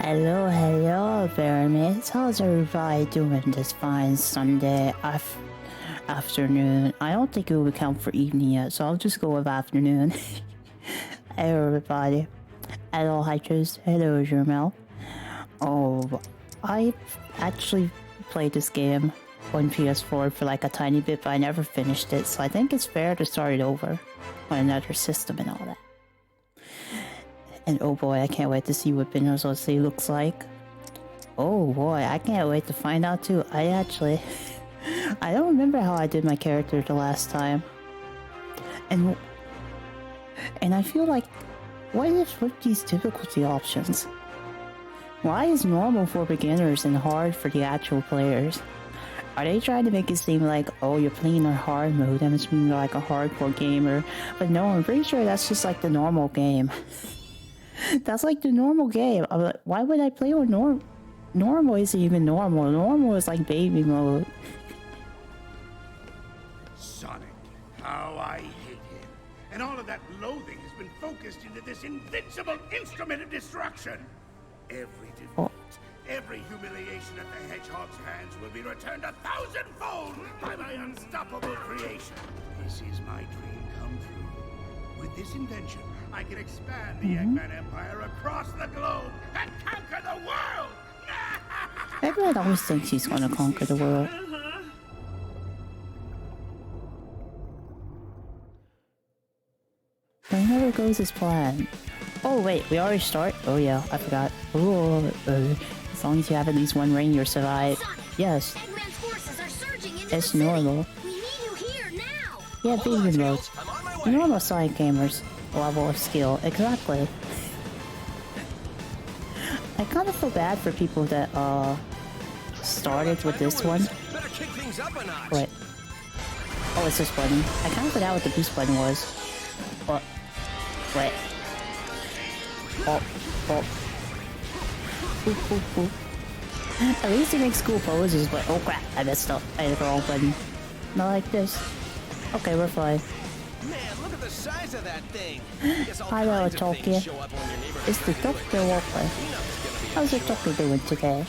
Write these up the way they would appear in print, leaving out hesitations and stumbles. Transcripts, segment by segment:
Hello, Pyramids. How's everybody doing this fine Sunday afternoon? I don't think it will count for evening yet, so I'll just go with afternoon. Hey, everybody. Hello, Hydras. Hello, Jermel. Oh, I actually played this game on PS4 for like a tiny bit, but I never finished it, so I think it's fair to start it over on another system and all that. And oh boy, I can't wait to see what Benio's Odyssey looks like. Oh boy, I can't wait to find out too. I don't remember how I did my character the last time. And I feel like, what is with these difficulty options? Why is normal for beginners and hard for the actual players? Are they trying to make it seem like, oh, you're playing on hard mode, that must mean you're like a hardcore gamer? But no, I'm pretty sure that's just like the normal game. That's like the normal game. I'm like, why would I play on normal? Isn't even normal. Normal is like baby mode. Sonic, how I hate him. And all of that loathing has been focused into this invincible instrument of destruction. Every defeat, every humiliation at the Hedgehog's hands will be returned 1,000-fold by my unstoppable creation. This is my dream come true. With this invention, I can expand the Eggman Empire across the globe and conquer the world! Everyone always thinks he's gonna conquer the world. But it never goes as planned. Oh wait, we already start? Oh yeah, I forgot. Oh, as long as you have at least one ring, you'll survive. Yes. It's normal. Yeah, baby mode. Normal Sonic gamers level of skill, exactly. I kind of feel bad for people that started with this one. Wait. Oh, it's this button. I kind of forgot what the boost button was. What? Wait. Oh. Ooh. At least it makes cool poses, but oh crap, I messed up. I hit the wrong button. Not like this. Okay, we're fine. Man, look at the size of that thing. Hello, Tokyo. It's the Tokyo Walker. How's the Tokyo doing today?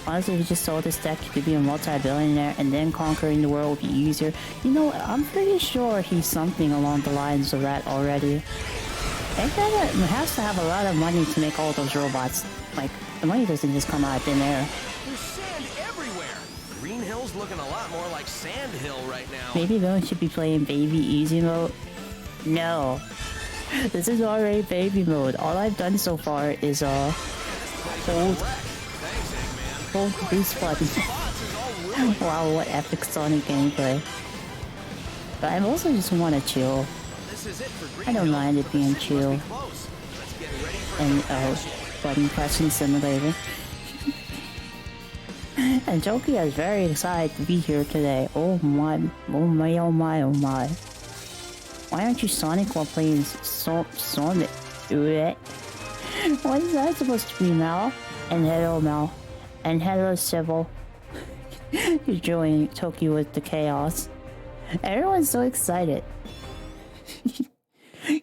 Honestly, if you just sold this deck, you could be a multi-billionaire and then conquering the world would be easier. You know, I'm pretty sure he's something along the lines of that already. Eggman has to have a lot of money to make all those robots. Like, the money doesn't just come out of thin air. There's sand everywhere. Green Hill's looking a lot more like Sand Hill right now. Maybe Villain should be playing baby easy mode. No. This is already baby mode. All I've done so far is hold the boost button. Wow, what epic Sonic gameplay. But I also just want to chill. I don't mind it being chill. And button pressing simulator. And Jokia is very excited to be here today. Oh my. Why aren't you Sonic while playing Sonic? What is that supposed to be, Mal? And hello, Mal. And hello, Sybil. You're joining Tokyo with the chaos. Everyone's so excited.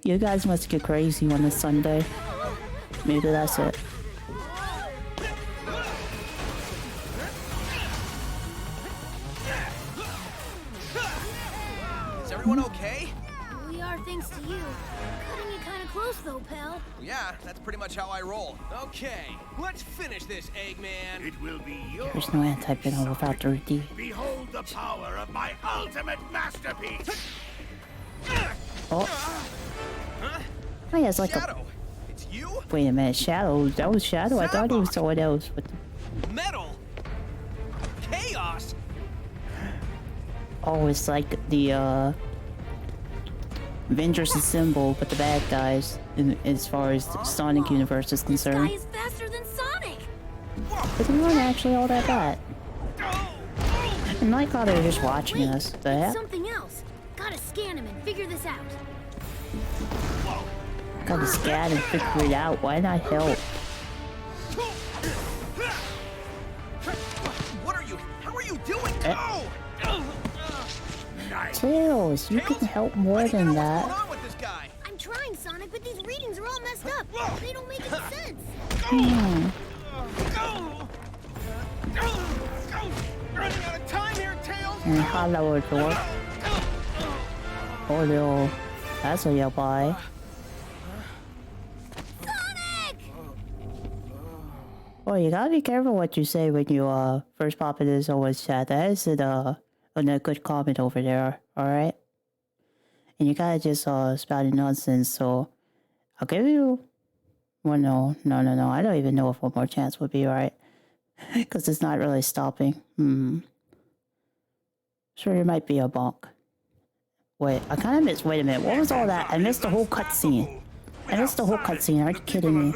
You guys must get crazy on a Sunday. Maybe that's it. Is everyone okay? We are, thanks to you. Cutting it kind of close, though, pal. Yeah, that's pretty much how I roll. Okay, let's finish this, Eggman. It will be yours. There's no anti-venom without the D. Behold the power of my ultimate masterpiece! Oh. Oh, yeah, it's like Shadow, it's you? Wait a minute, Shadow? That was Shadow? I thought it was someone else. But Metal! Chaos! oh, it's like the Avengers Assemble, but the bad guys, as far as the Sonic universe is concerned. This guy is faster than Sonic! But they're not actually all that bad. And like how they're just watching us. The It's heck? something else. Gotta scan him and figure this out. Gotta scan and figure it out. Why not help? What are you? How are you doing? Oh! Tails, you can help more than that. What's going on with this guy? I'm trying, Sonic, but these readings messed up. They don't make any sense. Running out of time here, Tails. And hollow door. Oh no. That's a your boy. Sonic! Oh, you gotta be careful what you say when you first pop in this always chat. That isn't a good comment over there, alright? And you gotta just spouting nonsense, so I'll give you well no. I don't even know if one more chance would be alright. Because it's not really stopping. Sure, there might be a bonk. Wait, I kind of missed. Wait a minute, what was all that? I missed the whole cutscene. I missed the whole cutscene. Are you kidding me?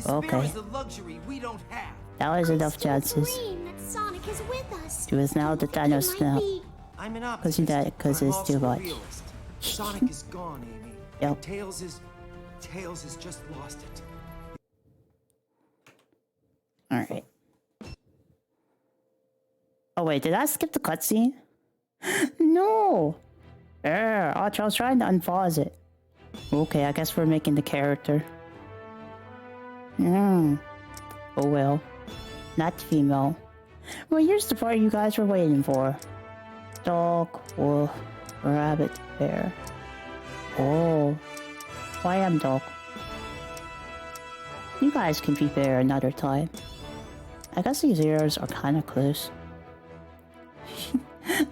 Okay. Is a luxury we don't have. That was enough chances. Green, that Sonic is with us. It was now the Thanos snap. I'm an Because you died, because it's too much. Sonic is gone, Amy. Yep. Tails has just lost it. Alright. Oh wait, did I skip the cutscene? No! I was trying to unpause it. Okay, I guess we're making the character. Oh well. Not female. Well, here's the part you guys were waiting for. Dog, wolf, rabbit, bear. Oh. Why am dog? You guys can be bear another time. I guess these ears are kind of close.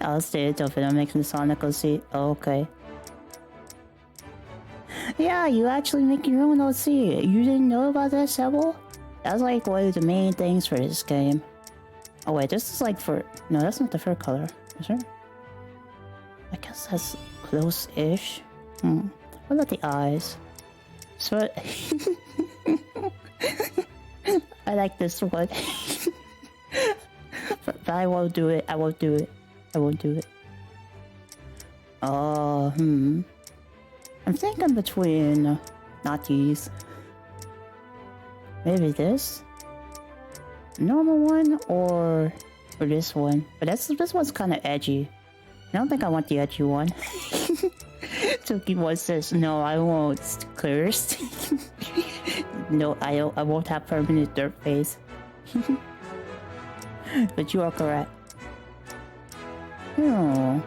I'll stay it up and I'm making Sonic OC. Oh, okay. Yeah, you actually make your own OC. You didn't know about that, Sebel? That's like one of the main things for this game. Oh wait, this is like for... No, that's not the fur color. Is it? I guess that's close-ish. What about the eyes? So... I like this one. But I won't do it. I won't do it. Oh, I'm thinking between... not these. Maybe this? Normal one or this one? But this one's kind of edgy. I don't think I want the edgy one. Toki wants this. No, I won't. Cursed. No, I won't have permanent dirt face. But you are correct. Oh,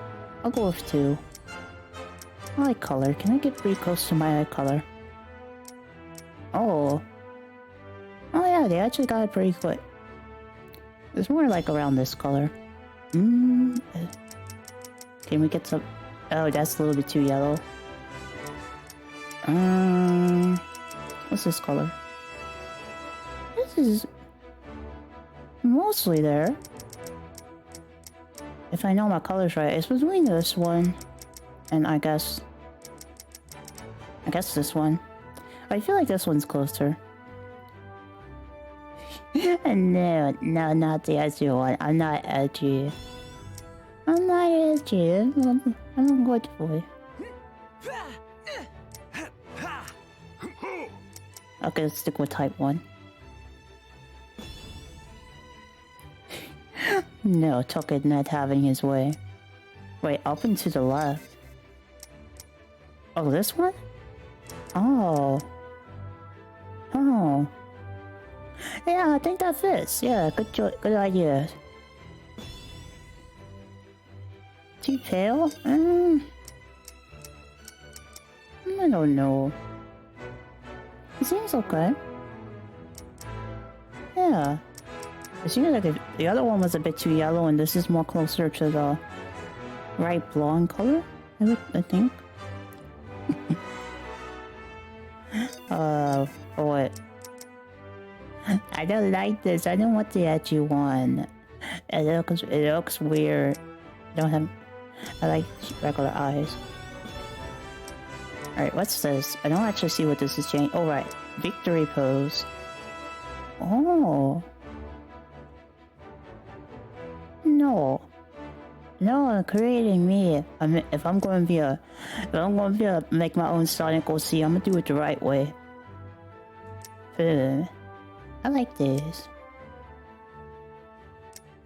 I'll go with 2. Eye color. Can I get pretty close to my eye color? Oh. Oh yeah, they actually got it pretty quick. It's more like around this color. Can we get some... Oh, that's a little bit too yellow. What's this color? This is... mostly there. If I know my colors right, it's between this one and I guess this one. I feel like this one's closer. No, not the edgy one. I'm not edgy. I'm a good boy. Okay, let's stick with type 1. No, Tucket not having his way. Wait, up and to the left. Oh, this one? Oh. Yeah, I think that fits. Yeah, good idea. Too pale? I don't know. It seems okay. Yeah. It seems like the other one was a bit too yellow and this is more closer to the right blonde color, I think. What? I don't like this. I don't want the edgy one. It looks weird. I like regular eyes. Alright, what's this? I don't actually see what this is changing. Oh, right. Victory pose. Oh. No, creating me. If I'm going to make my own Sonic OC, I'm gonna do it the right way. I like this.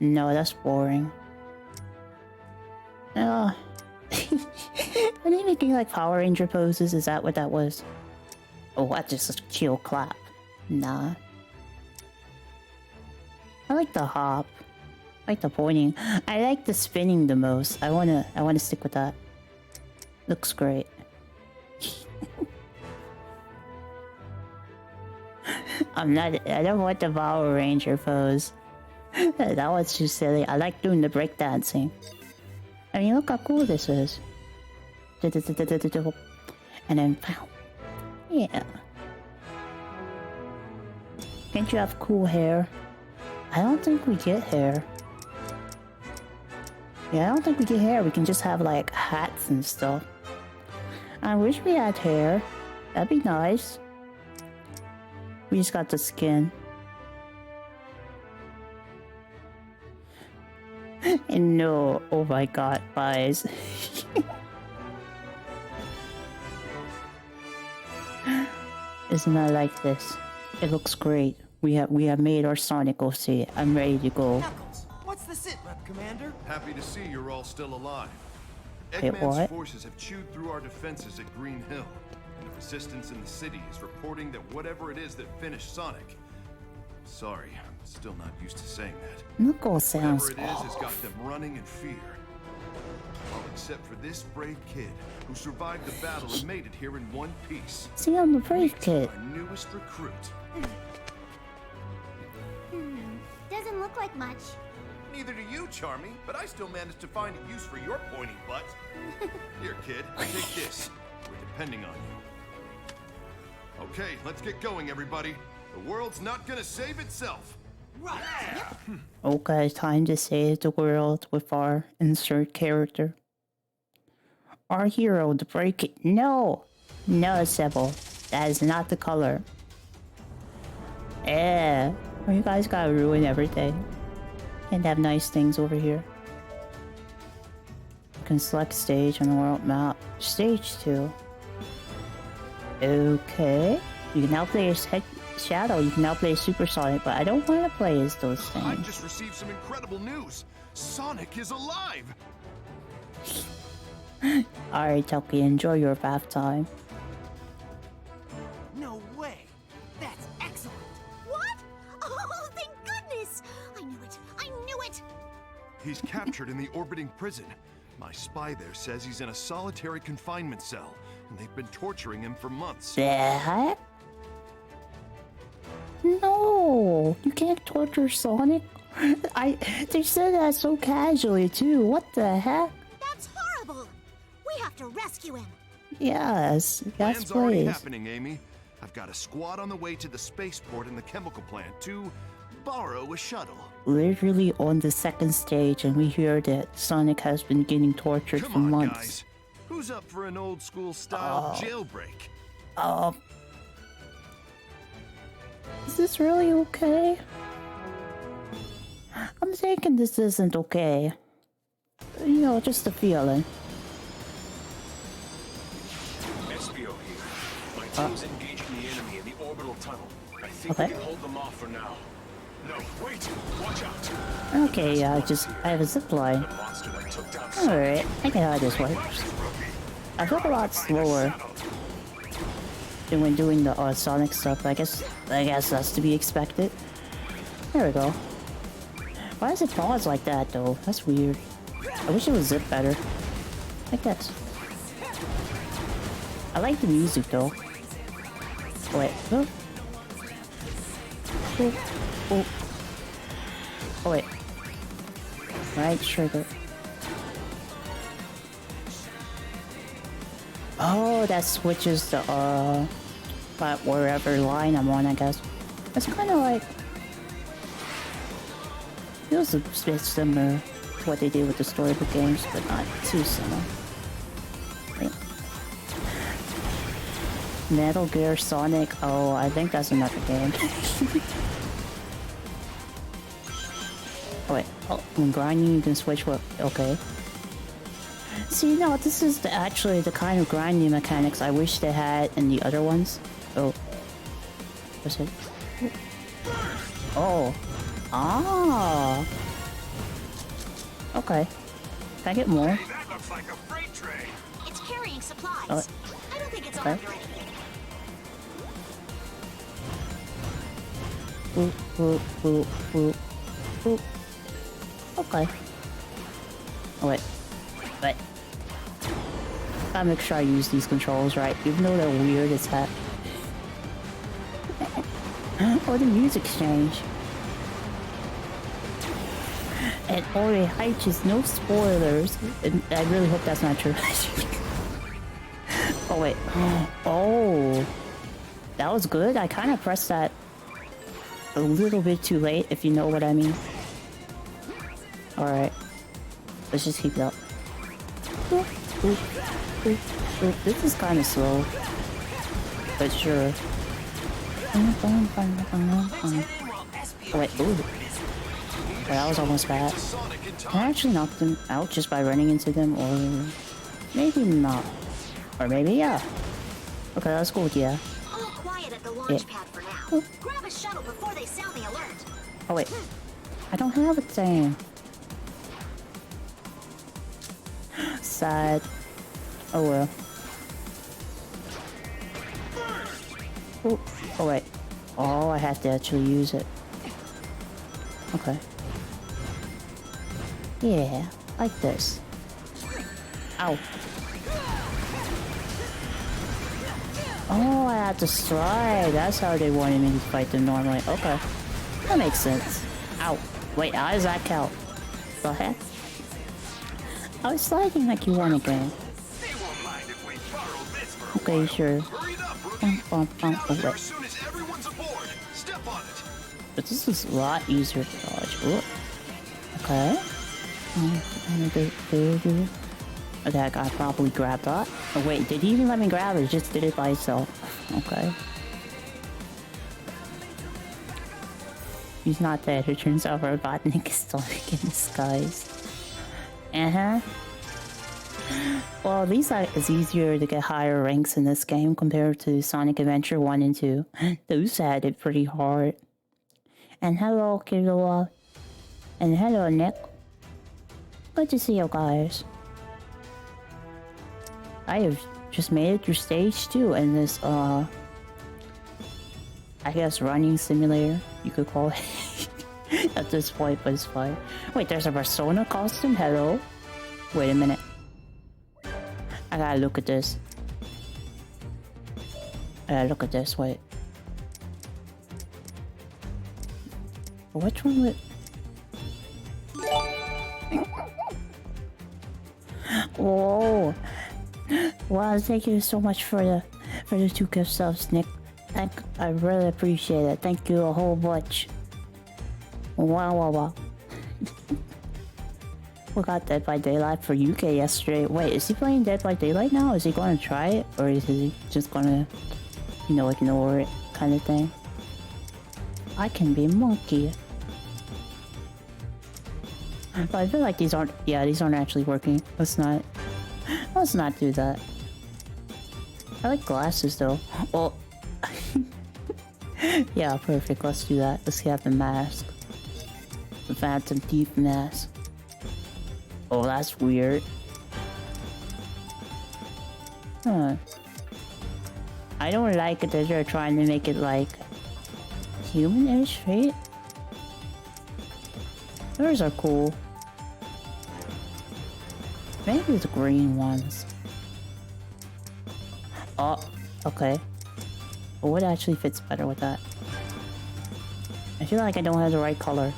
No, that's boring. Are they making like Power Ranger poses? Is that what that was? Oh, that's just a chill clap. Nah. I like the hop. I like the pointing. I like the spinning the most. I wanna stick with that. Looks great. I don't want the Power Ranger pose. That was too silly. I like doing the breakdancing. I mean, look how cool this is. And then, pow. Yeah. Can't you have cool hair? I don't think we get hair. Yeah, I don't think we get hair. We can just have like hats and stuff. I wish we had hair. That'd be nice. We just got the skin. And no, oh my god, guys. Isn't I like this? It looks great. We have made our Sonic OC. I'm ready to go. Knuckles, what's the sit rep, Commander? Happy to see you're all still alive. Wait, Eggman's what? forces have chewed through our defenses at Green Hill, and the resistance in the city is reporting that whatever it is that finished Sonic. Sorry, I'm still not used to saying that. Knuckles sounds Whatever it is has off. got them running in fear. All except for this brave kid who survived the battle and made it here in one piece. See, I'm the brave Meet kid. our newest recruit. Doesn't look like much. Neither do you, Charmy, but I still managed to find a use for your pointy butt. Here, kid, take this. We're depending on you. Okay, let's get going, everybody. The world's not gonna save itself. Right. Okay, time to save the world with our insert character. Our hero, the break it. No! No, Sybil. That is not the color. Yeah. You guys gotta ruin everything. Can't have nice things over here. You can select stage on the world map. Stage 2. Okay. You can now play as Shadow. You can now play as Supersonic, but I don't want to play as those I things. just received some incredible news. Sonic is alive. Alright, Tucky, enjoy your bath time. No way. That's excellent. What? Oh, thank goodness! I knew it! I knew it! He's captured in the orbiting prison. My spy there says he's in a solitary confinement cell, and they've been torturing him for months. The heck? No, you can't torture Sonic. They said that so casually too. What the heck? That's horrible! We have to rescue him! Yes, yes, Plan's already please. happening, Amy. I've got a squad on the way to the spaceport and the chemical plant to borrow a shuttle. Literally on the second stage, and we hear that Sonic has been getting tortured Come for on, months. guys. Who's up for an old school style jailbreak? Is this really okay? I'm thinking this isn't okay. You know, just a feeling. SBO here. My team's engaging the enemy in the orbital tunnel. I think Okay. we can hold them off for now. No, wait! Watch out! Okay, yeah, I have a zip line. The monster that took down Alright, I get how this works. I feel a lot slower than when doing the Sonic stuff. I guess that's to be expected. There we go. Why does it pause like that though? That's weird. I wish it was zip better. Like this. I like the music though. Oh, wait. Oh. Oh. Oh. Oh wait. Right trigger. Oh, that switches the but wherever line I'm on, I guess. It's kind of like feels a bit similar to what they did with the storybook games, but not too similar. Right. Metal Gear Sonic. Oh, I think that's another game. Oh wait. Oh, when grinding, you can switch what? Okay. See, no, this is actually the kind of grinding mechanics I wish they had in the other ones. Oh. What's it? Oh. Ah. Okay. Can I get more? That looks like a freight train. It's carrying supplies. Oh. I don't think it's Okay. armed or anything. Boop, boop, boop, boop, boop. Okay. Oh, wait. Wait. Gotta make sure I use these controls right, even though they're weird as heck. Oh, the music's changed. And Ori Heights, no spoilers. And I really hope that's not true. Oh, wait. Oh. That was good. I kind of pressed that a little bit too late, if you know what I mean. Alright. Let's just keep it up. Oop, oop, oop, oop. This is kind of slow. But sure. Oh, wait, ooh. Well, that was almost bad. Can I actually knock them out just by running into them? Or maybe not. Or maybe yeah. Okay, let's go with yeah. All quiet at the launch pad for now. Grab a shuttle before they sound the alert. Oh wait. I don't have a thing. Sad. Oh well. Oh, oh wait. Oh, I had to actually use it. Okay. Yeah, like this. Ow. Oh, I had to slide. That's how they wanted me to fight them normally. Okay. That makes sense. Ow. Wait, how does that count? The heck? I was sliding like you won again. They won't mind if we borrow this for a Okay, while. sure. Hurry it up, rookie. Oh, Here wait. as soon as everyone's aboard. Step on it. But this is a lot easier to dodge. Ooh. Okay. Okay, I gotta probably grab that. Oh wait, did he even let me grab it? It just did it by itself. Okay. He's not dead. It turns out Robotnik is Sonic in disguise. Uh-huh. Well, at least it's easier to get higher ranks in this game compared to Sonic Adventure 1 and 2. Those had it pretty hard. And hello, Killua. And hello, Nick. Good to see you guys. I have just made it through stage 2 in this, I guess running simulator, you could call it. At this point, but it's fine. Wait, there's a Persona costume? Hello? Wait a minute. I gotta look at this. I gotta look at this, wait. Which one would... Whoa! Wow, thank you so much for the 2 gift subs, Nick. I really appreciate it. Thank you a whole bunch. Wow. We got Dead by Daylight for UK yesterday. Wait, is he playing Dead by Daylight now? Is he going to try it? Or is he just gonna, ignore it kind of thing? I can be monkey. But I feel like these aren't actually working. Let's not do that. I like glasses though. Well, yeah, perfect. Let's do that. Let's have the mask. The Phantom Thief mask. Oh, that's weird. Huh. I don't like it that they're trying to make it like human-ish, right? Those are cool. Maybe the green ones. Oh, okay. But what actually fits better with that? I feel like I don't have the right color.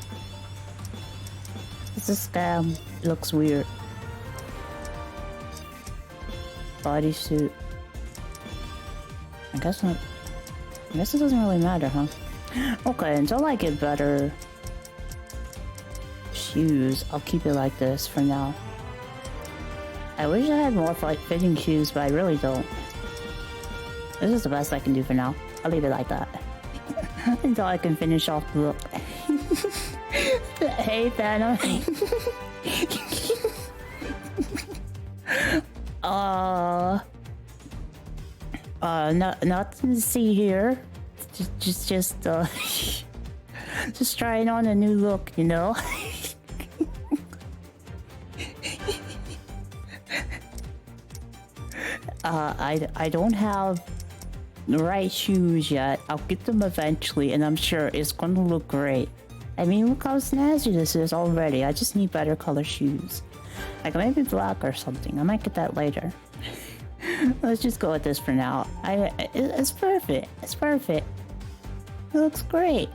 It's a scam. It looks weird. Bodysuit. I guess not. I guess it doesn't really matter, huh? Okay, until I get better shoes, I'll keep it like this for now. I wish I had more fitting shoes, but I really don't. This is the best I can do for now. I'll leave it like that. Until I can finish off the look. Hey, Thanos. Nothing to see here. Just trying on a new look, you know? I don't have the right shoes yet. I'll get them eventually, and I'm sure it's gonna look great. I mean, look how snazzy this is already. I just need better color shoes. Like maybe black or something. I might get that later. Let's just go with this for now. It's perfect. It's perfect. It looks great.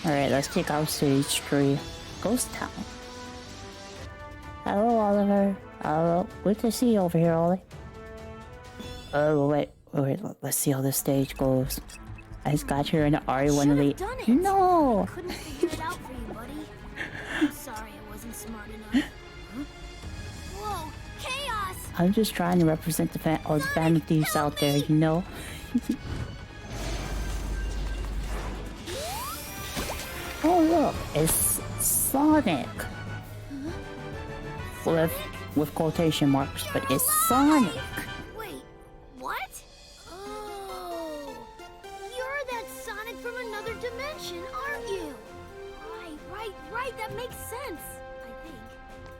Alright, let's take out stage 3. Ghost Town. Hello, Oliver. Hello. Good to see you over here, Ollie. Oh, wait. Let's see how this stage goes. I just got here in an RE1 No! Couldn't figure it out for you, buddy. I'm sorry I wasn't smart enough. Whoa, chaos! I'm just trying to represent all the Phantom Thieves out there, you know? Oh look, it's Sonic! With quotation marks, but it's Sonic! Wait, what? Oh, you're that Sonic from another dimension, aren't you? Right, that makes sense, I think.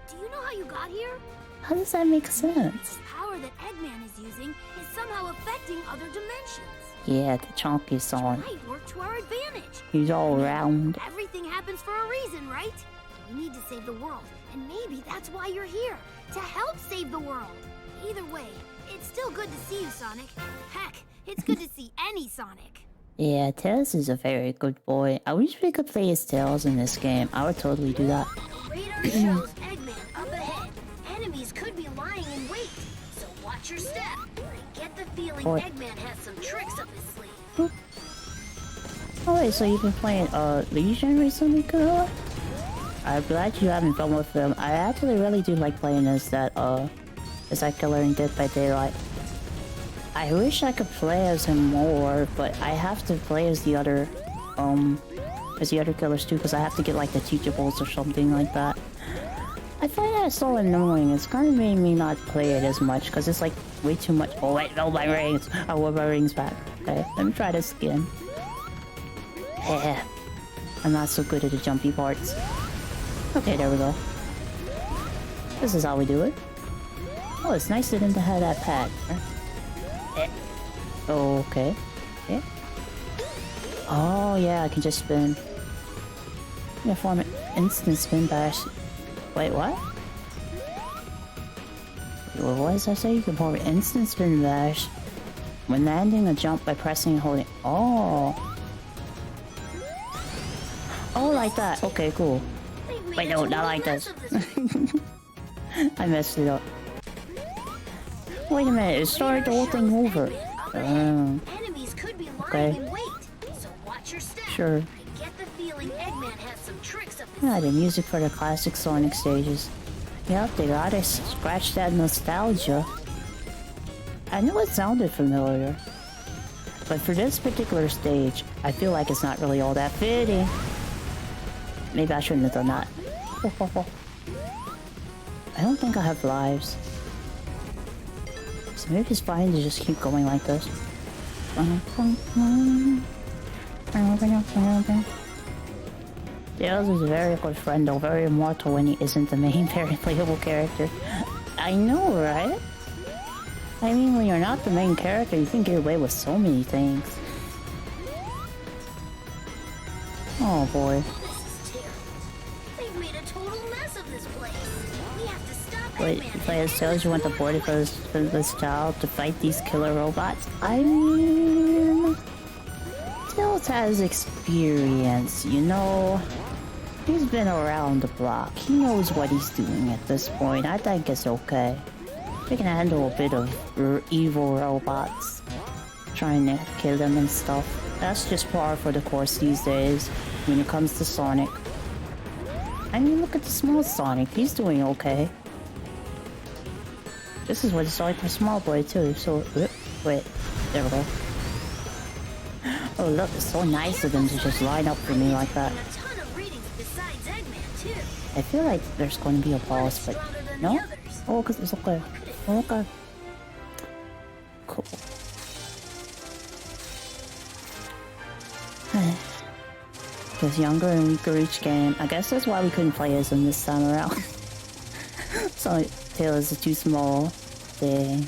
Do you know how you got here? How does that make sense? The power that Eggman is using is somehow affecting other dimensions. Yeah, the chunky song. Might work to our advantage. He's all round. Everything happens for a reason, right? We need to save the world, and maybe that's why you're here, to help save the world. Either way, it's still good to see you, Sonic. Heck, it's good to see any Sonic. Yeah, Tails is a very good boy. I wish we could play as Tails in this game. I would totally do that. Radar shows Eggman up ahead. Enemies could be lying in wait, so watch your step. I get the feeling Boy. Eggman has some tricks up his sleeve. Oh wait, so you've been playing Legion recently, Kuro? I'm glad you're having fun with them. I actually really do like playing as that killer in Dead by Daylight. I wish I could play as him more, but I have to play as the other killers too, because I have to get like the teachables or something like that. I find that so annoying. It's kind of made me not play it as much, because it's like way too much. Oh wait, no, my rings! I want my rings back. Okay, let me try this again. I'm not so good at the jumpy parts. Okay, there we go. This is how we do it. Oh, it's nice of them to have that pad. Okay. Yeah. Oh yeah, I can just spin. Yeah, form an instant spin bash. Wait, what? What does I say? You can form an instant spin bash when landing a jump by pressing and holding. Oh, like that. Okay, cool. Wait, no, not like this. I messed it up. Wait a minute, it started the whole thing over. Enemies could be lying in wait, so watch your step. Sure. I get the feeling Eggman has some tricks up his Yeah, the music for the classic Sonic stages. Yep, they gotta scratch that nostalgia. I knew it sounded familiar. But for this particular stage, I feel like it's not really all that fitting. Maybe I shouldn't have done that. I don't think I have lives. So maybe it's fine to just keep going like this. Tails is a very good friend, though very immortal when he isn't the main, very playable character. I know, right? I mean, when you're not the main character, you can get away with so many things. Oh boy. They've made a total mess of this place. We have to stop Wait, Eggman. you play as Tails, you want the board for this child to fight these killer robots? I mean... Tails has experience, you know? He's been around the block. He knows what he's doing at this point. I think it's okay. We can handle a bit of evil robots. Trying to kill them and stuff. That's just par for the course these days when it comes to Sonic. I mean, look at the small Sonic. He's doing okay. This is what it's like for Small Boy too, so... Wait, there we go. Oh look, it's so nice of them to just line up for me like that. A ton of readings besides Eggman, too. I feel like there's going to be a boss, but... No? Oh, because it's okay. Oh, okay. Cool. Gets younger and weaker each game. I guess that's why we couldn't play as him this time around. Sonic Tails is too small. Dang.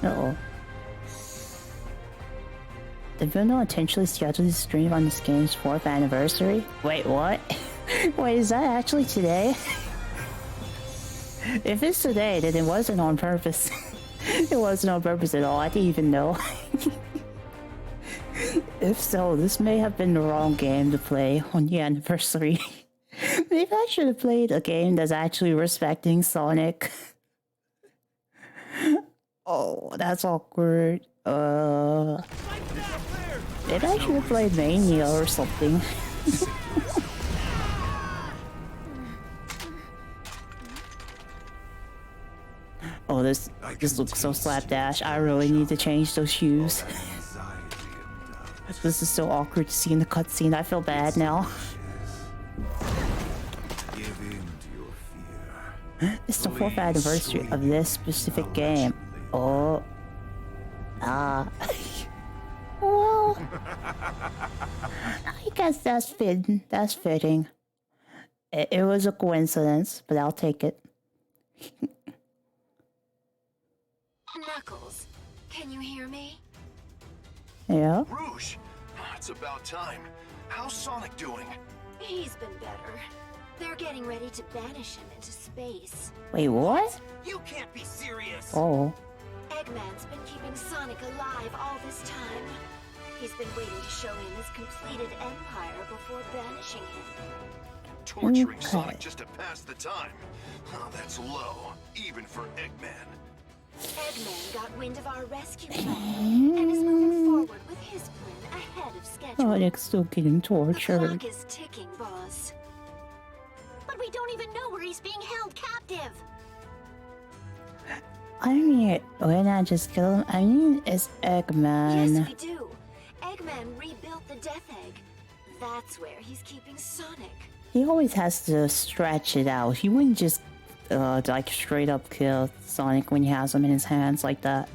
Uh-oh. Did Bruno intentionally schedule this stream on this game's 4th anniversary? Wait, what? Wait, is that actually today? If it's today, then it wasn't on purpose. It wasn't on purpose at all. I didn't even know. If so, this may have been the wrong game to play on the anniversary. Maybe I should have played a game that's actually respecting Sonic. Oh, that's awkward. Maybe I should have played Mania or something. Oh, this looks so slapdash. I really need to change those shoes. This is so awkward to see in the cutscene. I feel bad now. It's the 4th anniversary of this specific game. Oh. Ah. Well. I guess that's fitting. That's fitting. It was a coincidence, but I'll take it. Knuckles, can you hear me? Yeah. Rouge! It's about time. How's Sonic doing? He's been better. They're getting ready to banish him into space. Wait, what? You can't be serious. Oh. Eggman's been keeping Sonic alive all this time. He's been waiting to show him his completed empire before banishing him. Torturing Sonic just to pass the time. Oh, that's low, even for Eggman. Eggman got wind of our rescue plan and is moving forward with his plan ahead of schedule. Sonic's still getting The tortured. clock is ticking, boss. But we don't even know where he's being held captive. I mean, why not just kill him? I mean, it's Eggman. Yes, we do. Eggman rebuilt the Death Egg. That's where he's keeping Sonic. He always has to stretch it out. He wouldn't just, like, straight up kill Sonic when he has him in his hands like that.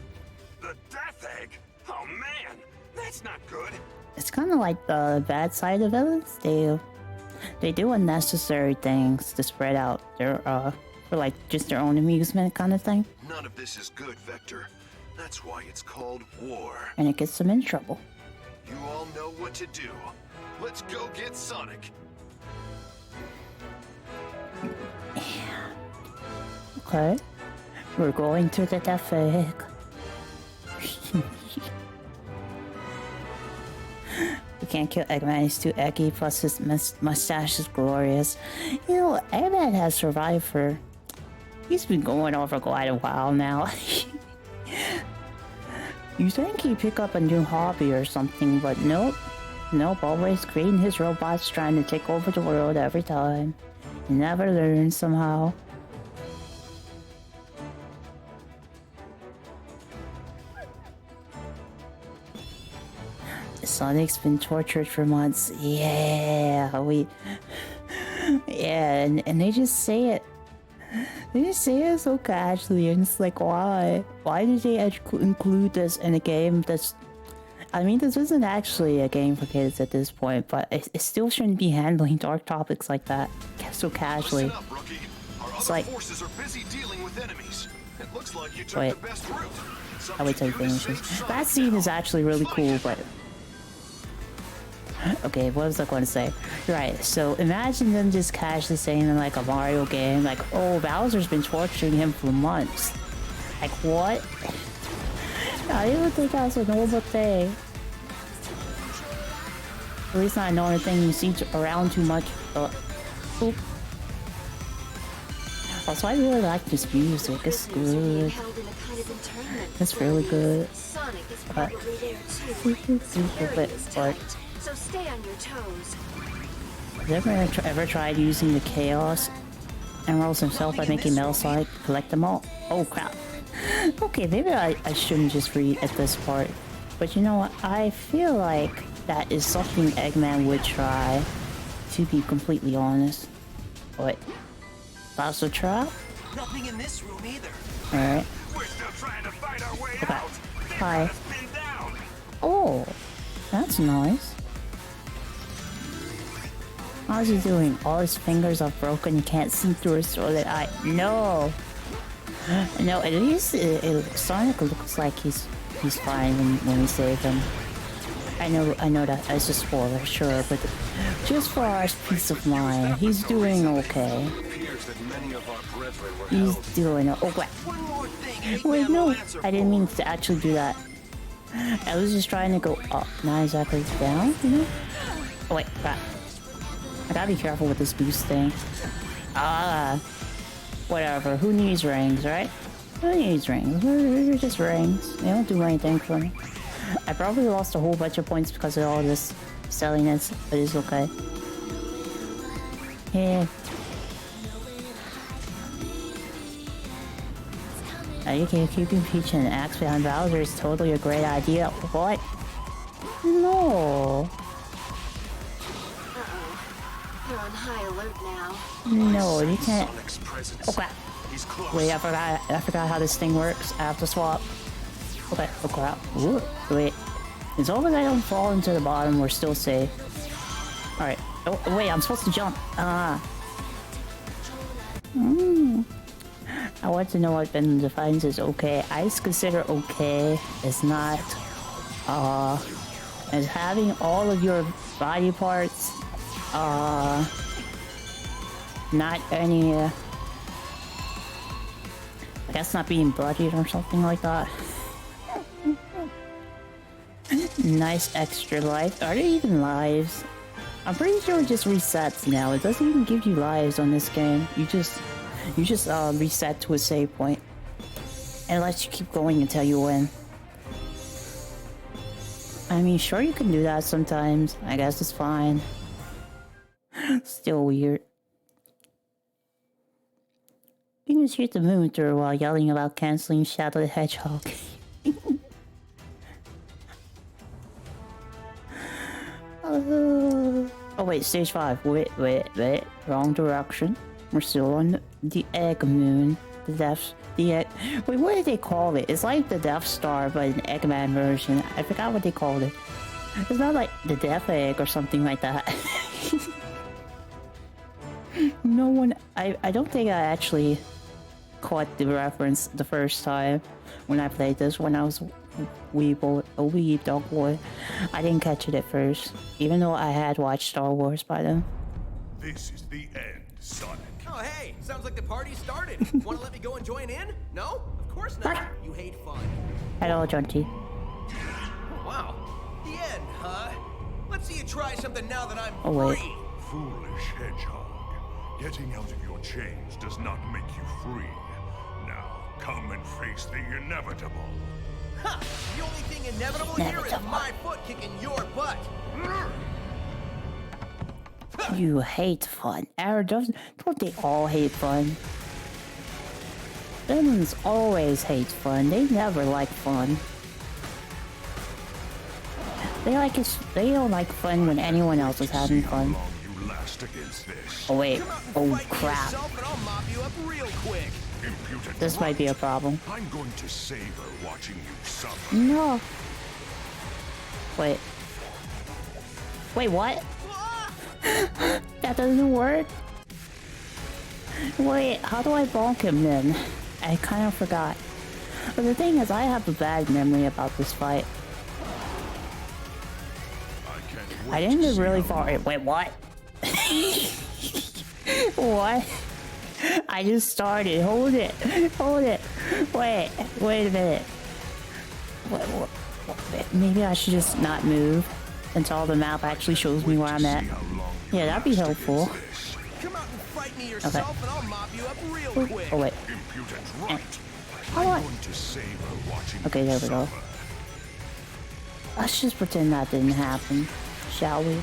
The Death Egg? Oh man, that's not good. It's kind of like the bad side of villains. They do unnecessary things to spread out their, for, like, just their own amusement kind of thing. None of this is good, Vector. That's why it's called war. And it gets them in trouble. You all know what to do. Let's go get Sonic. Okay. We're going to the Death Egg. You can't kill Eggman, he's too eggy, plus his mustache is glorious. You know, Eggman has survived for... He's been going on for quite a while now. You think he'd pick up a new hobby or something, but nope. Nope, always creating his robots, trying to take over the world every time. He never learns somehow. Sonic's been tortured for months. Yeah, yeah, and they just say it. They just say it so casually, and it's like, why? Why did they include this in a game that's... I mean, this isn't actually a game for kids at this point, but it still shouldn't be handling dark topics like that so casually. Listen up, rookie. Our It's other like... forces are busy dealing with enemies. It looks like you took Wait. the best route. I'll wait till he finishes. That scene is actually really cool, but... Okay, what was I going to say? Right, so imagine them just casually saying in like a Mario game, like, oh, Bowser's been torturing him for months. Like, what? I didn't think that was a normal thing. At least not a normal thing you see around too much. Oop. Also, I really like this music. It's good. It's really good. But, So stay on your toes. have you ever tried using the Chaos Emeralds himself by making Metal Sonic collect them all? Oh crap. Okay, maybe I shouldn't just read at this part. But you know what? I feel like that is something Eggman would try, to be completely honest. But, Bowser try? Nothing in this room either. Alright. We're still trying to fight our way Okay. out. Hi. Been Oh, that's nice. How's he doing? All his fingers are broken. He can't see through his swollen eye. No. No, at least Sonic looks like he's fine when we save him. I know that as a spoiler, sure, but just for our peace of mind, he's doing okay. He's doing okay. Oh, wait, no, I didn't mean to actually do that. I was just trying to go up, not exactly down, you know? Oh wait, crap. I gotta be careful with this boost thing. Whatever, who needs rings, right? Who needs rings? They're just rings. They don't do anything for me. I probably lost a whole bunch of points because of all this silliness, but it's okay. Yeah. Keeping Peach and Axe behind Bowser is totally a great idea. What? No. They're on high alert now. No, you can't. Oh crap. Wait, I forgot how this thing works. I have to swap. Okay, oh crap. Ooh, wait. As long as I don't fall into the bottom, we're still safe. Alright. Oh, wait, I'm supposed to jump. I want to know what Ben defines as okay. I consider okay is not, as having all of your body parts, not any, I guess not being bloodied or something like that. Nice extra life. Are there even lives? I'm pretty sure it just resets now. It doesn't even give you lives on this game. You just reset to a save point. And it lets you keep going until you win. I mean, sure you can do that sometimes. I guess it's fine. Still weird. You can shoot the moon through while yelling about canceling Shadow the Hedgehog. Oh wait, stage 5. Wait. Wrong direction. We're still on the Egg Moon. Wait, what did they call it? It's like the Death Star, but an Eggman version. I forgot what they called it. It's not like the Death Egg or something like that. No one... I don't think I actually caught the reference the first time when I played this, when I was a wee dog boy. I didn't catch it at first, even though I had watched Star Wars by then. This is the end, Sonic. Oh, hey, sounds like the party started. Want to let me go and join in? No? Of course not. You hate fun. Hello, Jonty. Oh, wow. The end, huh? Let's see you try something now that I'm wait. free. Foolish hedgehog. Getting out of your chains does not make you free. Now, come and face the inevitable. Ha! The only thing inevitable here is my foot kicking your butt. You hate fun. Don't they all hate fun? Villains always hate fun. They never like fun. They don't like fun when anyone else is having fun. Oh wait. Oh crap. This might be a problem. I'm going to savor watching you suffer. No. Wait. Wait, what? That doesn't work? Wait, how do I bonk him then? I kind of forgot. But the thing is, I have a bad memory about this fight. I didn't get really far. Wait, what? What? I just started. Hold it. Wait a minute. What? Maybe I should just not move until the map actually shows me where I'm at. Yeah, that'd be helpful. Come out and fight me yourself, and I'll mop you up real quick. Oh wait. Okay, there we go. Let's just pretend that didn't happen, shall we?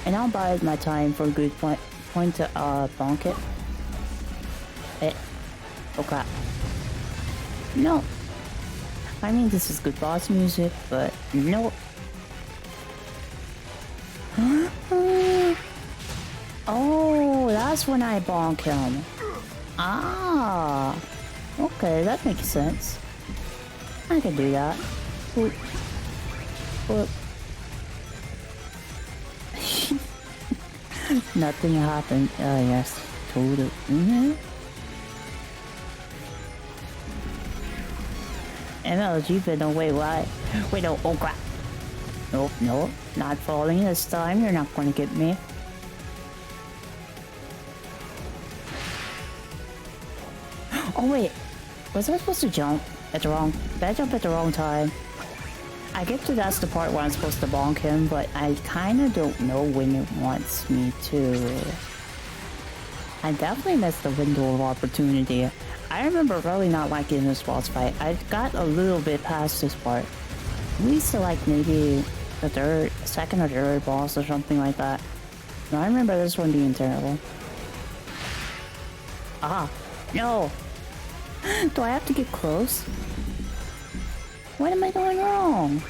And I'll bide my time for a good point to bonk it. Oh crap. No. I mean, this is good boss music, but no. Oh, that's when I bonk him. Ah. Okay, that makes sense. I can do that. Ooh. Whoop. Nothing happened. Oh yes, totally. MLG, but no, wait, what? Wait, no, oh crap. Nope, nope, not falling this time. You're not gonna get me. Oh wait, was I supposed to jump at the wrong? Did I jump at the wrong time? I get to that's the part where I'm supposed to bonk him, but I kind of don't know when it wants me to. I definitely missed the window of opportunity. I remember really not liking this boss fight. I got a little bit past this part. At least to like maybe the second or third boss or something like that. No, I remember this one being terrible. Ah, no! Do I have to get close? What am I doing wrong?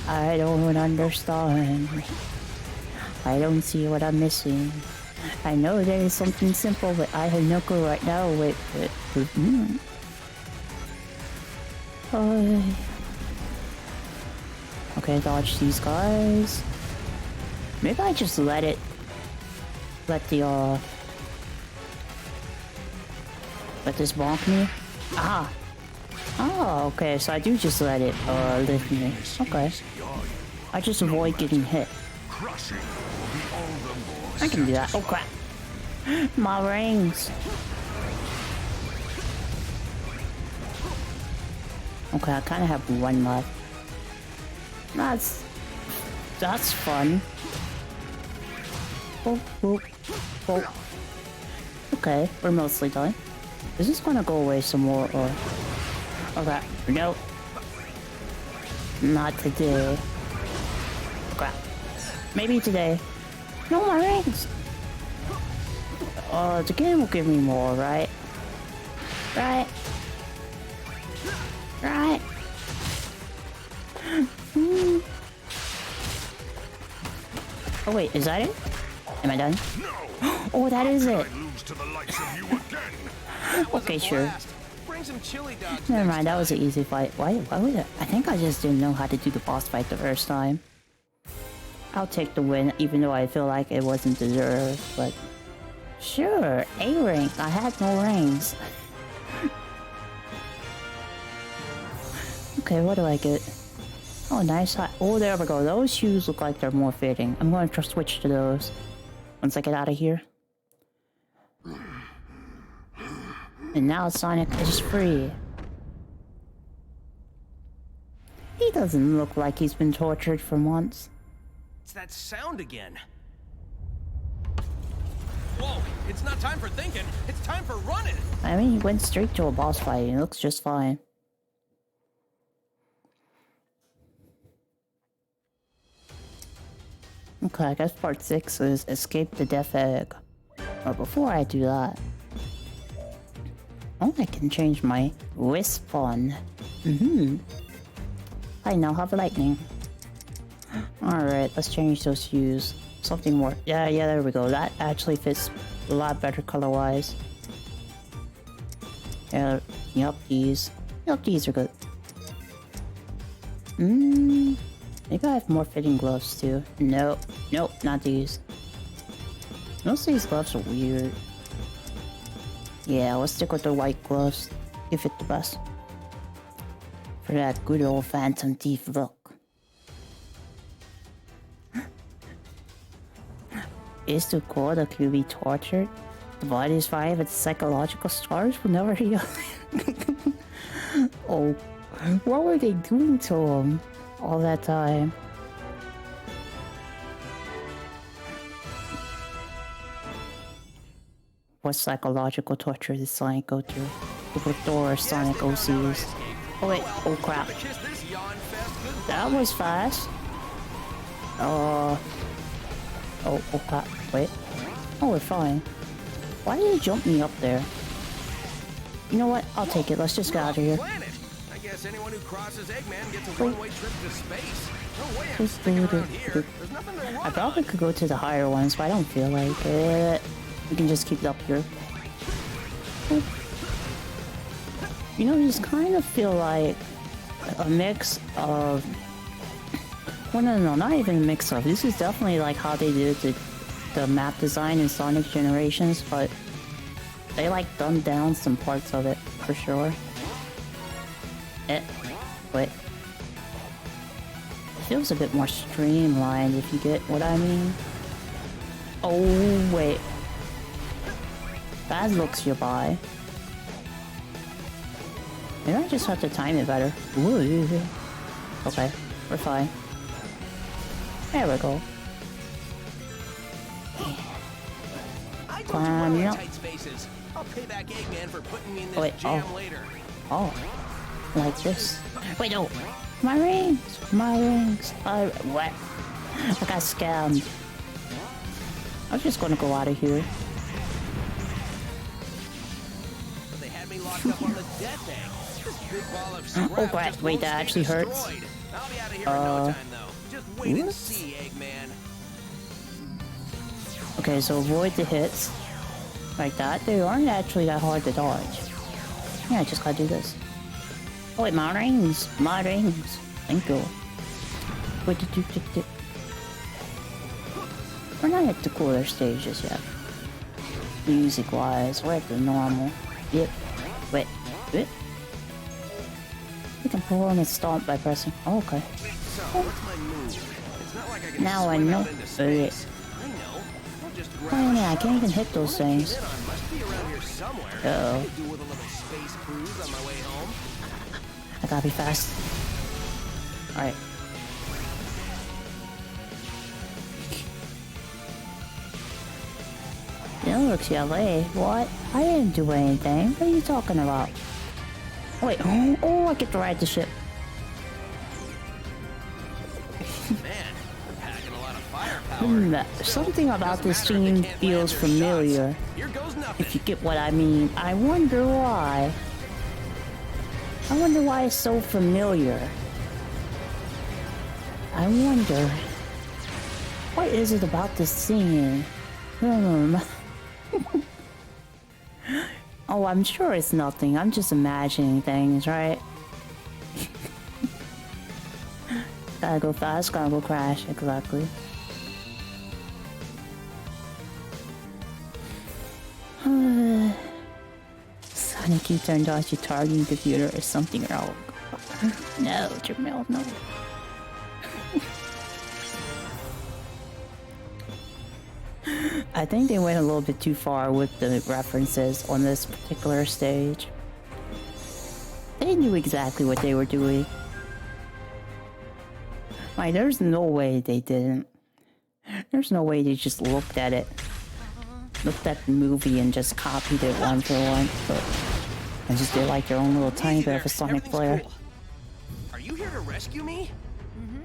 I don't understand. I don't see what I'm missing. I know there is something simple, but I have no clue right now. Wait. Okay, dodge these guys. Maybe I just let the let this bonk me. Ah. Oh, okay, so I do just let it lift me. Okay. I just avoid getting hit. I can do that. Oh crap. My rings. Okay, I kind of have one left. That's fun. Oh, oh, oh. Okay, we're mostly done. Is this gonna go away some more or? Okay, nope. Not today. Crap. Maybe today. No, my rings! The game will give me more, right? Right? Right? Oh wait, is that it? Am I done? Oh, that is it! Okay, sure. Never mind, that was an easy fight. Why would it? I think I just didn't know how to do the boss fight the first time. I'll take the win, even though I feel like it wasn't deserved, but... Sure, A rank. I had no ranks. Okay, what do I get? Oh, nice hat. Oh, there we go. Those shoes look like they're more fitting. I'm going to switch to those once I get out of here. And now Sonic is free. He doesn't look like he's been tortured for months. It's that sound again. Whoa, it's not time for thinking. It's time for running. I mean, he went straight to a boss fight and it looks just fine. Okay, I guess part 6 is escape the death egg. But before I do that... Oh, I can change my respawn. I now have lightning. Alright, let's change those hues. Something more. Yeah, there we go. That actually fits a lot better color-wise. Yeah, yup, these. Yup, these are good. Maybe I have more fitting gloves too. Nope, not these. Most of these gloves are weird. Yeah, let's stick with the white gloves. They fit the best. For that good old Phantom Thief look. Is too cool that could be tortured. The body is fine, but the psychological scars will never heal. Oh, what were they doing to him all that time? What psychological torture did Sonic go through? The door Sonic OCs. Oh wait, oh crap. That was fast. Oh crap, wait. Oh, we're fine. Why did he jump me up there? You know what? I'll take it. Let's just get out of here. I guess anyone who crosses Eggman gets a one-way trip to space. No way I'm sticking around here. There's nothing to run I probably could go to the higher ones, but I don't feel like it. We can just keep it up here. You know, I just kind of feel like a mix of... Well, no, not even a mix of. This is definitely like how they did the map design in Sonic Generations, but they like dumbed down some parts of it, for sure. But it feels a bit more streamlined, if you get what I mean. Oh, wait. Bad looks you buy. Maybe I just have to time it better. Ooh. Okay, we're fine. There we go. Climb up. I'll pay back Eggman for putting me in this Wait, jam later. Oh, like this. Wait, no. My rings. My rings. What? I got scammed. I'm just gonna go out of here. But they had me locked up on the death egg. This big ball of scrap Oh, crap. just Wait, won't that stay actually hurts. destroyed. I'll be out of here in no time, though. Just wait and oops. see, Eggman. Okay, so avoid the hits. Like that. They aren't actually that hard to dodge. Yeah, I just gotta do this. Oh, wait, my rings. My rings. Thank you. Wait, we're not at the cooler stages yet. Music-wise, we're at the normal. Yep. Wait. You can pull on and stomp by pressing. Oh, okay. So, what's my move? It's not like I can Now I swim know. out into space. I know. I'll just grab Oh, yeah, I a can't even shuttle. hit those One I came things. in on must be around here somewhere. Uh-oh. I could do with a little space cruise on my way home. I gotta be fast. Alright. Looks LA. What? I didn't do anything. What are you talking about? Wait, oh, I get to ride the ship. Man, I'm packing a lot of firepower. Something about this Doesn't matter if scene they can't feels land their familiar. shots. Here goes nothing. If you get what I mean. I wonder why. I wonder why it's so familiar. I wonder. What is it about this scene? Oh, I'm sure it's nothing. I'm just imagining things, right? Gotta go fast, gotta go crash, exactly. Sonic, you turned off your targeting computer or something wrong. No, Jamil, no. I think they went a little bit too far with the references on this particular stage. They knew exactly what they were doing. Like, there's no way they didn't. There's no way they just looked at it. Looked at the movie and just copied it one for one. But and just did like their own little tiny bit of a Sonic flair. Cool. Are you here to rescue me? Mm-hmm.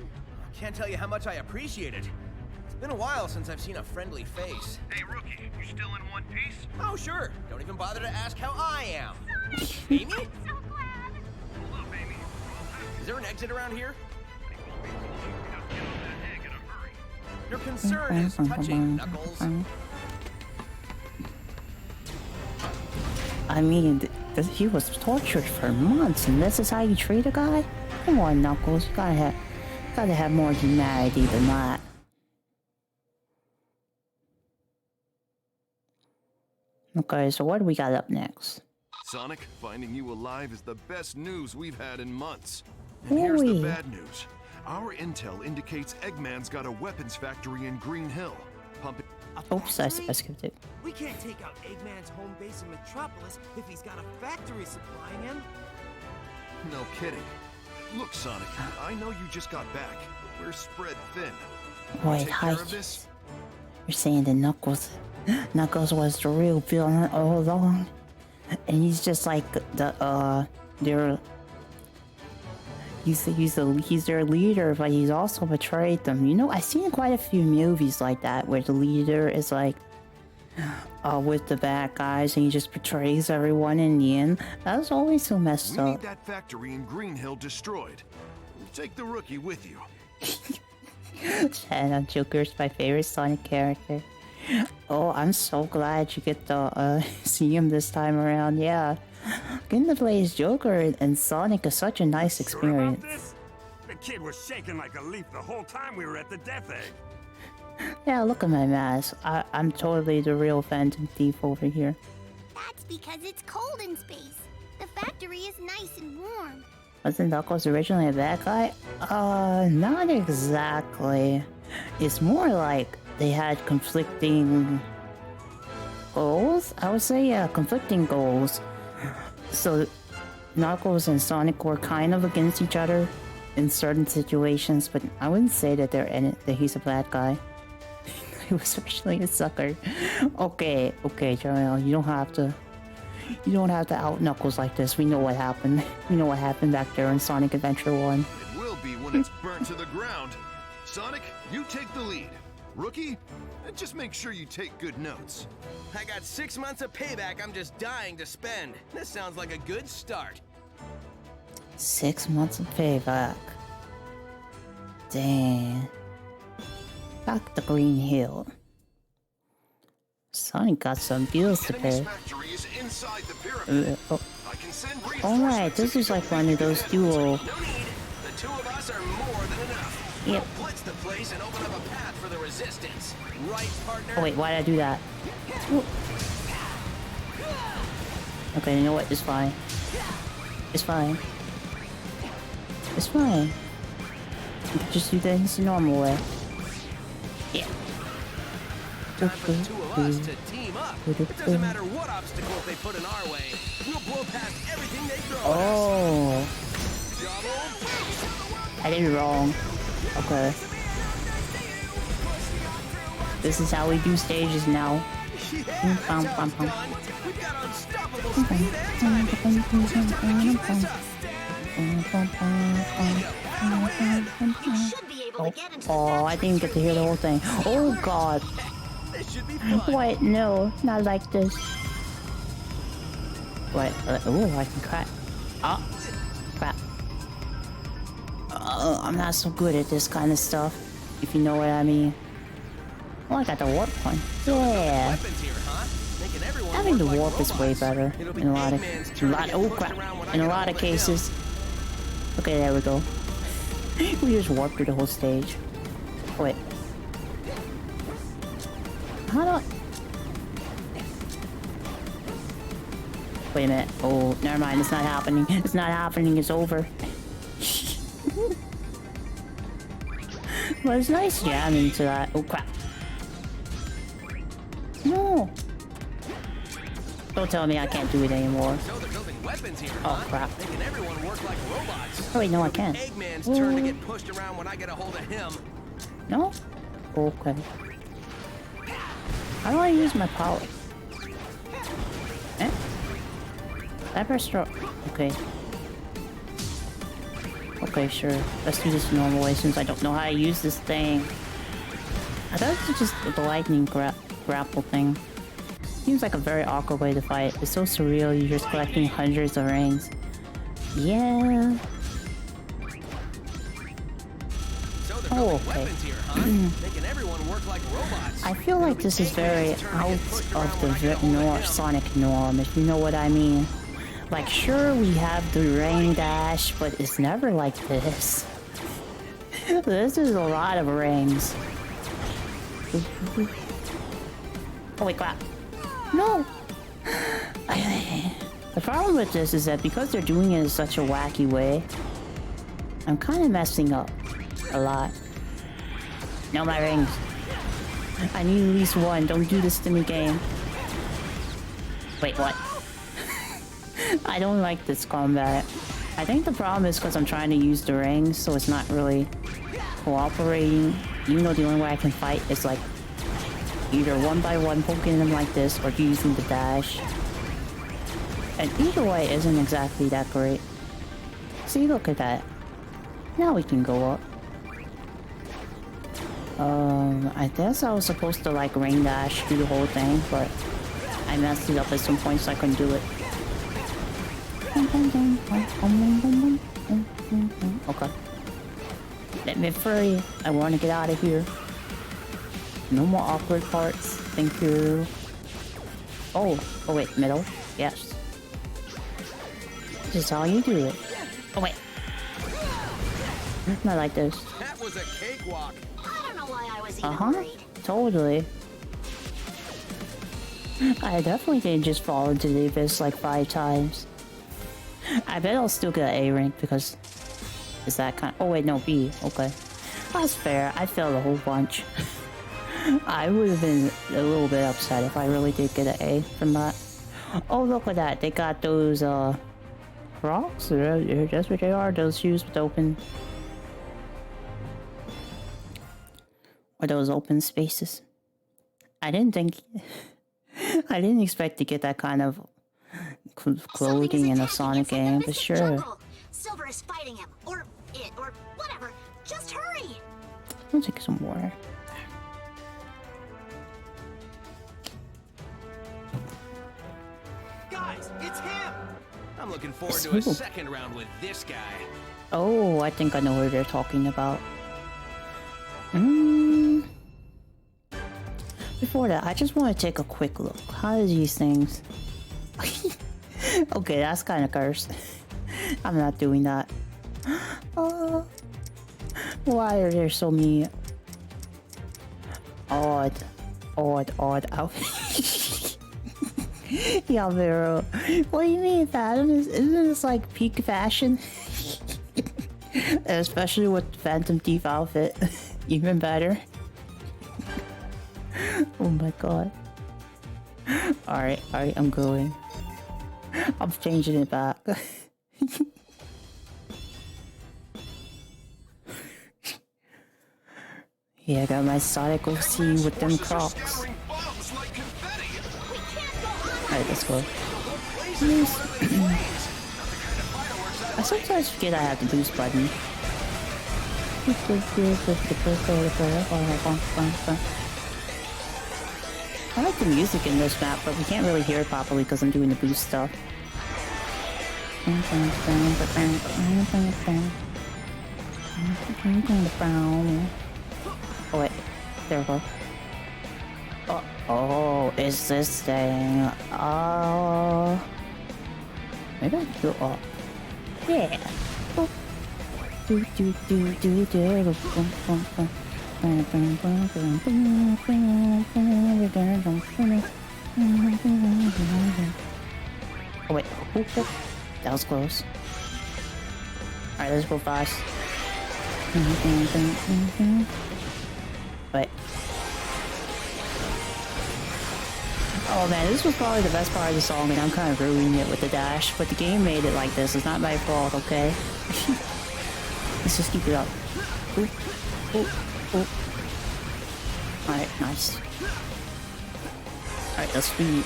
Can't tell you how much I appreciate it. It's been a while since I've seen a friendly face. Hey, Rookie, you still in one piece? Oh, sure. Don't even bother to ask how I am. Amy? So glad. Hold up, Amy. Is there an exit around here? Get on that egg in a hurry. Your concern is touching, Knuckles. I mean, he was tortured for months, and this is how you treat a guy? Come on, Knuckles, you gotta have more humanity than that. Okay, so what do we got up next? Sonic, finding you alive is the best news we've had in months. And here's the Ooh. bad news. Our intel indicates Eggman's got a weapons factory in Green Hill. Pumping... Oops, I skipped it. We can't take out Eggman's home base in Metropolis if he's got a factory supplying him. No kidding. Look, Sonic, I know you just got back. We're spread thin. Wait, Take hi. care of this? You're saying that Knuckles was the real villain all along, and he's just like he's their leader, but he's also betrayed them. You know, I've seen quite a few movies like that where the leader is like with the bad guys, and he just betrays everyone in the end. That's always so messed We need up. that factory in Green Hill destroyed. Take the Rookie with you. And Joker's my favorite Sonic character. Oh, I'm so glad you get to see him this time around. Yeah, Getting to play as Joker and Sonic is such a nice Sure about experience. this? The kid was shaking like a leaf the whole time we were at the Death Egg. Yeah, look at my mask. I'm totally the real Phantom Thief over here. That's because it's cold in space. The factory is nice and warm. Wasn't Knuckles originally a bad guy? Not exactly. It's more like they had conflicting goals? I would say, yeah, conflicting goals. So, Knuckles and Sonic were kind of against each other in certain situations, but I wouldn't say that that he's a bad guy. He was actually a sucker. Okay, Joel, you don't have to out Knuckles like this. We know what happened. We know what happened back there in Sonic Adventure 1. It will be when it's burnt to the ground. Sonic, you take the lead. Rookie, just make sure you take good notes. I got 6 months of payback I'm just dying to spend. This sounds like a good start. 6 months of payback. Dang. Back to Green Hill. Sonic got some bills to pay. Factory is inside the pyramid. Oh. I can send Alright, this is like one of those dual. No need. The two of us are more than enough. Yep. We'll blitz the place and open up a path for the resistance. Right, partner? Oh wait, why did I do that? Ooh. Okay, you know what? It's fine. It's fine. It's fine. You can just do things the normal way. Yeah. Time for the two of us to team up. It doesn't matter what obstacles they put in our way. We'll blow past everything they throw at us. Oh. I did it wrong. Okay. This is how we do stages now. Yeah, that's how it's done. We've got unstoppable speed and timing. Just have to mess up. You should be able to get into the Oh, I didn't get to hear the whole thing. Oh god. This should be fun. Wait, no, not like this. Wait, oh, I can crack. Oh, crap. I'm not so good at this kind of stuff, if you know what I mean. Oh, I got the warp one. Yeah. Weapons here, huh? Making everyone Having the work like warp is way robots. better It'll be in a lot Eggman's turn to get oh pushed crap, around when I in a get lot of hold him. cases. Okay, there we go. We just warped through the whole stage. Wait. How do I... Wait a minute. Oh, never mind. It's not happening. It's not happening. It's over. Well, it's nice jamming to that. Oh, crap. No. Don't tell me I can't do it anymore. So they're building weapons here, Oh, huh? crap. Making everyone work like robots. Oh, wait, no, I It'll be can't. Eggman's turn to get pushed around when I get a hold of him. No? Okay. How do I use my power? Eh? That press stroke. Okay. Okay, sure. Let's do this the normal way since I don't know how to use this thing. I thought it was just the lightning grapple thing. Seems like a very awkward way to fight. It's so surreal, you're just collecting hundreds of rings. Yeah. So they're Oh, building okay. weapons here, huh? Making everyone work like robots. I feel like this is very out of the Sonic norm, if you know what I mean. Like, sure, we have the rain dash, but it's never like this. This is a lot of rings. Oh, wait, crap. No! The problem with this is that because they're doing it in such a wacky way, I'm kind of messing up a lot. No, my rings. I need at least one. Don't do this to me, game. Wait, what? I don't like this combat. I think the problem is because I'm trying to use the rings, so it's not really cooperating. Even though the only way I can fight is like either one by one poking them like this or using the dash. And either way isn't exactly that great. See, look at that. Now we can go up. I guess I was supposed to like rain dash through the whole thing, but I messed it up at some point so I couldn't do it. Okay. Let me free. I want to get out of here. No more awkward parts. Thank you. Oh wait, middle. Yes. This is how you do it. Oh wait. Not like this. That was a cakewalk. I don't know why I was even Uh-huh. worried. Totally. I definitely didn't just fall into the abyss like 5 times. I bet I'll still get an A rank because... Is that kind of... Oh wait, no, B. Okay. That's fair. I failed a whole bunch. I would have been a little bit upset if I really did get an A from that. Oh, look at that. They got those, Crocs? That's what they are. Those shoes with open... Or those open spaces. I didn't think... I didn't expect to get that kind of clothing in a Sonic game, but sure. Jungle. Silver is fighting him, or it, or whatever. Just hurry! I'll take some water. Guys, it's him! I'm looking forward to a second round with this guy. Oh, I think I know what they're talking about. Before that, I just want to take a quick look. How do these things... Okay, that's kind of cursed. I'm not doing that. Why are there so many odd outfits? Yeah, Vero. What do you mean, Phantom? Isn't this like peak fashion? Especially with the Phantom Thief outfit. Even better. Oh my god. Alright, I'm going. I'm changing it back. Yeah, I got my Sonic OC with them Crocs. Alright, let's go. I sometimes forget I have the boost button. I like the music in this map, but we can't really hear it properly because I'm doing the boost stuff. Oh wait, there we go. Oh, it's this thing. Oh, maybe I can go up. Yeah. Oh. Do. Oh wait, that was close. Alright, let's go fast. Wait. Oh man, this was probably the best part of the song, and I'm kind of ruining it with the dash, but the game made it like this. It's not my fault, okay? Let's just keep it up. Oop. Alright, nice. Alright, let's speed.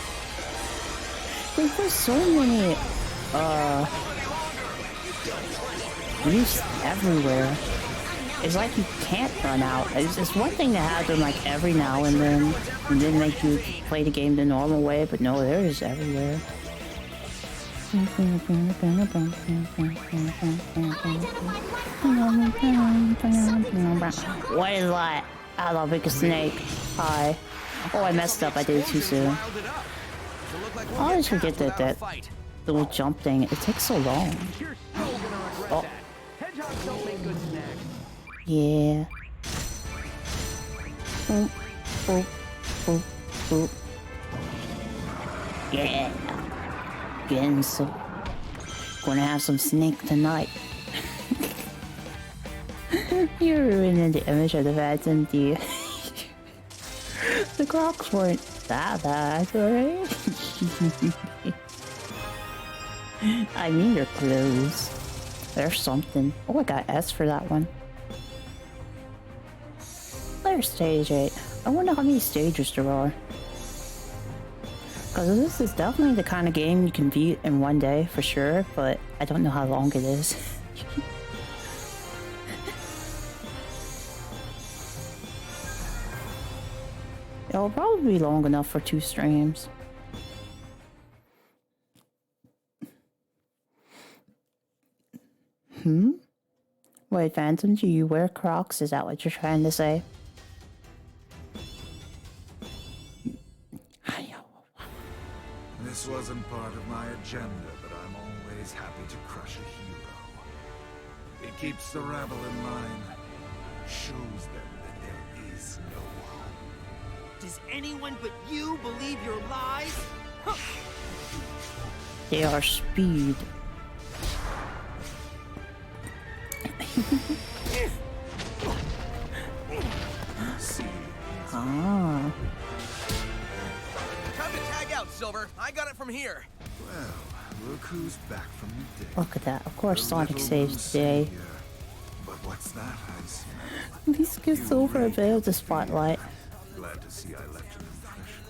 There's so many, reefs everywhere. It's like you can't run out. It's one thing to have them like every now and then make you play the game the normal way, but no, they're just everywhere. What is that? I love a snake. Hi. Oh, I messed up. I did it too soon. I always forget that little jump thing. It takes so long. Oh. Yeah. Oh. Yeah. Getting so... Gonna have some snake tonight. You're ruining the image of the Phantom Thief. The Crocs weren't that bad, right? I mean, they're clothes. There's something. Oh, I got S for that one. There's stage 8. I wonder how many stages there are. Because this is definitely the kind of game you can beat in one day, for sure, but I don't know how long it is. It'll probably be long enough for 2 streams. Wait, Phantom, do you wear Crocs? Is that what you're trying to say? This wasn't part of my agenda, but I'm always happy to Keeps the rabble in line. Shows them that there is no hope. Does anyone but you believe your lies? Huh. They are speed. Ah. Time to tag out, Silver. I got it from here. Well, look who's back from the dead. Look at that. Of course, The Sonic little saves the day. Lucia. But what's that I smell? At least gets over a bit of the spotlight. Glad to see I left an impression.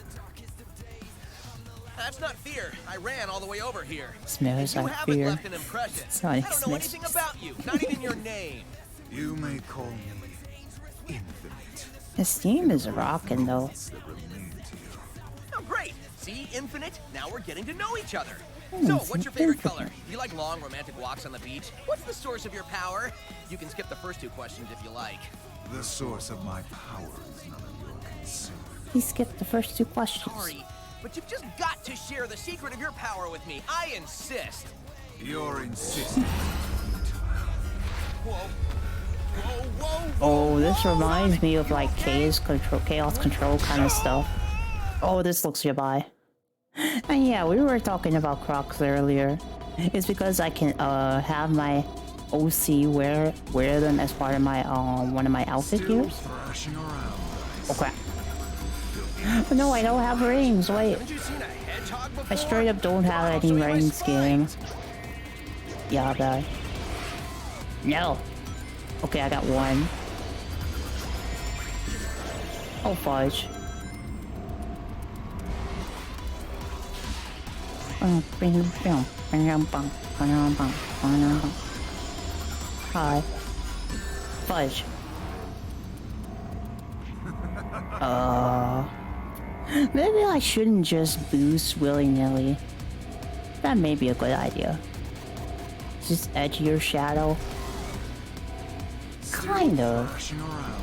That's not fear. I ran all the way over here. Smells You like haven't fear. left an impression. Sonic I don't know smells. anything about you. Not even your name. You may call me Infinite. This game is rocking though. That remain to you. Oh, great. See, Infinite? Now we're getting to know each other. Hmm, So, it's what's your favorite Infinite. color? You like long, romantic walks on the beach? What's the source of your power? You can skip the first two questions if you like. The source of my power is none of your concern. He skipped the first two questions. Sorry, but you've just got to share the secret of your power with me. I insist. You're insisting. Whoa. Whoa, whoa, Oh, this reminds me of like chaos control kind of stuff. Oh, this looks nearby. And yeah, we were talking about Crocs earlier. It's because I can have my OC wear them as part of my one of my outfit Still gears. thrashing around. Oh crap! But no, I don't have rings. Wait, Haven't you seen a hedgehog before? I straight up don't have I'll show any you my rings, game. spines. Yeah, bad. No. Okay, I got one. Oh fudge. Hi. Fudge. Maybe I shouldn't just boost willy-nilly. That may be a good idea. Just edge your shadow. Kind of. Thrashing around.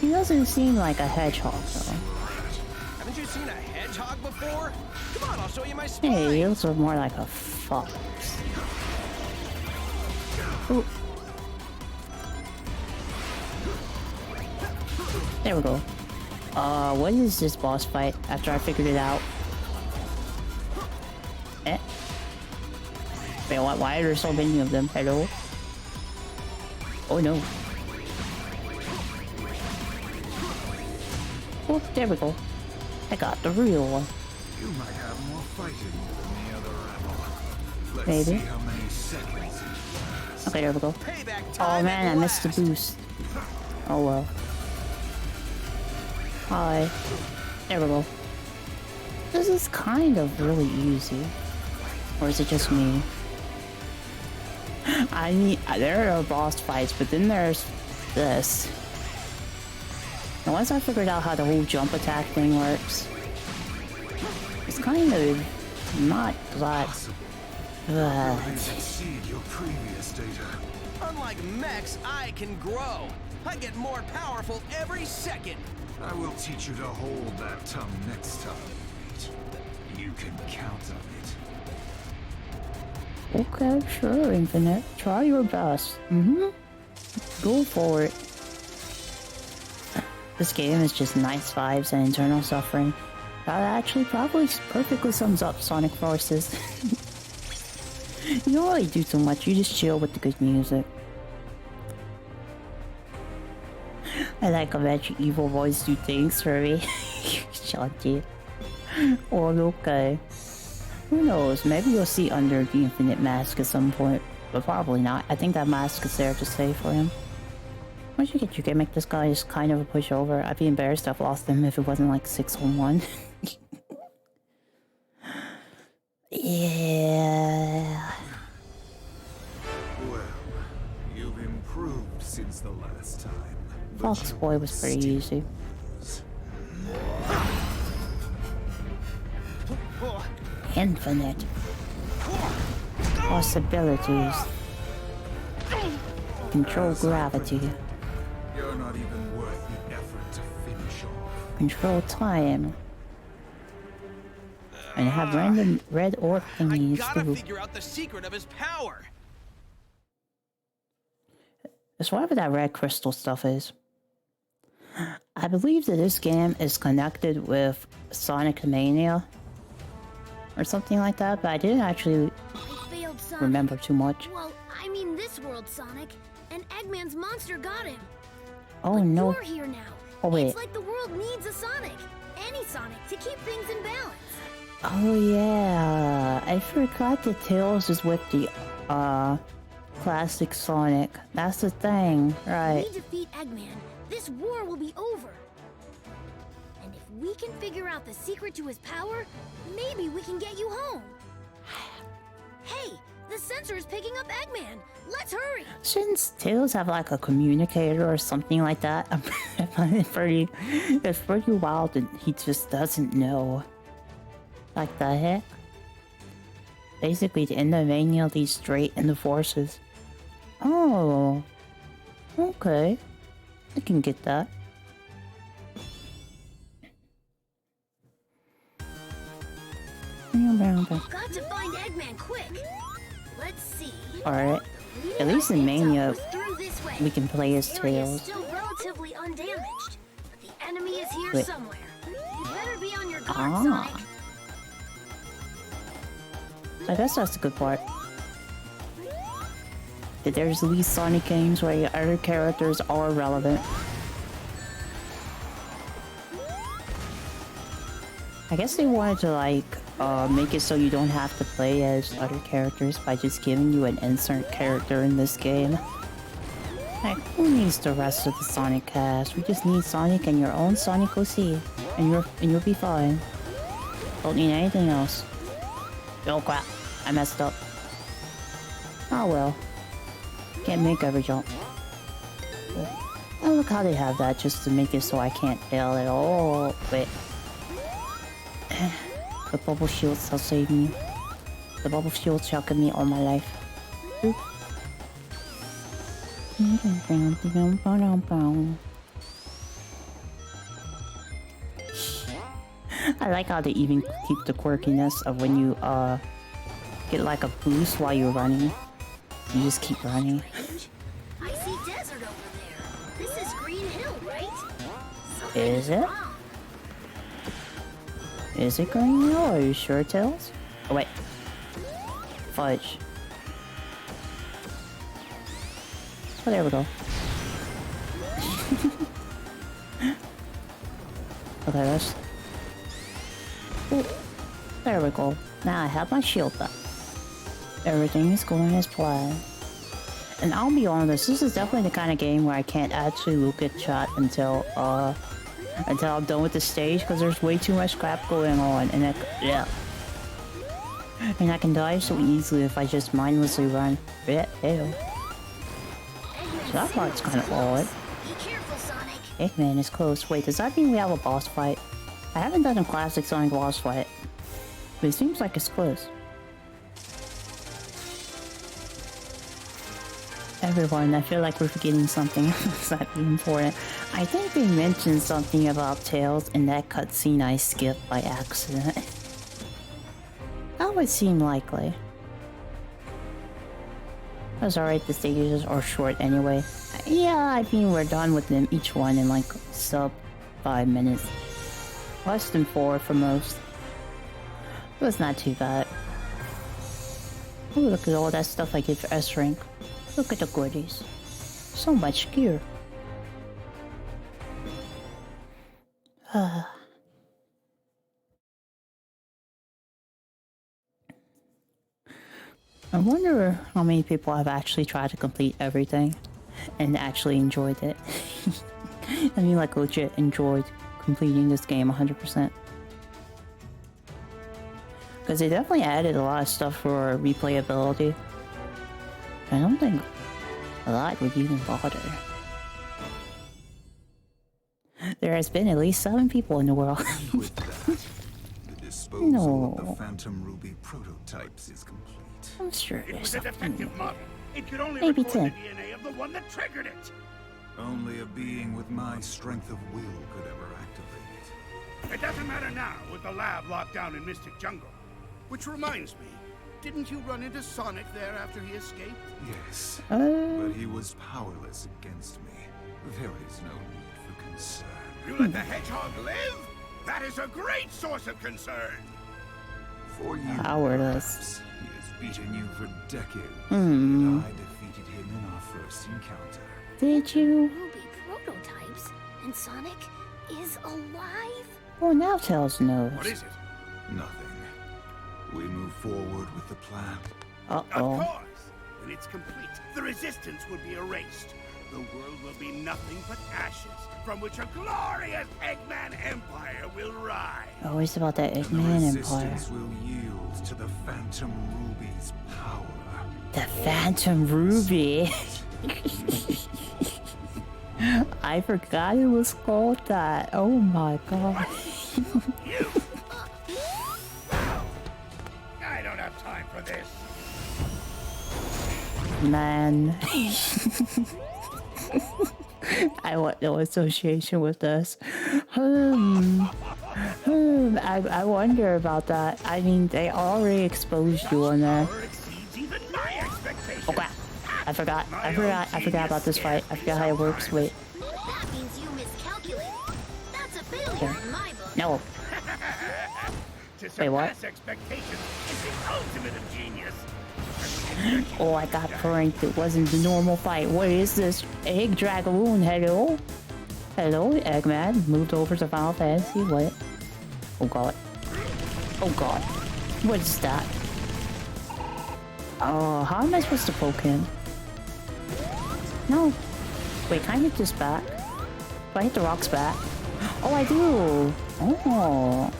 He doesn't seem like a hedgehog though. Haven't you seen a hedgehog before? Come on, I'll show you my spines. Hey, he looks more like a fox. Ooh. There we go. What is this boss fight after I figured it out? Eh? Wait, why are there so many of them? Hello? Oh no. Oh, there we go. I got the real one. You might have more fighting than the other rabble. Let's Maybe. see how many seconds it lasts. Okay, there we go. Payback Oh time man, I at missed the last. boost. Oh well. Hi. There we go. This is kind of really easy. Or is it just me? I mean, there are boss fights, but then there's this. And once I figured out how the whole jump attack thing works, it's kind of not that bad. Exceed your previous data. Unlike mechs, I can grow. I get more powerful every second. I will teach you to hold that tongue next time. You can count on it. Okay, sure, Infinite. Try your best. Go for it. This game is just nice vibes and internal suffering. That actually probably perfectly sums up Sonic Forces. You don't really do too much, you just chill with the good music. I like how much evil voice do things for me. Shanty. Oh, okay. Who knows, maybe you'll see under the Infinite Mask at some point. But probably not. I think that mask is there to stay for him. Once you get your gimmick, this guy is kind of a pushover. I'd be embarrassed to have lost him if it wasn't like 6-on-1. Yeah. Well, you've improved since the last time. but Fox you Boy was pretty still easy. lose. Infinite possibilities. Control gravity. You're not even worth the effort to finish off. Control time. And have random red orb I thingies gotta too. figure out the secret of his power. It's whatever that red crystal stuff is. I believe that this game is connected with Sonic Mania or something like that, but I didn't actually remember too much. Well, I mean this world, Sonic. And Eggman's monster got him. Oh but no. You're here now. Oh wait. It's like the world needs a Sonic. Any Sonic to keep things in balance. Oh yeah. I forgot that Tails is with the classic Sonic. That's the thing, right? If we defeat Eggman, this war will be over. And if we can figure out the secret to his power, maybe we can get you home. Hey, the sensor is picking up Eggman. Let's hurry. Shouldn't Tails have like a communicator or something like that? I find it it's pretty wild that he just doesn't know. Like the heck? Basically, the end of Mania leads straight into Forces. Oh. Okay. I can get that. Got to find Eggman quick. Let's see. Alright. At least in Mania, we can play as Tails. Still relatively undamaged, but the enemy is here somewhere. You better be on your guard, Sonic. I guess that's the good part. That there's at least Sonic games where your other characters are relevant. I guess they wanted to like make it so you don't have to play as other characters by just giving you an insert character in this game. Like, who needs the rest of the Sonic cast? We just need Sonic and your own Sonic OC, and you'll be fine. Don't need anything else. Oh crap, I messed up. Oh well. Can't make every jump. Oh, look how they have that just to make it so I can't fail at all. Wait. The bubble shields shall save me. The bubble shields shall give me all my life. Oop. I like how they even keep the quirkiness of when you get like a boost while you're running. You just keep running. I see desert over there. This is Green Hill, right? Is it? Is it Green Hill? Are you sure, Tails? Oh wait. Fudge. Oh, there we go. Okay, let's... Ooh. There we go. Now I have my shield back. Everything is going as planned. And I'll be honest, this is definitely the kind of game where I can't actually look at chat until I'm done with the stage, because there's way too much crap going on, and I can die so easily if I just mindlessly run. Yeah, ew. So that part's kind of odd. Be careful, Sonic. Eggman is close. Wait, does that mean we have a boss fight? I haven't done a classic Sonic boss fight, but it seems like it's close. Everyone, I feel like we're forgetting something exactly important. I think they mentioned something about Tails in that cutscene I skipped by accident. That would seem likely. That's alright, the stages are short anyway. Yeah, I mean we're done with them each one in like sub 5 minutes. Less than 4 for most. It was not too bad. Ooh, look at all that stuff I get for S rank. Look at the goodies. So much gear. I wonder how many people have actually tried to complete everything and actually enjoyed it. I mean, like, legit enjoyed completing this game 100%. Because they definitely added a lot of stuff for replayability. I don't think a lot would even bother. There has been at least 7 people in the world. With that, the disposal of the Phantom Ruby prototypes is complete. I'm sure It there's was a something. defective model. It could only Maybe record 10. the DNA of the one that triggered it. Only a being with my strength of will could ever activate it. It doesn't matter now with the lab locked down in Mystic Jungle. Which reminds me, didn't you run into Sonic there after he escaped? Yes, but but he was powerless against me. There is no need for concern. You let the hedgehog live? That is a great source of concern. For you, Powerless. perhaps, he has beaten you for decades. Hmm. But I defeated him in our first encounter. Did you? Ruby prototypes, and Sonic is alive? Well, now Tails knows. What is it? Nothing. We move forward with the plan. Of Uh-oh. course. When it's complete, the resistance will be erased. The world will be nothing but ashes, from which a glorious Eggman Empire will rise. Oh, it's about that And the Eggman Empire. resistance will yield to the Phantom Ruby's power. The Phantom Ruby. I forgot it was called that. Oh my god. You! I don't have time for this. Man. I want no association with this. I wonder about that. I mean, they already exposed you on there. Power exceeds even my expectations. Oh crap. I forgot about this fight. I forgot how it works. Wait. That means you miscalculated. That's a failure in my book. No. To Wait, what? surpass expectations is the ultimate of genius. Oh, I got pranked. It wasn't the normal fight. What is this? Egg Dragoon, hello? Hello, Eggman. Moved over to Final Fantasy. What? Oh god. Oh god. What is that? Oh, how am I supposed to poke him? No. Wait, can I hit this back? Do I hit the rocks back? Oh, I do. Oh.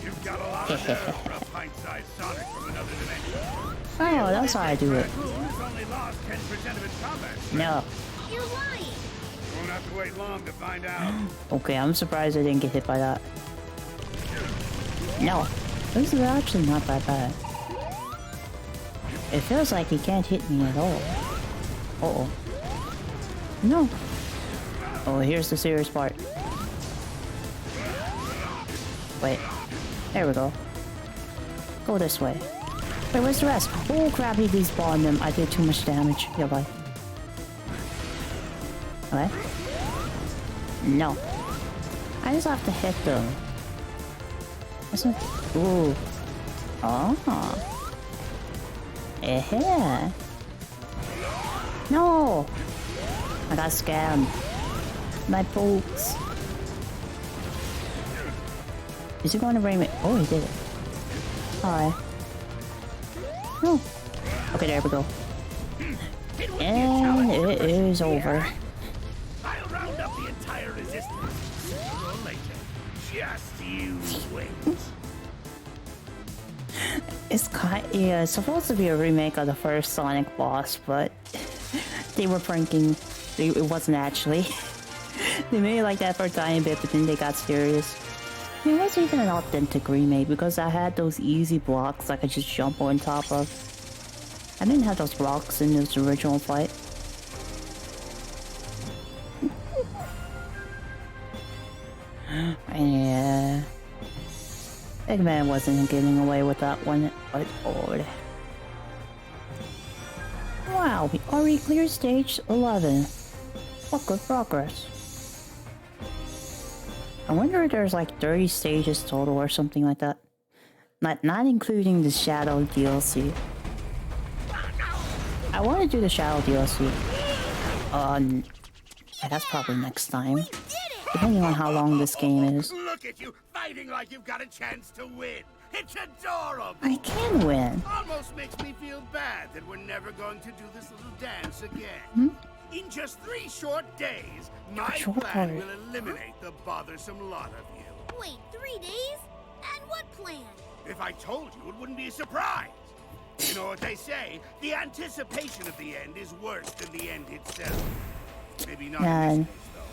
You've got a lot of nerve for a pint-sized Sonic from another dimension. Oh, that's how I do it. Dragoon has only lost 10% of its combat. No. You're lying. Won't have to wait long to find out. Okay, I'm surprised I didn't get hit by that. No. This is actually not that bad. It feels like he can't hit me at all. Uh-oh. No. Oh, here's the serious part. Wait. There we go. Go this way. Wait, where's the rest? Oh crap, he despawned them. I did too much damage. Yeah, bye. Okay. No. I just have to hit them. That's not... Ooh. Oh. Eh. No! I got scammed. My folks. Is he going to bring me? Oh, he did it. Alright. No. Okay, there we go. And it is over. I'll round up the entire resistance. Sooner or later. Just you wait. It's yeah, it's supposed to be a remake of the first Sonic boss, but they were pranking. It wasn't actually. They made it like that for a tiny bit, but then they got serious. It wasn't even an authentic remake because I had those easy blocks I could just jump on top of. I didn't have those rocks in this original fight. Yeah. Eggman wasn't getting away with that one at all. Wow, we already cleared stage 11. What good progress. I wonder if there's like 30 stages total or something like that. Not including the Shadow DLC. I want to do the Shadow DLC. That's probably next time. Depending on how long this game is. Look at you, fighting like you've got a chance to win. It's adorable. I can win. Almost makes me feel bad that we're never going to do this little dance again. In just 3 short days, my plan will eliminate the bothersome lot of you. Wait, 3 days? And what plan? If I told you, it wouldn't be a surprise. You know what they say? The anticipation of the end is worse than the end itself. Maybe not in this case, though.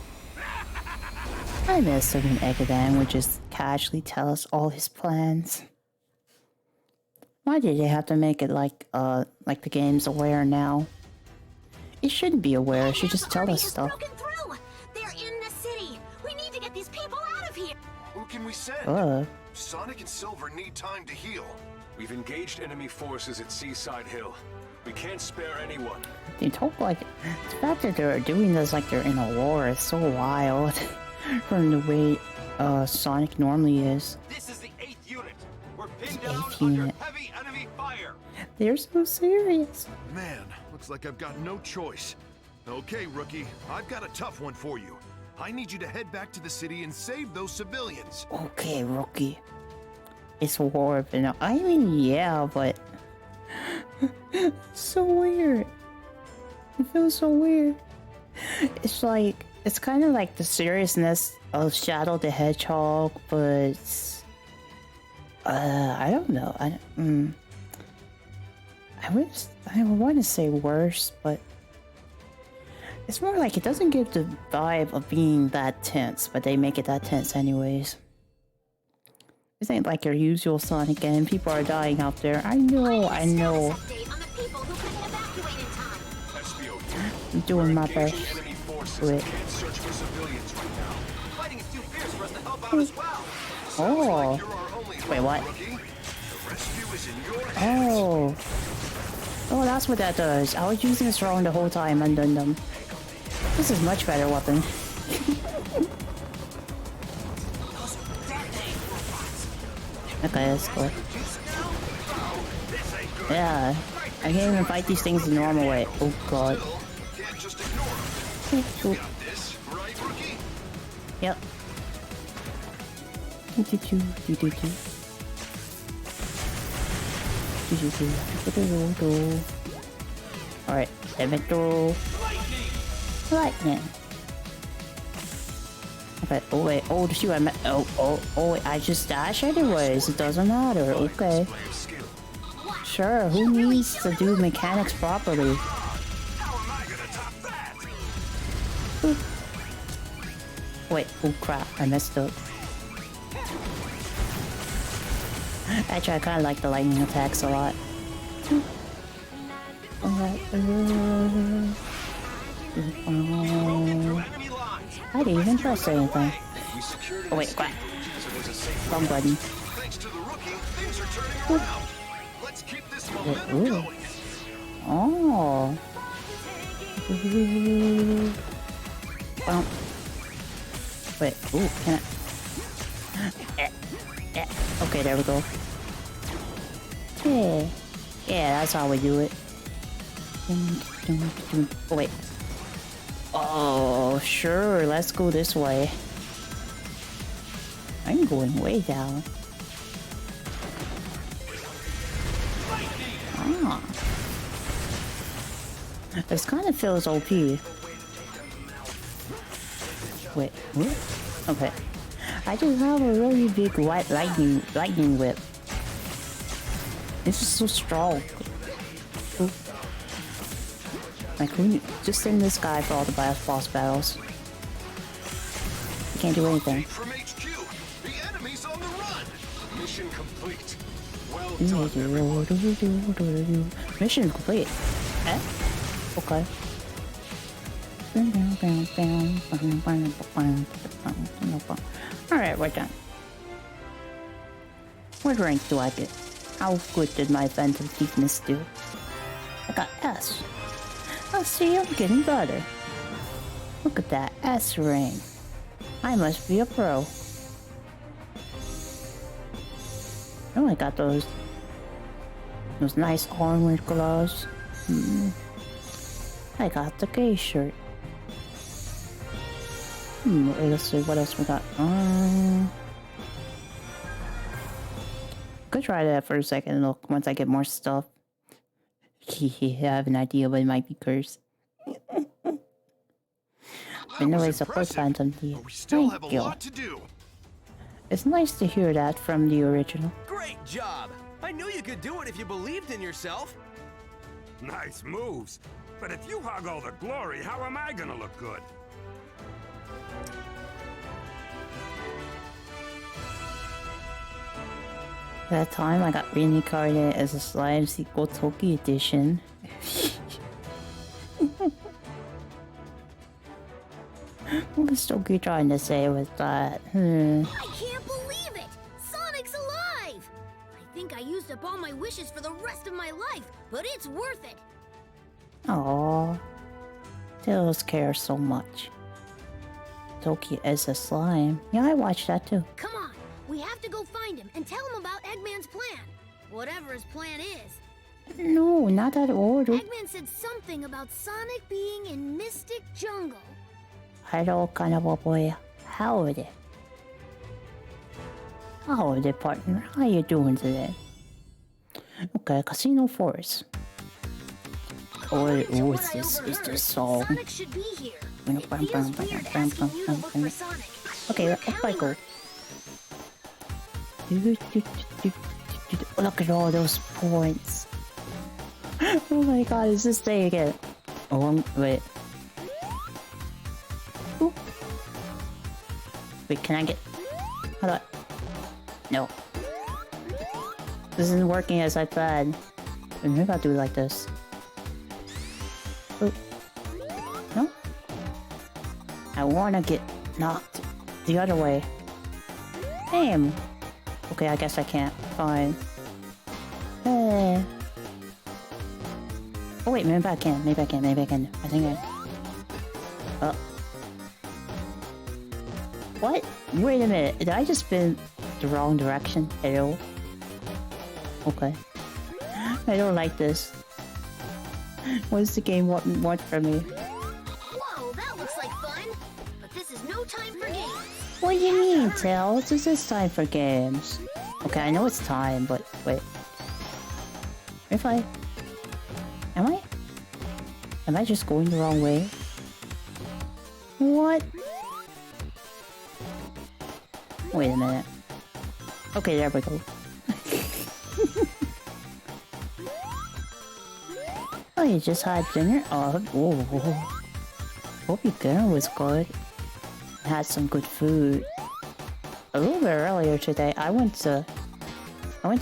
I miss when Eggman would just casually tell us all his plans. Why did they have to make it like the game's aware now? It shouldn't be aware, it should just tell us stuff. They're in the city. We need to get these people out of here. Who can we send? Sonic and Silver need time to heal. We've engaged enemy forces at Seaside Hill. We can't spare anyone. They talk like the fact that they're doing this like they're in a war is so wild from the way Sonic normally is. This is the 8th unit. We're It's pinned down 8th under unit. heavy enemy fire. They're so serious. Man, looks like I've got no choice. Okay, rookie, I've got a tough one for you. I need you to head back to the city and save those civilians. Okay, rookie. It's war, but I mean, yeah, but so weird. It feels so weird. It's like it's kind of like the seriousness of Shadow the Hedgehog, but I don't know. I want to say worse, but it's more like it doesn't give the vibe of being that tense, but they make it that tense anyways. This ain't like your usual Sonic game. People are dying out there. I know. I'm doing my best. Do it. Oh. Wait, what? Oh. Oh, that's what that does. I was using this wrong the whole time. Undone them. This is much better weapon. Okay, that's cool. Yeah, I can't even fight these things the normal way. Oh god. Yep. Alright, Elemental Lightning. Okay, oh wait, oh shoot, I meant, wait, I just dash anyways, it doesn't matter, okay. Sure, who needs to do mechanics properly? Wait, oh crap, I messed up. Actually, I kinda like the lightning attacks a lot. I didn't even press anything. Oh wait, crap. Wrong button. Ooh. Oh. Wait, ooh, can I? Okay, there we go. Yeah. Yeah, that's how we do it. Oh, wait. Oh, sure, let's go this way. I'm going way down. Ah. This kind of feels OP. Wait, what? Okay. I just have a really big white lightning whip. This is so strong. Ooh. Like, who just send this guy for all the boss battles. He can't do anything. From HQ, the enemy's on the run. Mission complete. Well done. Mission complete. Eh? Okay. Alright, we're done. What rank do I get? How good did my Phantom Thiefness do? I got S. Oh, see, I'm getting better. Look at that S rank. I must be a pro. Oh, I got those nice armored gloves. I got the gay shirt. Let's see what else we got. Could try that for a second. Look, once I get more stuff. I have an idea, but it might be cursed. Anyways, the first Phantom Thief. Thank you. It's nice to hear that from the original. Great job! I knew you could do it if you believed in yourself. Nice moves. But if you hog all the glory, how am I gonna look good? That time I got reincarnated as a slime sequel Toki edition. What was Toki trying to say with that? I can't believe it! Sonic's alive! I think I used up all my wishes for the rest of my life, but it's worth it! Aww. Tails cares so much. Toki is a slime. Yeah, I watched that too. Come on, we have to go find him and tell him about Eggman's plan. Whatever his plan is. No, not that order. Eggman said something about Sonic being in Mystic Jungle. Hello, Kanabo boy. Howdy. Howdy, partner. How you doing today? Okay, Casino Forest. Oh, is this song? Sonic should be here. It feels weird asking you to look for Sonic. Okay, up I go. Look at all those points. Oh my god, is this day again? Oh, wait. Ooh. Wait, can I get... How do I... No. This isn't working as I planned. Maybe I'll do it like this. Ooh. No? I wanna get knocked the other way. Damn. Okay, I guess I can't. Fine. Oh wait, maybe I can. Maybe I can. Maybe I can. I think I... Oh. What? Wait a minute. Did I just spin the wrong direction? Hello? Okay. I don't like this. What does the game want from me? Whoa, that looks like fun. But this is no time for games. What do you mean, Tails? This is time for games. Okay, I know it's time, but wait. If I... Am I just going the wrong way? What? Wait a minute. Okay, there we go. Oh, you just had dinner? Oh, hope your dinner was good. Had some good food. A little bit earlier today, I went to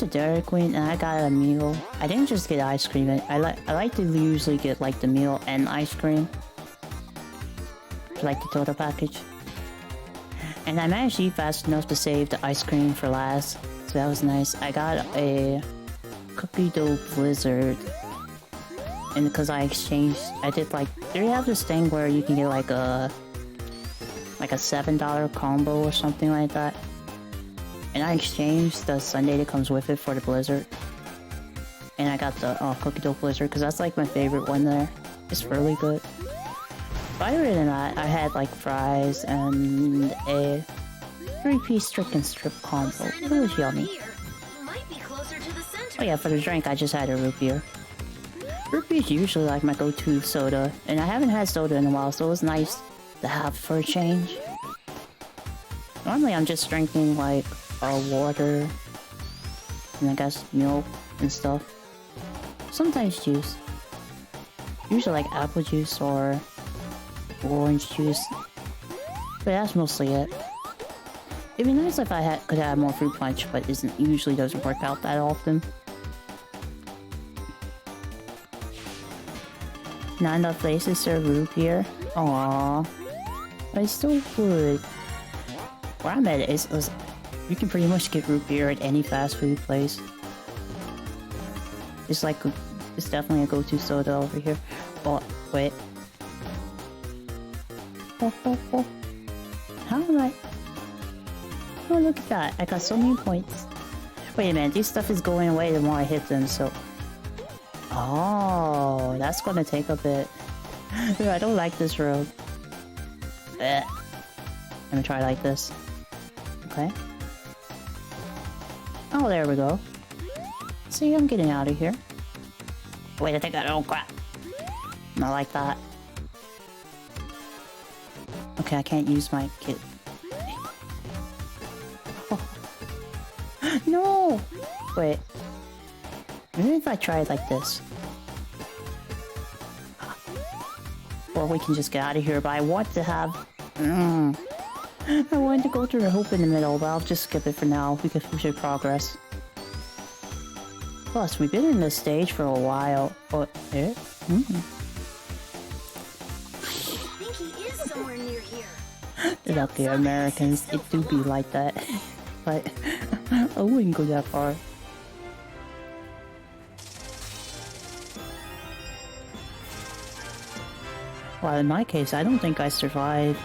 Dairy Queen and I got a meal. I didn't just get ice cream. I like to usually get like the meal and ice cream. Like the total package. And I managed to eat fast enough to save the ice cream for last. So that was nice. I got a cookie dough blizzard. And because I exchanged, I did like, they have this thing where you can get like a $7 combo or something like that. And I exchanged the sundae that comes with it for the blizzard. And I got the cookie dough blizzard because that's like my favorite one there. It's really good. But other than that, I had like fries and a 3-piece chicken strip combo. It was yummy. Oh yeah, for the drink, I just had a root beer. Root beer is usually like my go-to soda, and I haven't had soda in a while, so it was nice to have for a change. Normally, I'm just drinking like water, and I guess milk and stuff. Sometimes juice. Usually like apple juice or orange juice, but that's mostly it. It'd be nice if I could have more fruit punch, but usually doesn't work out that often. Not enough places serve root beer. Aww. But it's still good. Where I'm at is you can pretty much get root beer at any fast food place. It's like, it's definitely a go-to soda over here. Oh, wait. How am I? Oh, look at that. I got so many points. Wait a minute, this stuff is going away the more I hit them, so... Oh, that's gonna take a bit. I don't like this road. Let me try like this. Okay. Oh, there we go. See, I'm getting out of here. Wait, I think I don't crap. Not like that. Okay, I can't use my kit. Oh. No! Wait. Maybe if I try it like this. Or we can just get out of here, but I want to have... I wanted to go through a hoop in the middle, but I'll just skip it for now, because we should progress. Plus, we've been in this stage for a while. But, I think he is somewhere near here. Lucky Americans, it do be like that. But, I wouldn't go that far. Well, in my case, I don't think I survived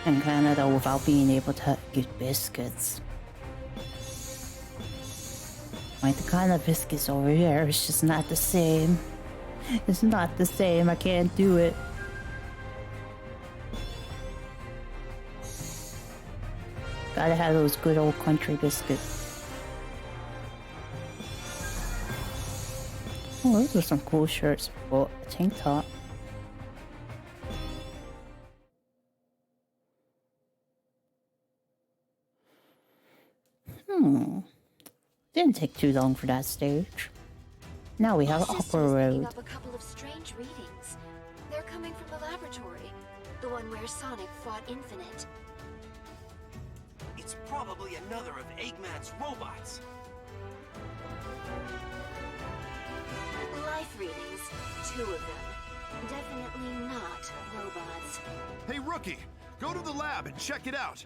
in Canada without being able to get biscuits. Like, the kind of biscuits over here is just not the same. It's not the same, I can't do it. Gotta have those good old country biscuits. Oh, those are some cool shirts. Oh, a tank top. Didn't take too long for that stage. Now we have Upper Road. Up a couple of strange readings. They're coming from the laboratory, the one where Sonic fought Infinite. It's probably another of Eggman's robots. Life readings, 2 of them. Definitely not robots. Hey, Rookie, go to the lab and check it out.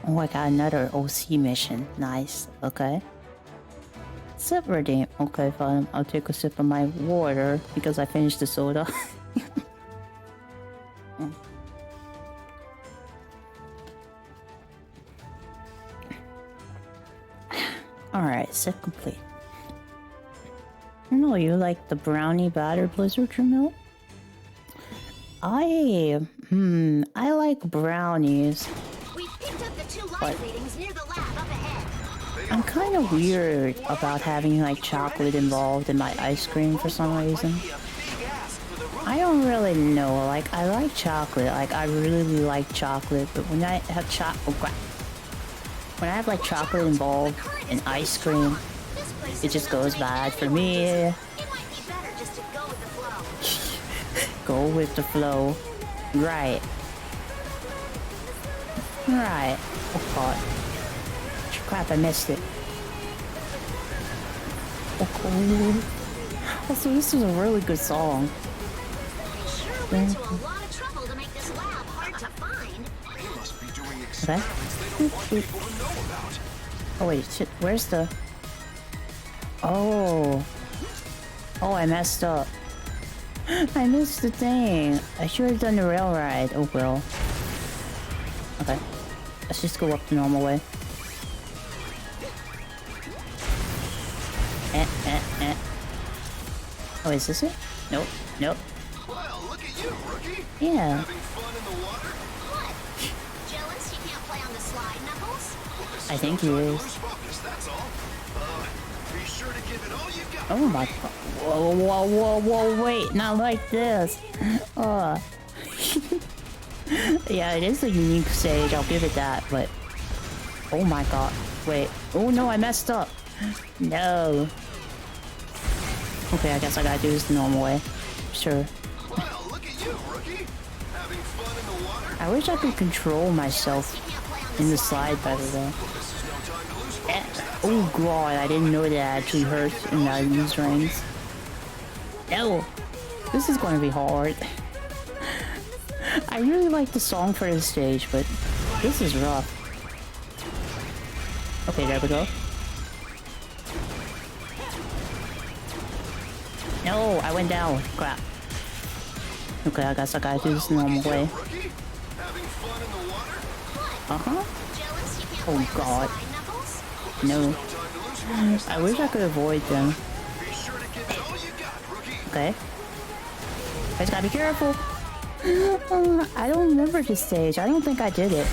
Oh, I got another OC mission. Nice. Okay. Sip redeem. Okay, fine. I'll take a sip of my water because I finished the soda. Alright, sip complete. No, you like the brownie batter blizzard, Jamil? I like brownies. We picked up the 2 life readings near the lab up ahead. I'm kind of weird about having like chocolate involved in my ice cream for some reason. I don't really know. Like, I like chocolate. Like, I really like chocolate. But when I have when I have like chocolate involved in ice cream, it just goes bad for me. It might be better just to go with the flow. Go with the flow. Right. Right. Oh god. Crap, I missed it. Oh, also, this is a really good song. They sure went to a lot of trouble to make this lab hard to find. They must be doing Okay. experiments they don't want people to know about. Oh wait, shit, where's the... Oh. Oh, I messed up. I missed the thing. I should have done the rail ride. Oh well. Okay. Let's just go up the normal way. Oh, is this it? Nope. Nope. Well, look at you, Rookie. Yeah. Having fun in the water? What? Jealous you can't play on the slide, Knuckles? I think he is. Lose focus, that's all. Be sure to give it all you got. Oh my god. Whoa, whoa, whoa, whoa, wait. Not like this. Yeah, it is a unique stage. I'll give it that, but... Oh my god. Wait. Oh no, I messed up. No. Okay, I guess I gotta do this the normal way. Sure. Well, look at you, Rookie. Having fun in the water? I wish I could control myself in the slide better though. Oh god, I didn't know that actually hurts and I use rings. No! This is gonna be hard. I really like the song for this stage, but this is rough. Okay, there we go. No, I went down. Crap. Okay, I guess I gotta do this the normal way. Uh-huh. Oh god. No. I wish I could avoid them. Okay. I just gotta be careful. I don't remember this stage. I don't think I did it.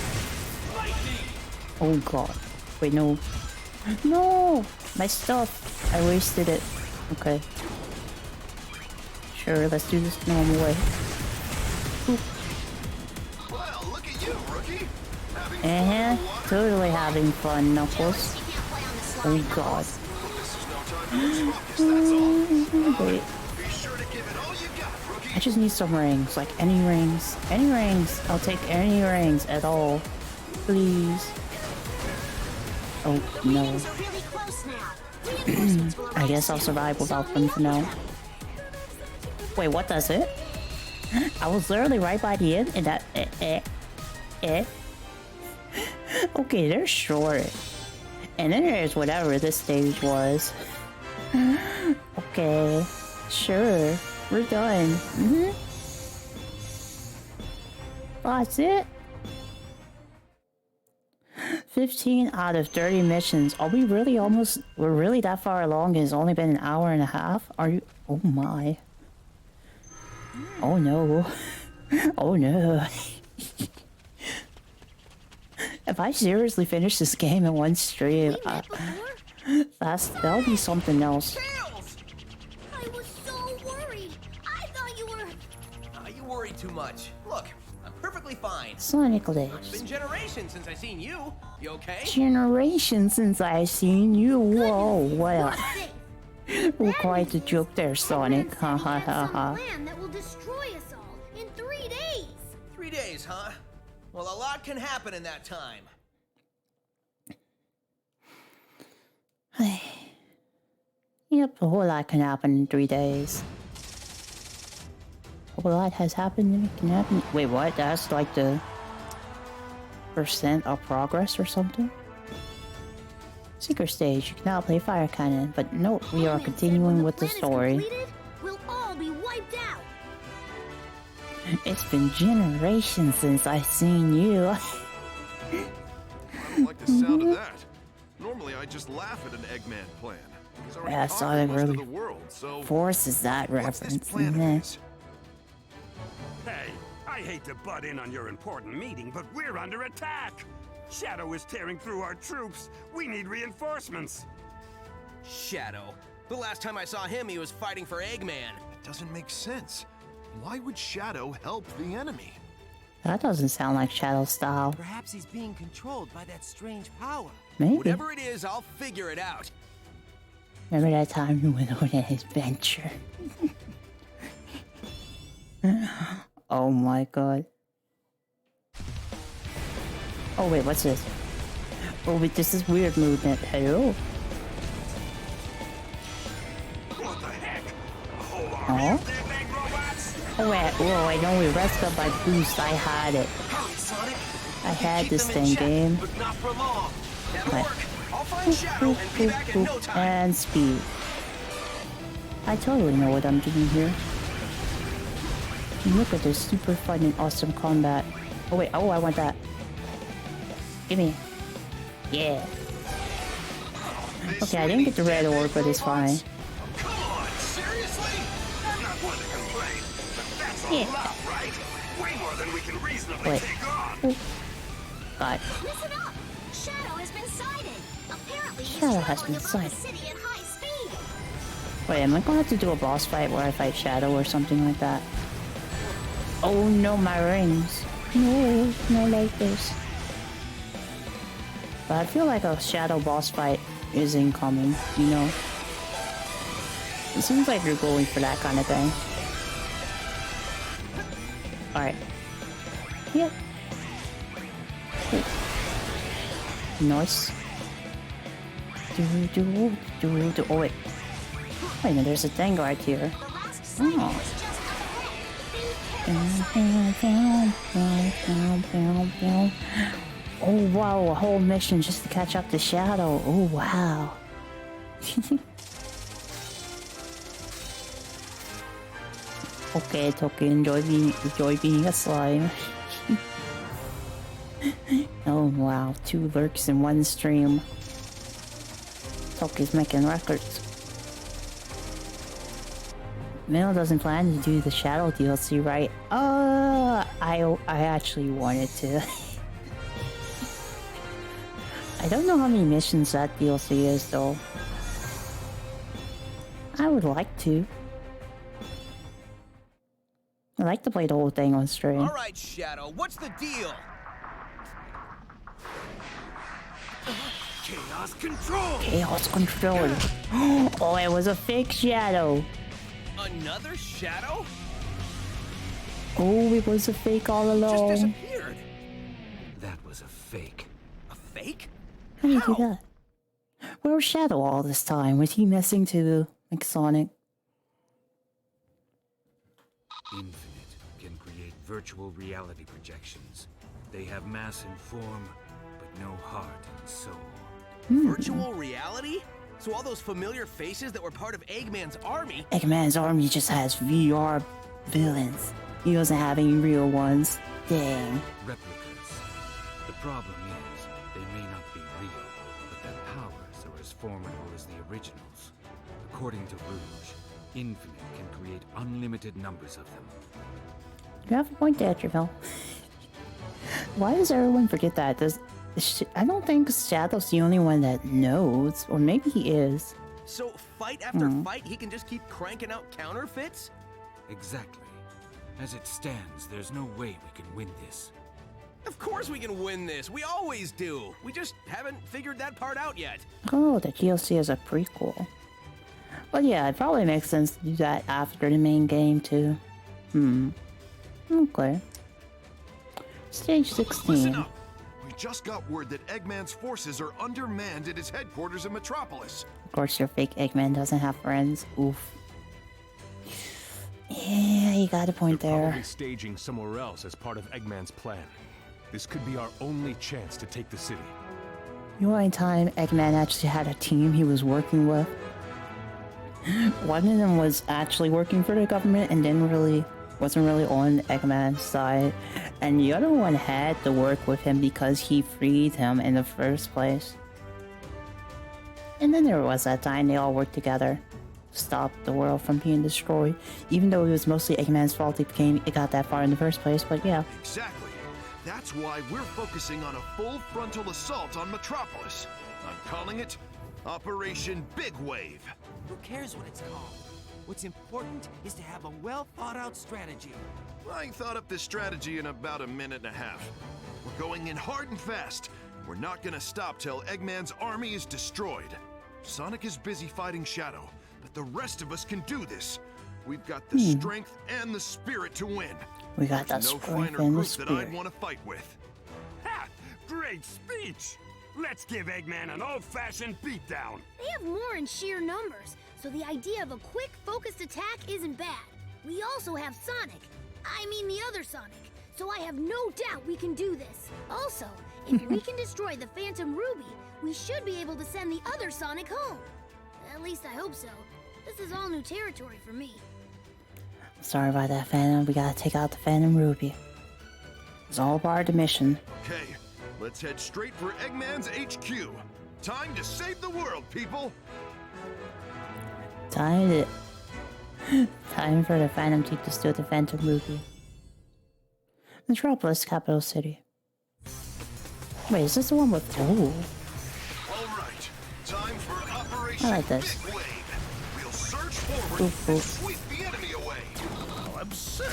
Oh god. Wait, no. No! My stuff. I wasted it. Okay. Sure, let's do this the normal way. Totally having fun, Knuckles. Oh god. Wait. I just need some rings, like any rings. Any rings. I'll take any rings at all. Please. Oh no. I guess I'll survive without them for now. Wait, what does it? I was literally right by the end and that Okay, they're short. And then there's whatever this stage was. Okay. Sure. We're done. That's it? 15 out of 30 missions. Are we really almost... We're really that far along and it's only been an hour and a half? Are you... Oh my. Oh no. Oh no. If I seriously finish this game in one stream, that'll be something else. Tails! I was so worried. I thought you were... You worry too much. Look, I'm perfectly fine. Sonic It's Days. been generations since I seen you. You okay? Generations since I've seen you. Whoa, well. Well, quite a joke there, Sonic. Ha ha ha ha. Plan that will destroy us all in 3 days. 3 days, huh? Well, a lot can happen in that time. Yep, a whole lot can happen in 3 days. A whole lot has happened and it can happen. Wait, what? That's like the % of progress or something? Secret stage, you cannot play fire cannon, but no, we are continuing with the story. We'll all be wiped out. It's been generations since I've seen you. I don't like the sound of that. Normally I just laugh at an Eggman plan. He's already Yeah, conquered Sonic most of really the world, so forces that what's this reference. plan of Meh. his? Hey, I hate to butt in on your important meeting, but we're under attack. Shadow is tearing through our troops. We need reinforcements. Shadow. The last time I saw him, he was fighting for Eggman. It doesn't make sense. Why would Shadow help the enemy? That doesn't sound like Shadow style. Perhaps he's being controlled by that strange power. Maybe. Whatever it is, I'll figure it out. Remember that time we went on an adventure? Oh my god. Oh wait, what's this? Oh wait, this is weird movement. Hello? What the heck? A whole Huh? army of dead leg robots? Oh wait, whoa, I know we rest up my boost. I had it. Hurry, Sonic. I had Keep this them in thing check, game. but not for long. That'll Right. work. I'll find Shadow and be back in no time. And speed. I totally know what I'm doing here. Look at this super fun and awesome combat. Oh wait, oh I want that. Gimme. Yeah. Okay, I didn't get the red orb, but it's fine. Come on, seriously? I'm not one to complain, but that's a Yeah. lot, right? Way more than we can reasonably Wait. take on. Oh. God. Listen up! Shadow has been sighted! Apparently he's Shadow has traveling been above the sighted. city at high speed! Wait, am I gonna have to do a boss fight where I fight Shadow or something like that? Oh no, my rings. No, not like this. But I feel like a Shadow boss fight is incoming, you know? It seems like you're going for that kind of thing. Alright. Yep. Nice. Oh wait. Wait, no, there's a thing right here. Oh. Oh wow, a whole mission just to catch up to Shadow. Oh wow. Okay, it's okay. Enjoy being a slime. Oh wow, 2 lurks in 1 stream. Toki's making records. Mel doesn't plan to do the Shadow DLC, right? I actually wanted to. I don't know how many missions that DLC is though. I would like to. I like to play the whole thing on stream. All right, Shadow, what's the deal? Chaos control! Chaos control. Oh, it was a fake Shadow. Another Shadow? Oh, it was a fake all Just along. disappeared. That was a fake. A fake? How did you do that? Where was Shadow all this time? Was he messing to like Sonic? Infinite can create virtual reality projections. They have mass and form, but no heart and soul. Virtual reality? So all those familiar faces that were part of Eggman's army... Eggman's army just has VR villains. He doesn't have any real ones. Dang. Replicas. The problem is, they may not be real, but their powers are as formidable as the originals. According to Rouge, Infinite can create unlimited numbers of them. You have a point there, Travell. Why does everyone forget that? I don't think Shadow's the only one that knows, or maybe he is. So fight after fight, he can just keep cranking out counterfeits? Exactly. As it stands, there's no way we can win this. Of course we can win this. We always do. We just haven't figured that part out yet. Oh, the DLC is a prequel. But yeah, it probably makes sense to do that after the main game too. Okay. Stage 16. Listen up. We just got word that Eggman's forces are undermanned at his headquarters in Metropolis. Of course, your fake Eggman doesn't have friends. Oof. Yeah, you got a point there. Probably staging somewhere else as part of Eggman's plan. This could be our only chance to take the city. You know, one time Eggman actually had a team he was working with. One of them was actually working for the government and wasn't really on Eggman's side, and the other one had to work with him because he freed him in the first place. And then there was that time they all worked together to stop the world from being destroyed, even though it was mostly Eggman's fault it got that far in the first place, but yeah. Exactly. That's why we're focusing on a full frontal assault on Metropolis. I'm calling it Operation Big Wave. Who cares what it's called? What's important is to have a well-thought-out strategy. I thought up this strategy in about a minute and a half. We're going in hard and fast. We're not gonna stop till Eggman's army is destroyed. Sonic is busy fighting Shadow, but the rest of us can do this. We've got the strength and the spirit to win. We got that There's no strength finer and the group that I'd spirit. want to fight with. Ha! Great speech! Let's give Eggman an old-fashioned beatdown. They have more in sheer numbers, so the idea of a quick, focused attack isn't bad. We also have Sonic. I mean the other Sonic. So I have no doubt we can do this. Also, if we can destroy the Phantom Ruby, we should be able to send the other Sonic home. At least I hope so. This is all new territory for me. Sorry about that, Phantom. We gotta take out the Phantom Ruby. It's all part of the mission. Okay, let's head straight for Eggman's HQ. Time to save the world, people! Time for the Phantom to destroy the Phantom Ruby. Metropolis, capital city. Wait, is this the one with... Oh. Alright, time for Operation I like this. Big Wave. We'll surge forward Boop, and boop. sweep the enemy away. How absurd!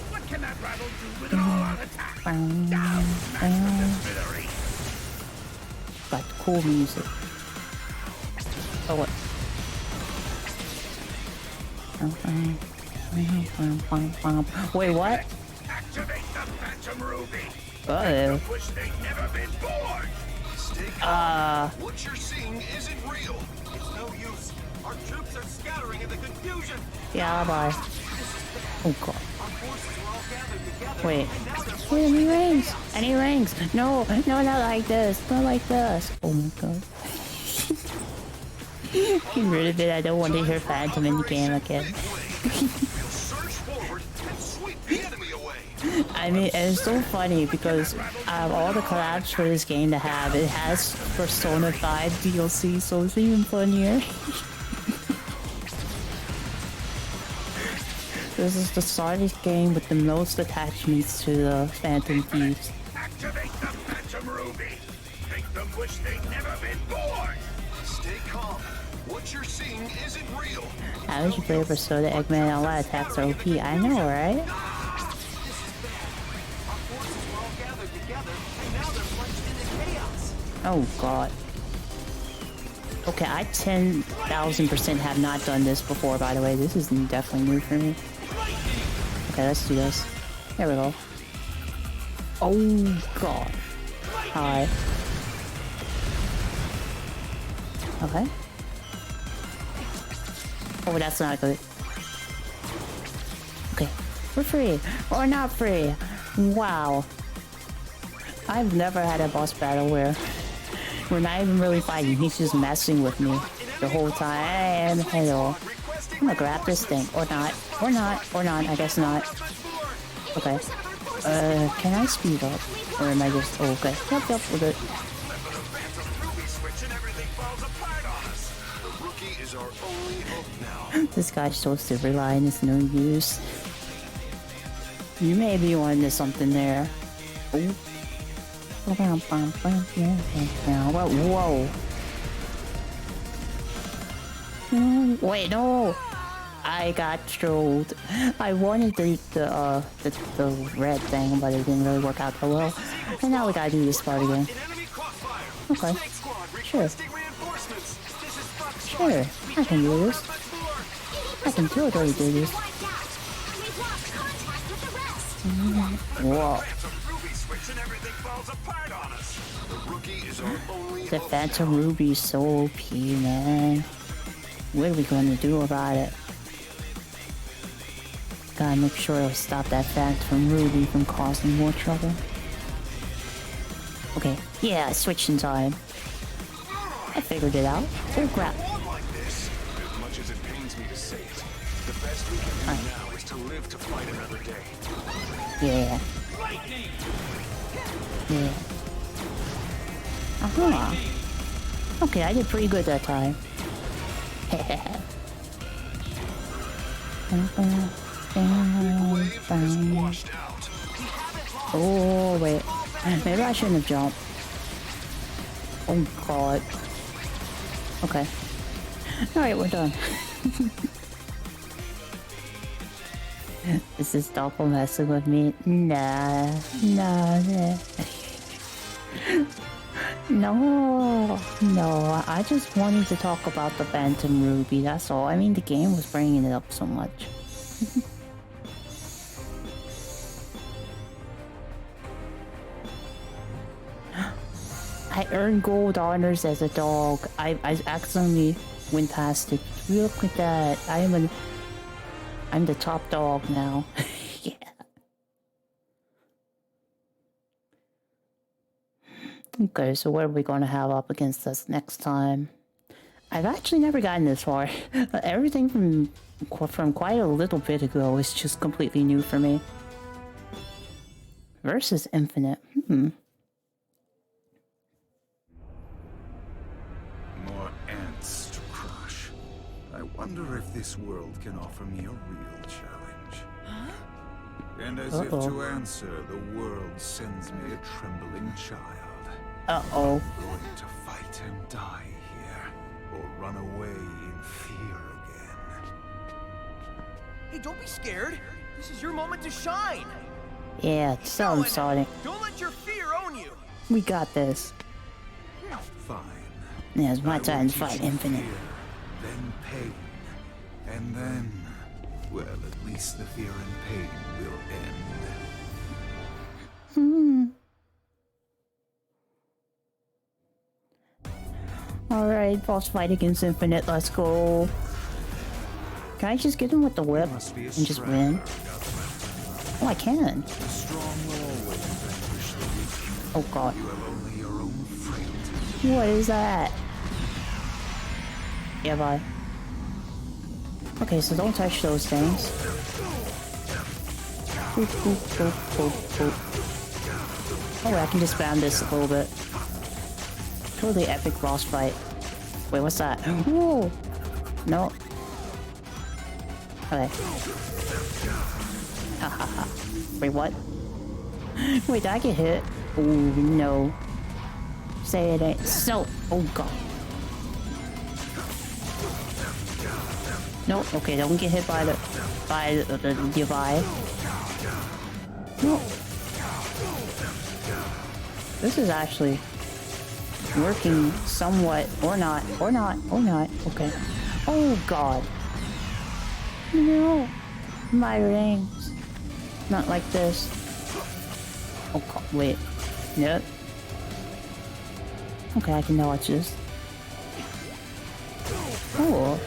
What can that rattle do with an all-out attack? Down! Smash to smithereens! Got cool music. Oh, what? Wait, what? Activate the Phantom Ruby! Uh-oh. Wish they'd never been born! Stay calm. What you're seeing isn't real. It's no use. Our troops are scattering in the confusion. Yeah, bye. Oh, God. Our forces were all gathered together. Wait. And now they're Wait, any rings? Any rings? No, no, not like this. Not like this. Oh, my God. Get rid of it. I don't want to hear Phantom in the game again. We'll surge forward and sweep the enemy away. I mean, it's so funny because out of all the collabs for this game to have, it has Persona 5 DLC, so it's even funnier. This is the Sonic game with the most attachments to the Phantom Thieves. Activate the Phantom Ruby! Make them wish they'd never been born! Stay calm. What you're seeing isn't real. How would you play Persona Eggman? A lot of attacks are OP. I know, right? Our forces were all gathered together, and now they're plunged into chaos. Oh, God. Okay, I 10,000% have not done this before, by the way. This is definitely new for me. Okay, let's do this. There we go. Oh, God. Hi. Okay. Oh, that's not good. Okay. We're free. Or not free. Wow. I've never had a boss battle where we're not even really fighting. He's just messing with me the whole time. Hello. I'm gonna grab this thing. Or not. Or not. Or not. I guess not. Okay. Can I speed up? Or am I just... Oh, okay. Yep, with it. The rookie is our only hope now. This guy's so super line is no use. You may be wanting something there. Oh. Whoa. Wait, no! I got trolled. I wanted the red thing, but it didn't really work out so well. And now we gotta do this part again. Okay. Sure. Sure. I can do this. I can totally do this. Whoa. The Phantom Ruby is so OP, man. What are we going to do about it? Gotta make sure to stop that Phantom Ruby from causing more trouble. Okay, yeah, switching time. I figured it out. Oh crap. As much as it pains me to say it, the best we can do now is to live to fight another day. Yeah. Yeah. Uh-huh. Okay, I did pretty good that time. Oh, wait. Maybe I shouldn't have jumped. Oh, God. Okay. Alright, we're done. Is this Doppel messing with me? Nah. No, I just wanted to talk about the Phantom Ruby, that's all. I mean, the game was bringing it up so much. I earned gold honors as a dog. I accidentally went past it. Look at that. I'm the top dog now. Yeah. Okay, so what are we going to have up against us next time? I've actually never gotten this far. Everything from quite a little bit ago is just completely new for me. Versus Infinite. More ants to crush. I wonder if this world can offer me a real challenge. Huh? And as if to answer, the world sends me a trembling child. Uh-oh. I'm going to fight and die here, or run away in fear again. Hey, don't be scared. This is your moment to shine. Yeah, tell him, Sonic. Don't let your fear own you. We got this. Fine. Yeah, it's my time to fight Infinite. Fear, then pain, and then, well, at least the fear and pain will end. Alright, boss fight against Infinite, let's go. Can I just get him with the whip and just win? Oh, I can. Oh god. What is that? Yeah, bye. Okay, so don't touch those things. Boop, boop, boop, boop, boop. Oh, I can just spam this a little bit. Totally epic boss fight. Wait, what's that? Whoa! No. Okay. Hahaha. Wait, what? Wait, did I get hit? Oh no. Say it ain't so. Oh god. No, okay, don't get hit by the device. No. This is actually working somewhat, or not. Okay. Oh god. No. My rings. Not like this. Oh god, wait. Yep. Okay, I can dodge this. Oh.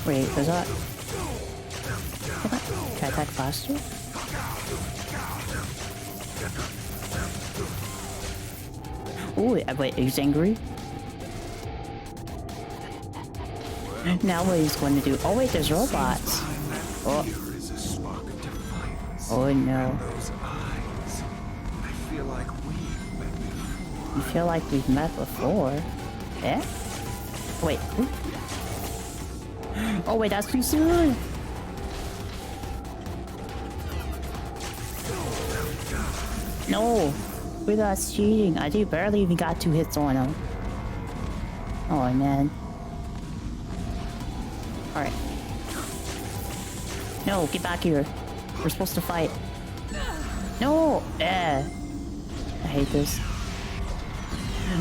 Wait, is that... Can I attack faster? Oh, wait, he's angry? Now what he's going to do... Oh wait, there's robots. Oh. Oh no. And those eyes. I feel like we've met before. You feel like we've met before? Yeah? Wait. Oh wait, that's too soon! No! Wait, that's cheating. I did barely even got 2 hits on him. Oh man. Alright. No, get back here. We're supposed to fight. No! I hate this.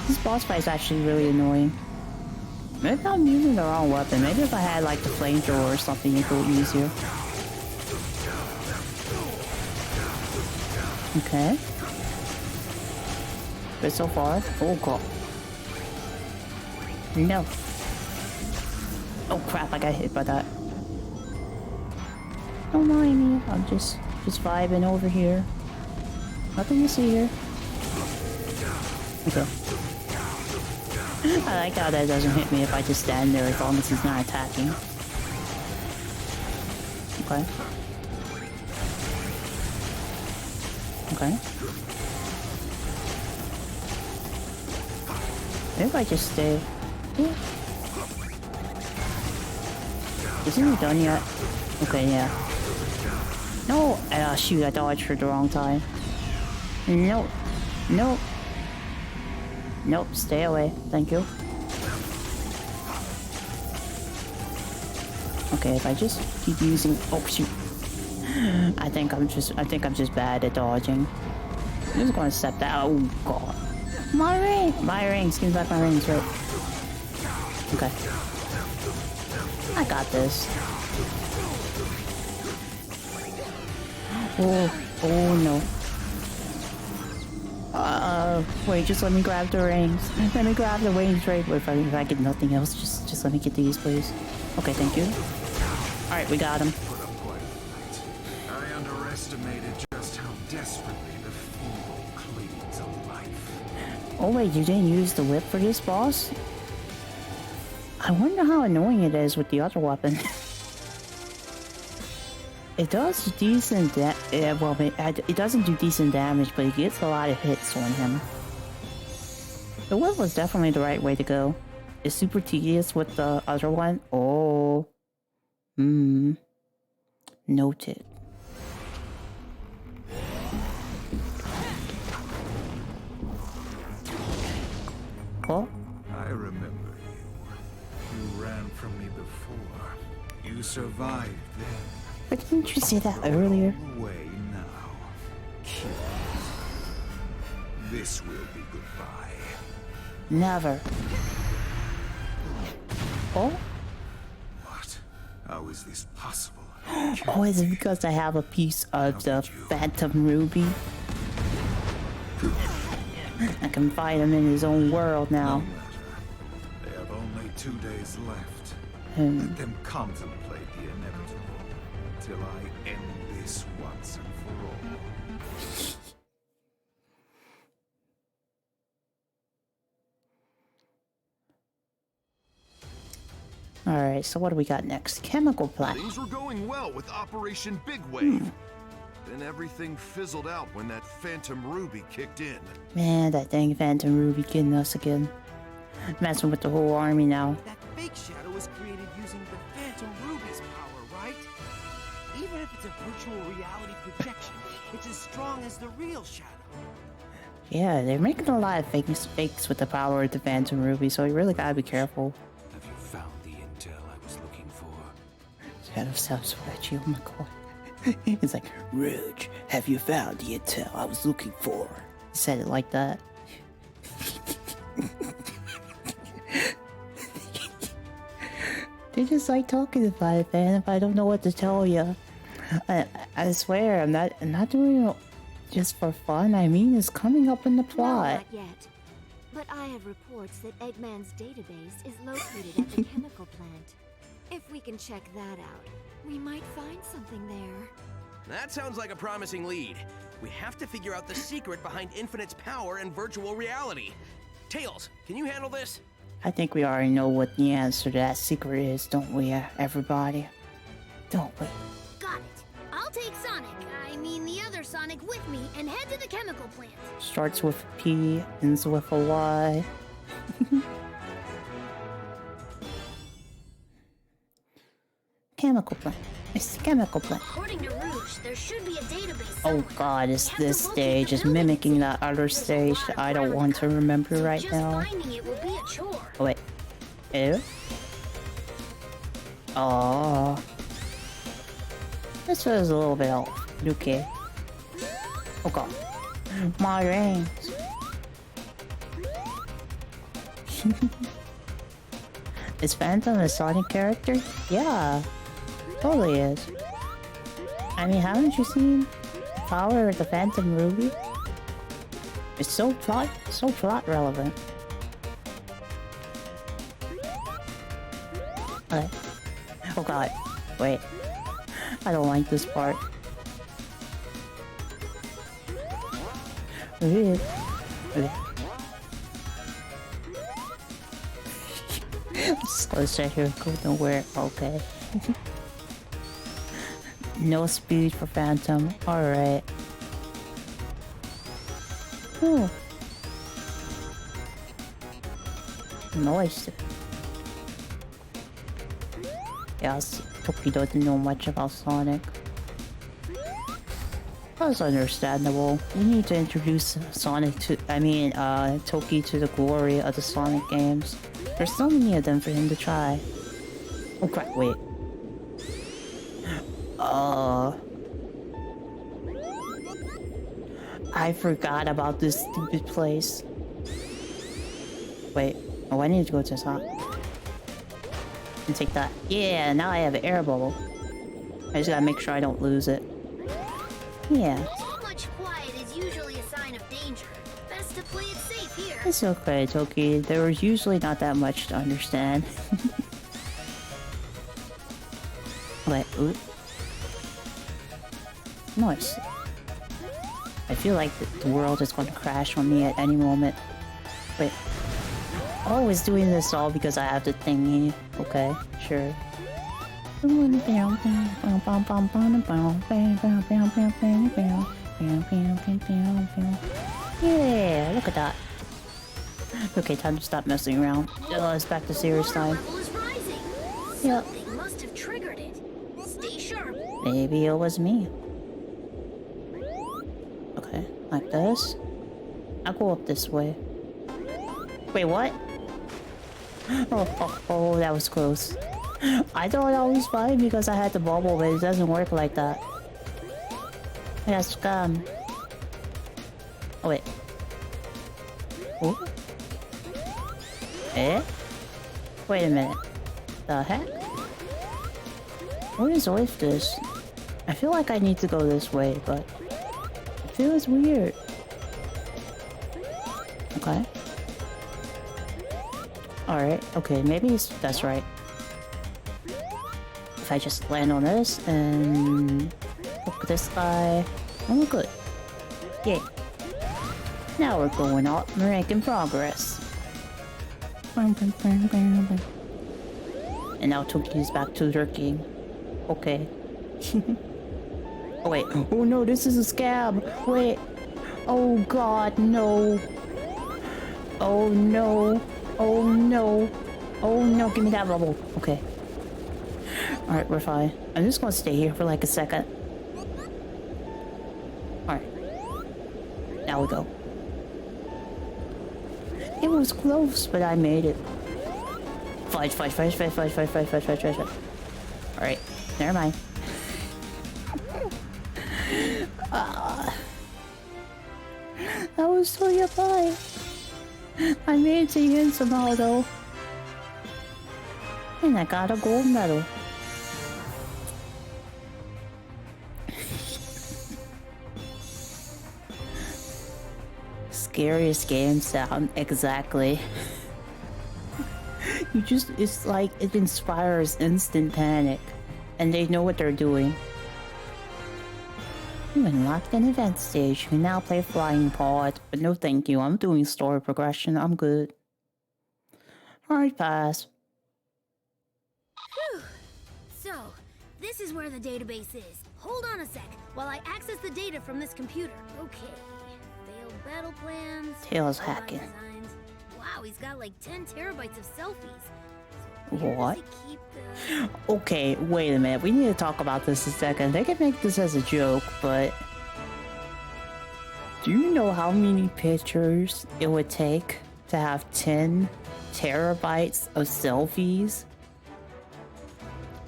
This boss fight is actually really annoying. Maybe I'm using the wrong weapon. Maybe if I had like the flamethrower or something, it'd go easier. Okay. But so far, oh god. No. Oh crap, I got hit by that. Don't mind me, I'm just vibing over here. Nothing to see here. Okay. I like how that doesn't hit me if I just stand there as long as he's not attacking. Okay. Okay. Maybe if I just stay. Yeah. Isn't he done yet? Okay, yeah. No! Shoot, I dodged for the wrong time. Nope. Nope. Nope, stay away. Thank you. Okay, if I just keep using... Oh, shoot. I think I'm just bad at dodging. I'm just gonna step that. Oh, God. My ring! My rings! Give me back my rings, right? Okay. I got this. Oh no. Wait, just let me grab the rings. Let me grab the rings, right? If I get nothing else, just let me get these, please. Okay, thank you. Alright, we got him. Put up quite a fight. I underestimated just how desperately the feeble cling to life. Oh wait, you didn't use the whip for this boss? I wonder how annoying it is with the other weapon. It does decent well, it doesn't do decent damage, but it gets a lot of hits on him. The whip was definitely the right way to go. It's super tedious with the other one. Oh. Noted. Oh? I remember you. You ran from me before. You survived then. But didn't you say that earlier? Away now. Killed. This will be goodbye. Never. Oh? What? How is this possible? Oh, is it because I have a piece of the Phantom Ruby? I can fight him in his own world now. No matter. They have only 2 days left. Let them contemplate the inevitable till I end this once and for all. Alright, so what do we got next? Chemical plant. Things were going well with Operation Big Wave. Then everything fizzled out when that Phantom Ruby kicked in. Man, that dang Phantom Ruby kidding us again. Messing with the whole army now. That fake shadow was created using the Phantom Ruby's power, right? Even if it's a virtual reality projection, it's as strong as the real shadow. Yeah, they're making a lot of fakes with the power of the Phantom Ruby, so you really gotta be careful. Have you found the intel I was looking for? Shadow sounds scratchy, oh my god. It's like, Rouge, have you found the intel I was looking for? He said it like that. They just like talking about it, man, if I don't know what to tell you. I swear, I'm not doing it just for fun. I mean, it's coming up in the plot. No, not yet. But I have reports that Eggman's database is located at the chemical plant. If we can check that out, we might find something there. That sounds like a promising lead. We have to figure out the secret behind Infinite's power and virtual reality. Tails, can you handle this? I think we already know what the answer to that secret is, don't we, everybody? Don't we? Got it. I'll take Sonic. Sonic, I mean the other Sonic with me and head to the chemical plant. Starts with a P, ends with a Y. Chemical plant. It's the chemical plant. According to Rouge, there should be a database Oh somewhere. god, is We have to this locate stage the is building. mimicking that other There's a stage lot that of I don't ground want to covered, remember so right just now. finding it will be a chore. Oh wait. Ew? Oh. This was a little bit off. Okay. Oh god. My rings. Is Phantom a Sonic character? Yeah. Totally is. I mean, haven't you seen Power of the Phantom Ruby? It's so plot relevant. Okay. Oh god. Wait. I don't like this part. Okay. Just gonna sit here and go nowhere. Okay. No speed for Phantom. Alright. Oh. Nice. Yes, Toki doesn't know much about Sonic. That's understandable. We need to introduce Sonic to, Toki to the glory of the Sonic games. There's so many of them for him to try. Oh crap, wait. I forgot about this stupid place. Wait, oh, I need to go to the top. And take that. Yeah, now I have an air bubble. I just gotta make sure I don't lose it. Yeah. Too much quiet is usually a sign of danger. Best to play it safe here. It's okay, Toki. There was usually not that much to understand. Wait, oop. Nice. I feel like the world is going to crash on me at any moment. Wait. Oh, it's doing this all because I have the thingy. Okay, sure. Yeah, look at that. Okay, time to stop messing around. It's back to serious time. Level is rising. Yep. Something must have triggered it. Stay sharp. Maybe it was me. Okay, like this. I'll go up this way. Wait, what? Oh, that was close. I thought I was fine because I had the bubble, but it doesn't work like that. That's scum. Oh, wait. Oh? Eh? Wait a minute. The heck? What is with this? I feel like I need to go this way, but it feels weird. Okay. Alright, okay, maybe that's right. If I just land on this and hook this guy, and we're good. Yay. Now we're going up, we're making progress. And now Toki's back to lurking. Okay. Oh wait, oh no, this is a scab! Wait! Oh god, no! Oh no! Oh no! Oh no, give me that bubble. Okay. Alright, we're fine. I'm just gonna stay here for like a second. Alright. Now we go. It was close, but I made it. Fudge. Alright, never mind. That was so yabai. I made it to the end somehow though. And I got a gold medal. Scariest game sound, exactly. It's like it inspires instant panic. And they know what they're doing. You unlocked an event stage. You can now play Flying Pod. But no thank you, I'm doing story progression. I'm good. Alright, pass. Whew. So, this is where the database is. Hold on a sec while I access the data from this computer. Okay. Failed battle plans. Tails robot hacking. designs. Wow, he's got like 10 terabytes of selfies. What? Does he keep the... Okay, wait a minute. We need to talk about this a second. They can make this as a joke, but do you know how many pictures it would take to have 10 terabytes of selfies?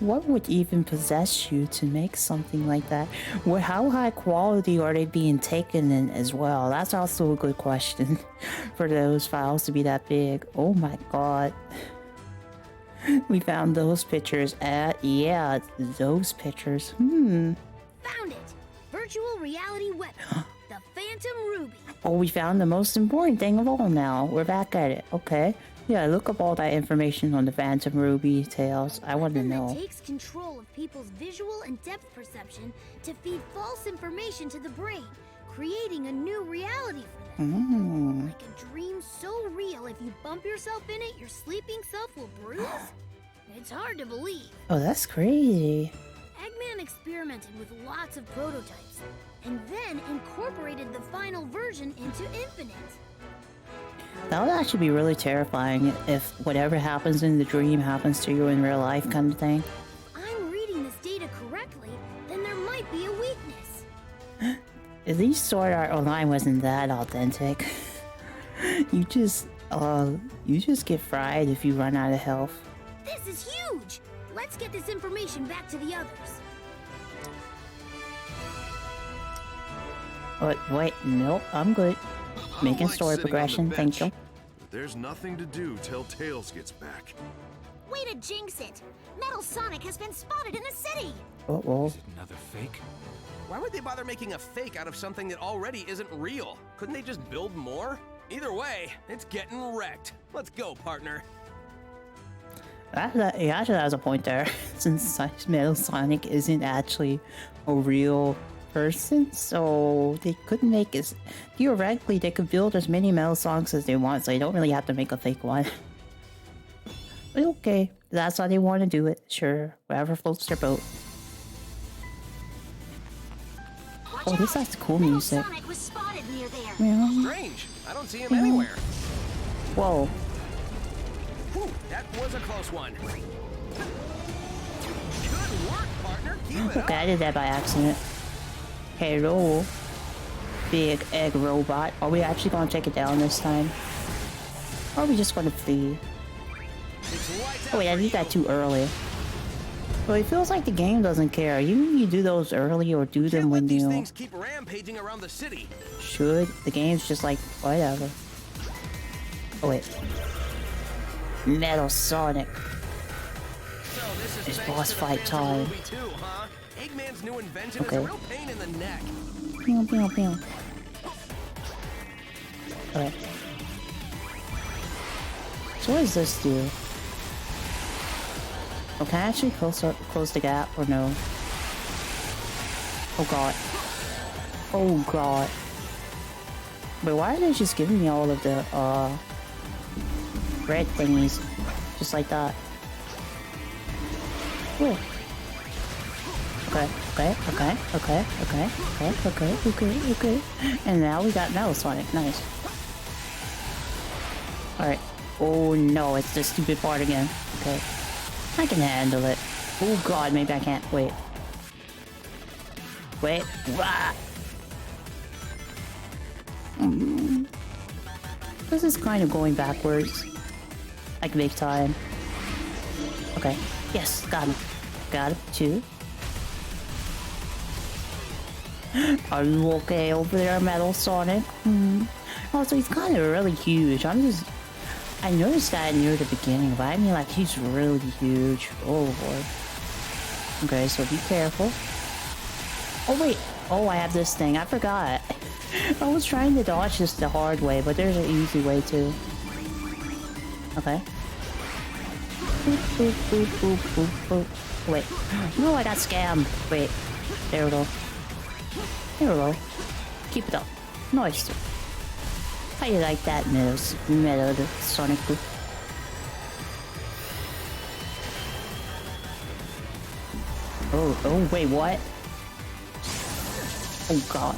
What would even possess you to make something like that? Well, how high quality are they being taken in as well? That's also a good question for those files to be that big. Oh my god. We found those pictures yeah, those pictures. Found it! Virtual reality weapon. The Phantom Ruby. Oh, we found the most important thing of all now. We're back at it. Okay. Yeah, look up all that information on the Phantom Ruby, Tails. I want to know. It takes control of people's visual and depth perception to feed false information to the brain, creating a new reality for them. Like a dream so real, if you bump yourself in it, your sleeping self will bruise? It's hard to believe. Oh, that's crazy. Eggman experimented with lots of prototypes, and then incorporated the final version into Infinite. That would actually be really terrifying if whatever happens in the dream happens to you in real life kind of thing. If I'm reading this data correctly, then there might be a weakness. At least Sword Art Online wasn't that authentic. You just get fried if you run out of health. This is huge! Let's get this information back to the others. Wait, nope, I'm good. Making story progression, thank you. There's nothing to do till Tails gets back. Way to jinx it! Metal Sonic has been spotted in the city! Uh-oh. Is it another fake? Why would they bother making a fake out of something that already isn't real? Couldn't they just build more? Either way, it's getting wrecked. Let's go, partner. He actually has a point there, since Metal Sonic isn't actually a real person, so they couldn't make it. Theoretically, they could build as many Metal Sonics as they want, so they don't really have to make a fake one. But okay, that's how they want to do it. Sure, whatever floats their boat. Oh, this has cool music. Sonic was spotted near there. Yeah. Strange. I don't see him anywhere. Whoa. Whew, that was a close one. Good work, partner. Keep it up. Okay, I did that by accident. Hello, big egg robot. Are we actually gonna take it down this time? Or are we just gonna flee? Oh wait, I did that too early. Well, it feels like the game doesn't care. You do those early or do them when These you things keep rampaging around the city. should. The game's just like, whatever. Oh wait. Metal Sonic. So this is It's thanks boss to the fight Phantom time. Ruby too, huh? Eggman's new invention is Okay. a real pain in the neck. Pew, pew, pew. Okay. So what does this do? Oh, can I actually close the gap or no? Oh god. Oh god. Wait, why are they just giving me all of the red thingies? Just like that. Cool. Okay. And now we got Metal Sonic. Nice. Alright. Oh no, it's the stupid part again. Okay. I can handle it. Oh god, maybe I can't. Wait. Wah! This is kind of going backwards. Like big time. Okay. Yes, got him. Got him, too. Are you okay over there, Metal Sonic? Also, he's kind of really huge. I noticed that near the beginning, but I mean, like, he's really huge. Oh, boy. Okay, so be careful. Oh, wait. Oh, I have this thing. I forgot. I was trying to dodge this the hard way, but there's an easy way, too. Okay. Boop, boop, boop, boop, boop. Wait. No, I got scammed. Wait. There we go. There we go. Keep it up. Nice. How you like that, Metal Sonic? Oh, wait, what? Oh god.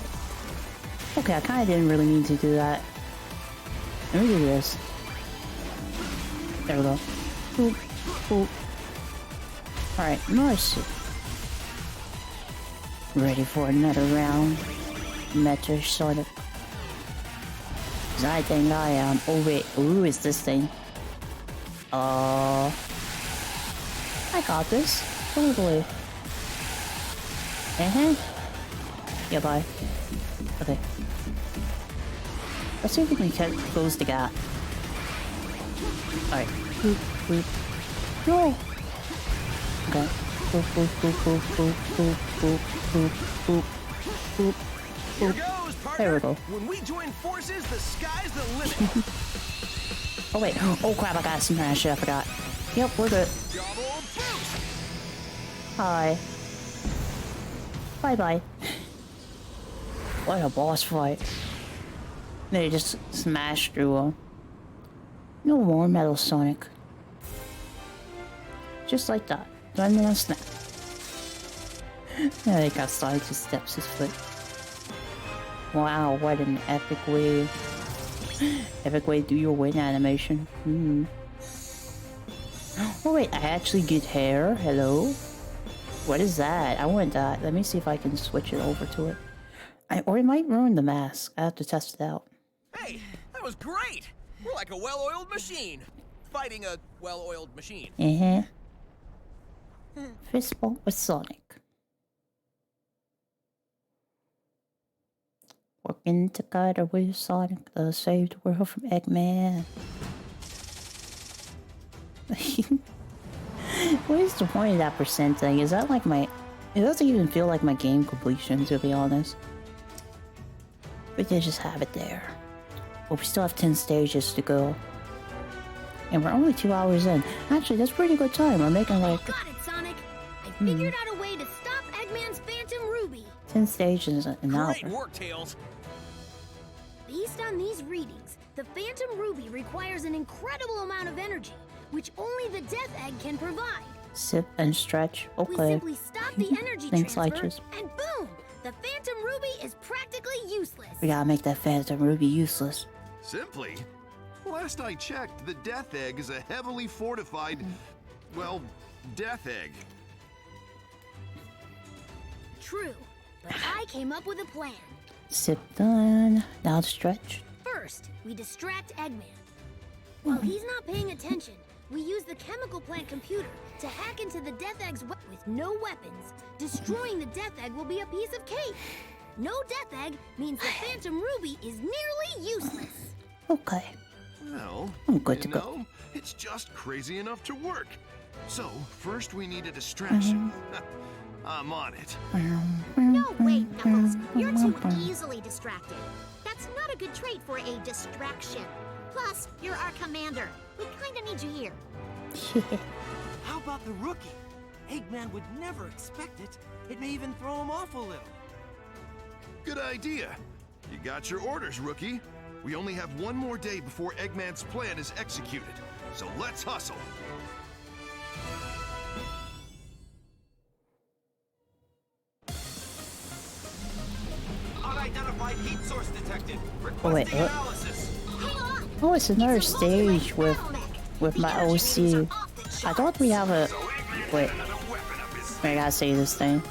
Okay, I kinda didn't really mean to do that. Let me do this. There we go. Boop, boop. Alright, nice. Ready for another round. Metal Sonic. 'Cause I think I am. Oh wait, who is this thing? I got this. Totally. Yeah, bye. Okay. Let's see if we can close the gap. Alright. Boop, boop. No! Okay. Boop, boop, boop, boop, boop, boop, boop, boop, boop, boop, Here boop. goes, partner. There we go. When we join forces, the sky's the limit. Oh wait. Oh crap, I got smash. I forgot. Yep, we're good. Double boost. Hi. Bye bye. What a boss fight. They just smashed through him. No more Metal Sonic. Just like that. One more snap. Yeah, they got Sonic just steps his foot. Wow, what an epic way. Epic way to do your win animation. Oh wait, I actually get hair. Hello? What is that? I want that. Let me see if I can switch it over to it. Or it might ruin the mask. I have to test it out. Hey, that was great. We're like a well-oiled machine. Fighting a well-oiled machine. Fist bump with Sonic. Working together with Sonic to save the world from Eggman. What is the point of that percent thing? Is that like my... It doesn't even feel like my game completion, to be honest. But they just have it there. But we still have 10 stages to go. And we're only 2 hours in. Actually, that's pretty good time. We're making like... Got it, Sonic. I figured out a way to stop Eggman's Phantom Ruby. 10 stages an hour. Great work, Tails. Based on these readings, the Phantom Ruby requires an incredible amount of energy, which only the Death Egg can provide. Sip and stretch. We Okay. simply stop the energy Thanks, transfer, Lychus. and boom! The Phantom Ruby is practically useless. We gotta make that Phantom Ruby useless. Simply? Last I checked, the Death Egg is a heavily fortified, well, Death Egg. True, but I came up with a plan. Sip done. Now stretch. First, we distract Eggman. While he's not paying attention, we use the chemical plant computer to hack into the Death Egg's with no weapons. Destroying the Death Egg will be a piece of cake. No Death Egg means the Phantom Ruby is nearly useless. Okay. Well, I'm good to you go. know, it's just crazy enough to work. So, first we need a distraction. I'm on it. No, wait, Knuckles. You're too easily distracted. That's not a good trait for a distraction. Plus, you're our commander. We kinda need you here. How about the rookie? Eggman would never expect it. It may even throw him off a little. Good idea. You got your orders, rookie. We only have one more day before Eggman's plan is executed. So let's hustle. Unidentified heat source detected. Oh wait, what? Oh, it's another stage with my OC. I thought we have a... Wait. I gotta say this thing.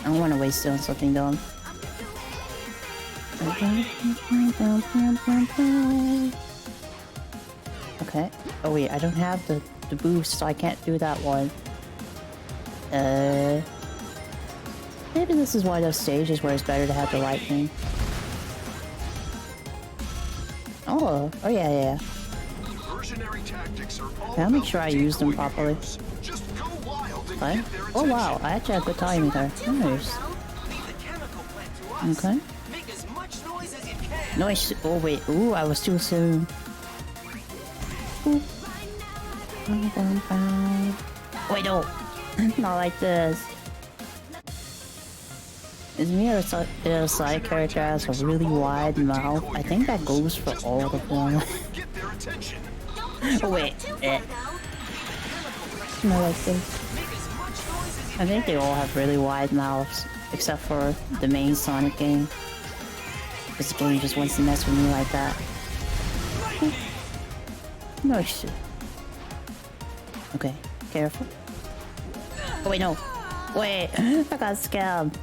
I don't want to waste it on something dumb. Okay. Oh wait, I don't have the boost, so I can't do that one. Maybe this is one of those stages where it's better to have the lightning. Oh yeah. I'll make sure I use them properly. Okay. Oh wow, I actually had good timing there. Nice. Okay. Nice. Oh wait. Ooh, I was too soon. Ooh. Wait, no. Not like this. Is me or a side character has a really wide mouth? I think that goes for all of them. Oh wait. Not like this. I think they all have really wide mouths. Except for the main Sonic game. This game just wants to mess with me like that. No shit. Okay, careful. Oh wait, no. Wait, I got scammed.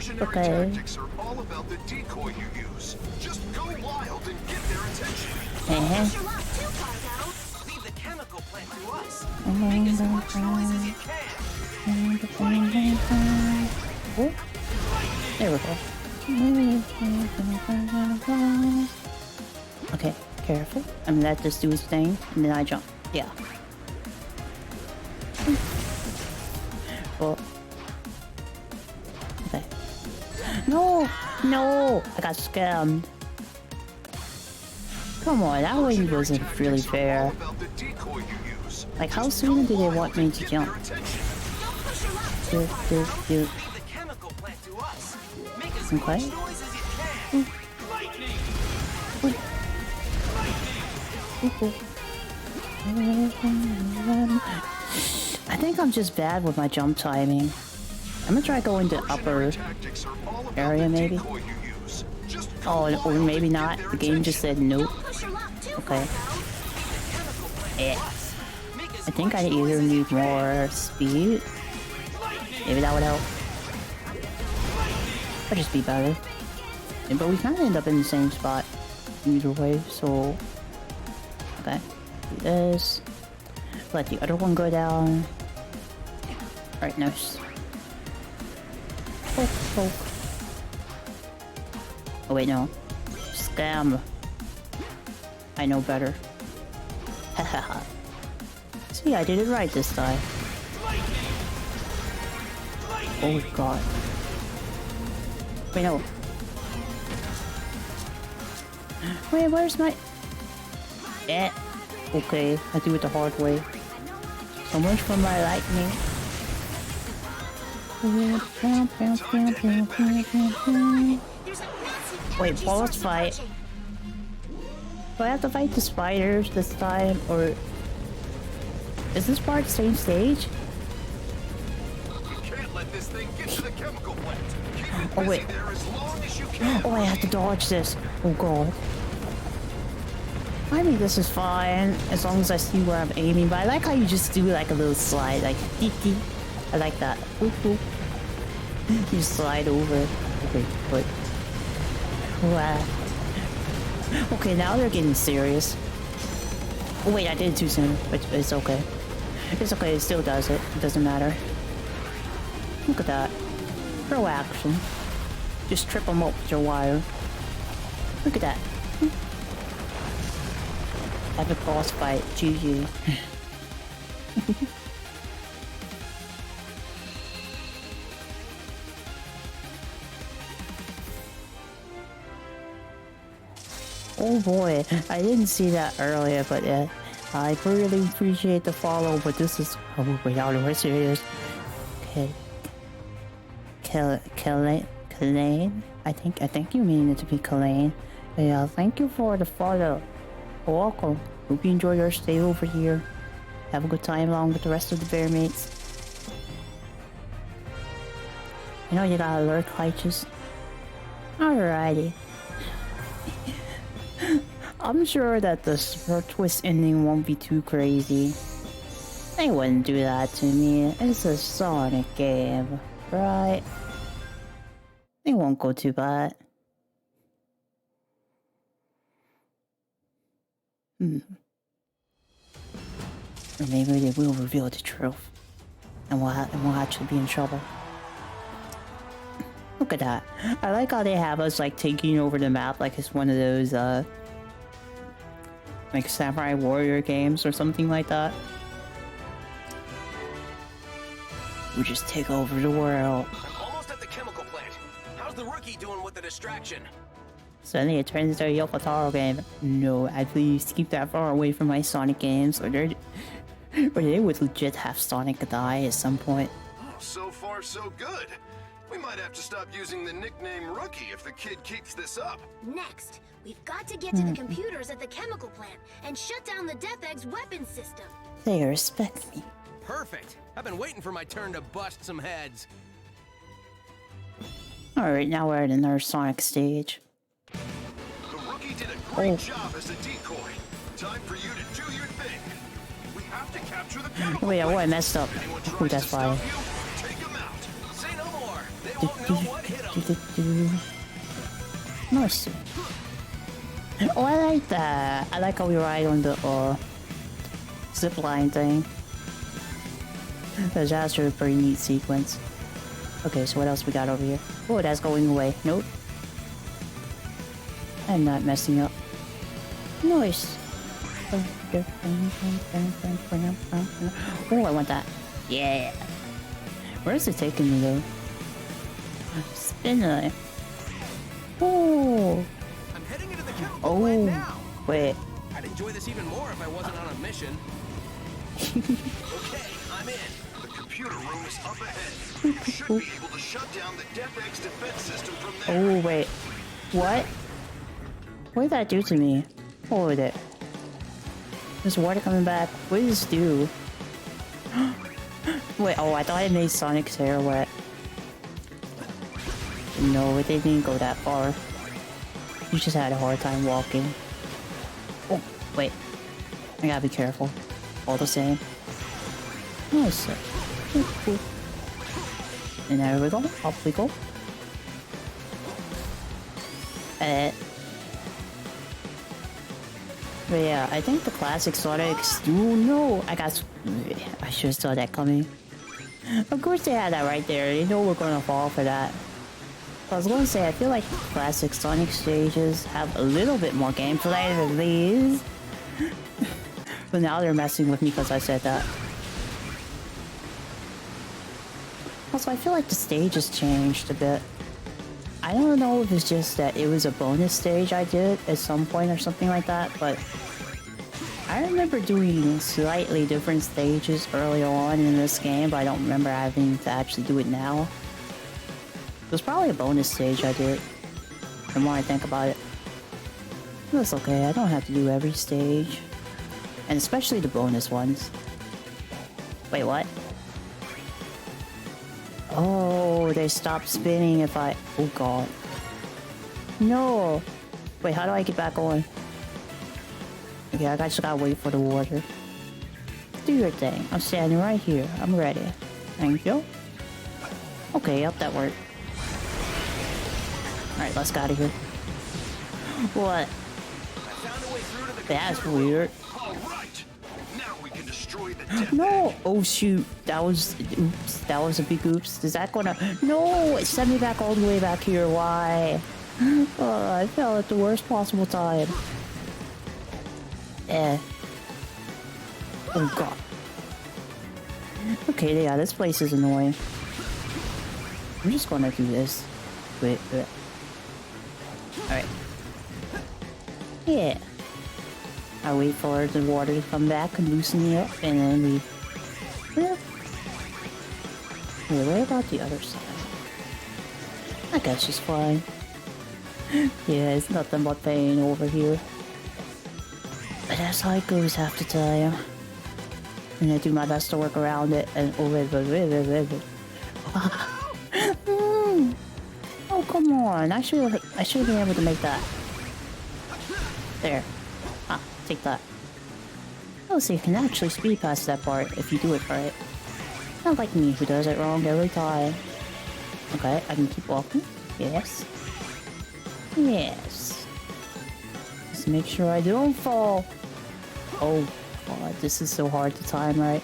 Diversionary tactics are all about the decoy you use. Just go wild and get their attention. Push your luck too far, though. Leave the chemical plant to us. Make as much noise as you can. Oh, there we go. Okay, careful. I'm gonna let this do his thing, and then I jump. Yeah. Oh. Okay. No! No! I got scammed. Come on, that way wasn't really fair. Like, how soon do they want me to jump? Do. Okay. I think I'm just bad with my jump timing. I'm gonna try going to upper area maybe. Oh, or maybe not. The game just said nope. Okay. Yeah. I think I either need more speed. Maybe that would help. Or just be better. Yeah, but we kind of end up in the same spot either way, so... Okay. Do this. Let the other one go down. Alright, nice. Poke, poke. Oh wait, no. Scam. I know better. Hahaha. See, I did it right this time. Oh god. Wait, no. Wait, where's my... Eh. Okay, I do it the hard way. So much for my lightning. Wait, boss fight. Do I have to fight the spiders this time, or... Is this part the same stage? You can't let this thing get to the chemical plant. Keep it Oh wait. busy there as long as you can. Oh, I have to dodge this. Oh god. I mean, this is fine, as long as I see where I'm aiming, but I like how you just do like a little slide, like dee dee. I like that. Boop, boop. You slide over. Okay, wait. Wow. Okay, now they're getting serious. Oh wait, I did it too soon, but it's okay. It's okay, it still does it. It doesn't matter. Look at that. Pro action. Just trip them up with your wire. Look at that. Epic boss fight. GG. Oh boy, I didn't see that earlier, but I really appreciate the follow, but this is... Oh wait, I don't know what it is. Kalain? I think you mean it to be Kalain. Yeah, thank you for the follow. Welcome. Hope you enjoy your stay over here. Have a good time along with the rest of the bear mates. You know you gotta lurk Heiches. Alrighty. I'm sure that the twist ending won't be too crazy. They wouldn't do that to me. It's a Sonic game, right? They won't go too bad. Or maybe they will reveal the truth, and we'll actually be in trouble. Look at that. I like how they have us like taking over the map like it's one of those like Samurai Warrior games or something like that. We just take over the world. I'm almost at the chemical plant. How's the rookie doing with the distraction? Suddenly it turns into a Yoko Taro game. No, at least keep that far away from my Sonic games, or they would legit have Sonic die at some point. Oh, so far so good. We might have to stop using the nickname Rookie if the kid keeps this up. Next, we've got to get to the computers at the chemical plant and shut down the Death Egg's weapon system. They respect me. Perfect. I've been waiting for my turn to bust some heads. Alright, now we're at another Sonic stage. The rookie did a great job as a decoy. Time for you to do your thing. We have to capture the chemical. Wait, I messed up. Oh, that's why. Take him out. Say no more. They won't know what hit them. Nice. Oh, I like that. I like how we ride on the zip line thing. That's actually a pretty neat sequence. Okay, so what else we got over here? Oh, that's going away. Nope. I'm not messing up. Nice. Oh, I want that. Yeah. Where is it taking me though? Spin it. Oh. I'm heading into the chemical plant now. Wait. I'd enjoy this even more if I wasn't on a mission. Okay, I'm in. The computer room is up ahead. You should be able to shut down the DefX defense system from there. Oh, wait. What? What did that do to me? What was it? There's water coming back. What did this do? Wait, oh, I thought it made Sonic's hair wet. No, it didn't go that far. You just had a hard time walking. Oh, wait. I gotta be careful. All the same. Nice. Cool. And there we go. Up we go. But yeah, I think the classic Sonics. Oh no! I should have saw that coming. Of course they had that right there. They know we're gonna fall for that. I was gonna say, I feel like classic Sonic stages have a little bit more gameplay than these. But now they're messing with me because I said that. Also, I feel like the stage has changed a bit. I don't know if it's just that it was a bonus stage I did at some point or something like that, but I remember doing slightly different stages early on in this game, but I don't remember having to actually do it now. It was probably a bonus stage I did, the more I think about it. That's okay, I don't have to do every stage. And especially the bonus ones. Wait, what? Oh, they stop spinning if I... Oh god. No! Wait, how do I get back on? Okay, I just gotta wait for the water. Do your thing. I'm standing right here. I'm ready. Thank you. Okay, yep, that worked. Alright, let's get out of here. What? That's weird. No! Oh shoot, that was... Oops, that was a big oops. Is that gonna... No! It sent me back all the way back here. Why? Oh, I fell at the worst possible time. Oh god. Okay, yeah, this place is annoying. I'm just gonna do this. Wait. Alright. Yeah. I wait for the water to come back and loosen me up, and then we... Wait, what about the other side? I guess she's fine. Yeah, it's nothing but pain over here. But that's how it goes half the time. And I do my best to work around it, and... Oh, come on. I should have been able to make that. There. Take that. Oh, so you can actually speed past that part if you do it right. Not like me, who does it wrong every time. Okay, I can keep walking. Yes. Yes. Just make sure I don't fall. Oh god, this is so hard to time right.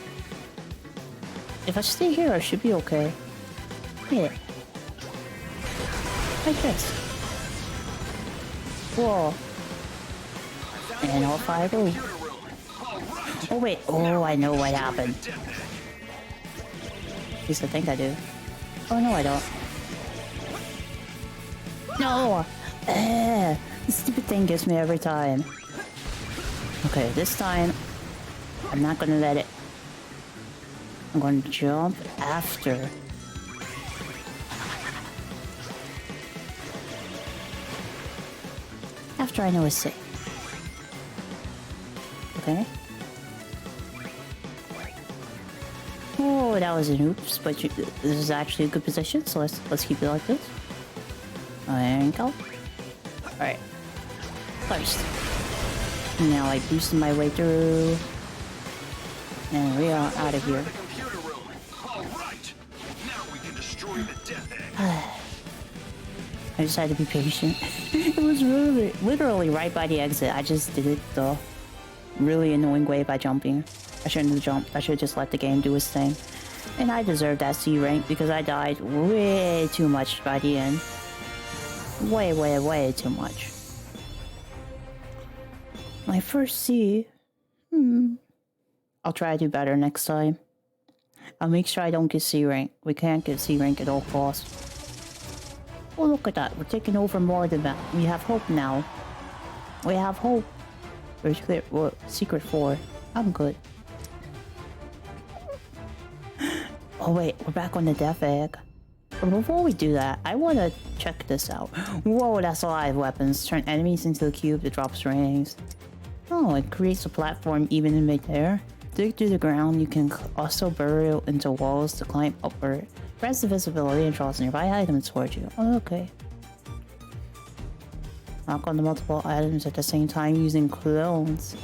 If I stay here, I should be okay. Yeah. Like this. Whoa. And off I go. Oh wait, oh I know what happened. At least I think I do. Oh no I don't. No! This stupid thing gets me every time. Okay, this time I'm not gonna let it. I'm gonna jump after. After I know it's safe. Okay. Oh, that was an oops, but this is actually a good position, so let's keep it like this. There you go. Alright. First. Now I boosted my way through. And we are out of here. I just had to be patient. It was literally right by the exit. I just did it the really annoying way by jumping. I shouldn't have jumped. I should have just let the game do its thing. And I deserved that C rank because I died way too much by the end. Way too much. My first C. I'll try to do better next time. I'll make sure I don't get C rank. We can't get C rank at all costs. Oh, look at that. We're taking over more of the map. We have hope now. We have hope. Where's clear? What? Secret 4. I'm good. Oh wait, we're back on the Death Egg. But before we do that, I want to check this out. Whoa, that's a lot of weapons. Turn enemies into a cube that drops rings. Oh, it creates a platform even in mid-air. Dig through the ground. You can also burrow into walls to climb upward. Press the visibility and draws nearby items towards you. Oh, okay. Knock on the multiple items at the same time using clones.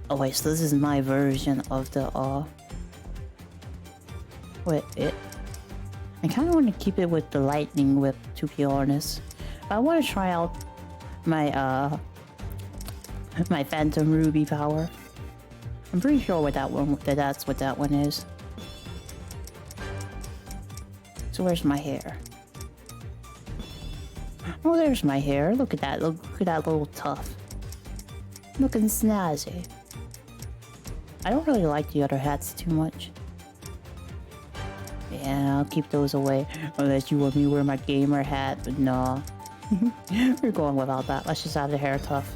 Oh wait, so this is my version of the wait, I kind of want to keep it with the lightning whip, to be honest. I want to try out my my Phantom Ruby power. I'm pretty sure what that's what that one is. So where's my hair? Oh, there's my hair. Look at that. Look at that little tuft. Looking snazzy. I don't really like the other hats too much. Yeah, I'll keep those away. Unless you want me to wear my gamer hat, but nah. We're going without that. Let's just have the hair tuft.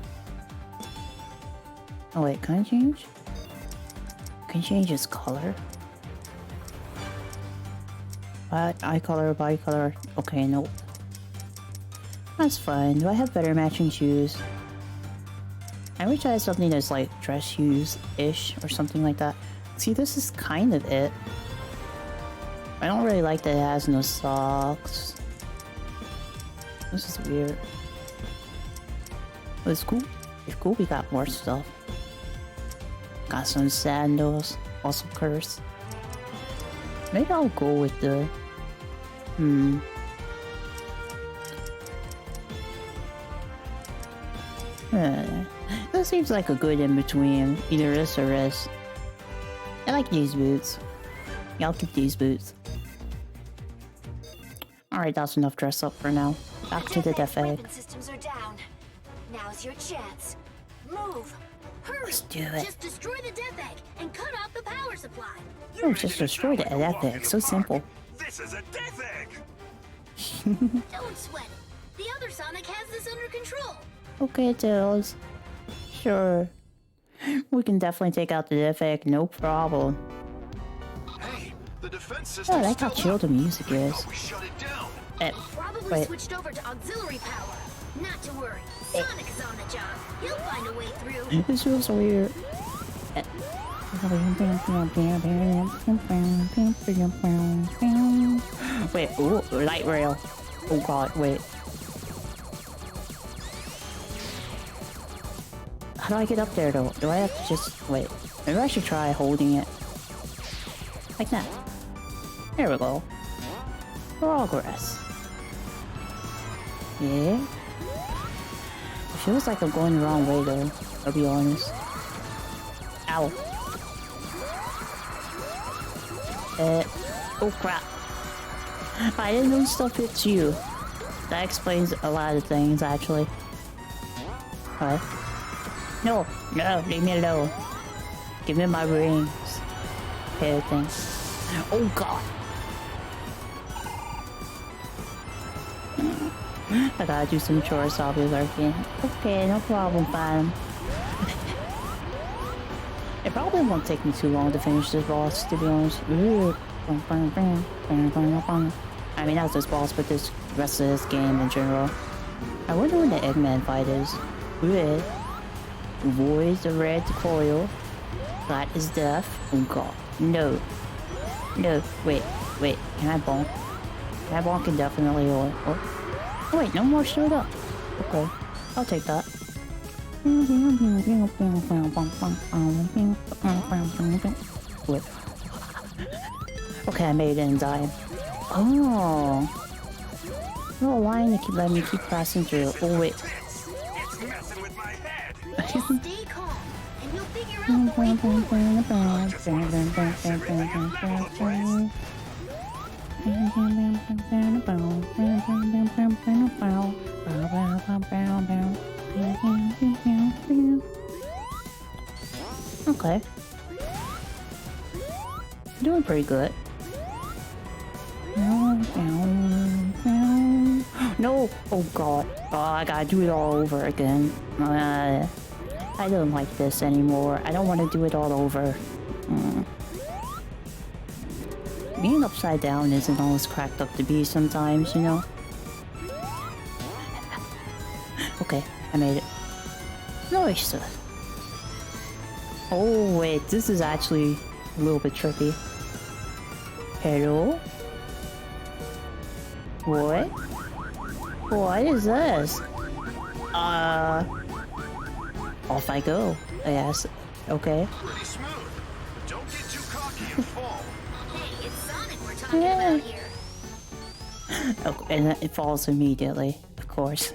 Oh wait, can I change? Can I change its color? Eye color, body color. Okay, nope. That's fine. Do I have better matching shoes? I wish I had something that's like dress shoes-ish or something like that. See, this is kind of it. I don't really like that it has no socks. This is weird. But it's cool. It's cool we got more stuff. Got some sandals. Also curse. Maybe I'll go with the... That seems like a good in-between. Either this or this. I like these boots. Yeah, I'll keep these boots. Alright, that's enough dress up for now. Back to the Death Egg. Systems are down. Now's your chance. Move! Hurry! Let's do it. Just destroy the Death Egg and cut off the power supply. Oh, just destroy the Death Egg. So simple. This is a Death Egg! Don't sweat it. The other Sonic has this under control. Okay, Tails. Sure. We can definitely take out the Death Egg, no problem. Hey, the defense system. Oh, I like how chill the music is. We shut it down. Probably wait. switched over to auxiliary power. Not to worry. Sonic is on the job. He'll find a way through. This feels weird. Wait, ooh, light rail. Oh god, wait. How do I get up there though? Do I have to just wait? Maybe I should try holding it. Like that. There we go. Progress. Yeah. It feels like I'm going the wrong way though, I'll be honest. Ow. Oh crap. I didn't know stuff hits you. That explains a lot of things actually. What? No, leave me alone. Give me my rings. Okay, thanks. Oh god. I gotta do some chores, so I'll be lurking. Okay, no problem, fine. It probably won't take me too long to finish this boss, to be honest. I mean, not this boss, but this rest of this game in general. I wonder when the Eggman fight is. Red. Void the red coil. That is death. Oh god. No. No. Wait. Can I bonk? Can I bonk indefinitely or... Oh, wait, no more straight up. Okay. I'll take that. Wait. Okay, I made it in time. Oh. No, why you keep letting me keep passing through? Oh, wait. It's messing with my head. Just stay calm, and you'll figure out the way forward. Just want to smash everything and level the place. Okay. Doing pretty good. No! Oh god. Oh, I gotta do it all over again. I don't like this anymore. I don't want to do it all over. Being upside down isn't all as cracked up to be sometimes, you know? Okay, I made it. Nice! Oh wait, this is actually a little bit trippy. Hello? What? What is this? Off I go, I guess. Okay. Pretty smooth. But don't get too cocky and fall. Hey, it's Sonic we're talking about here. Oh, and it falls immediately, of course.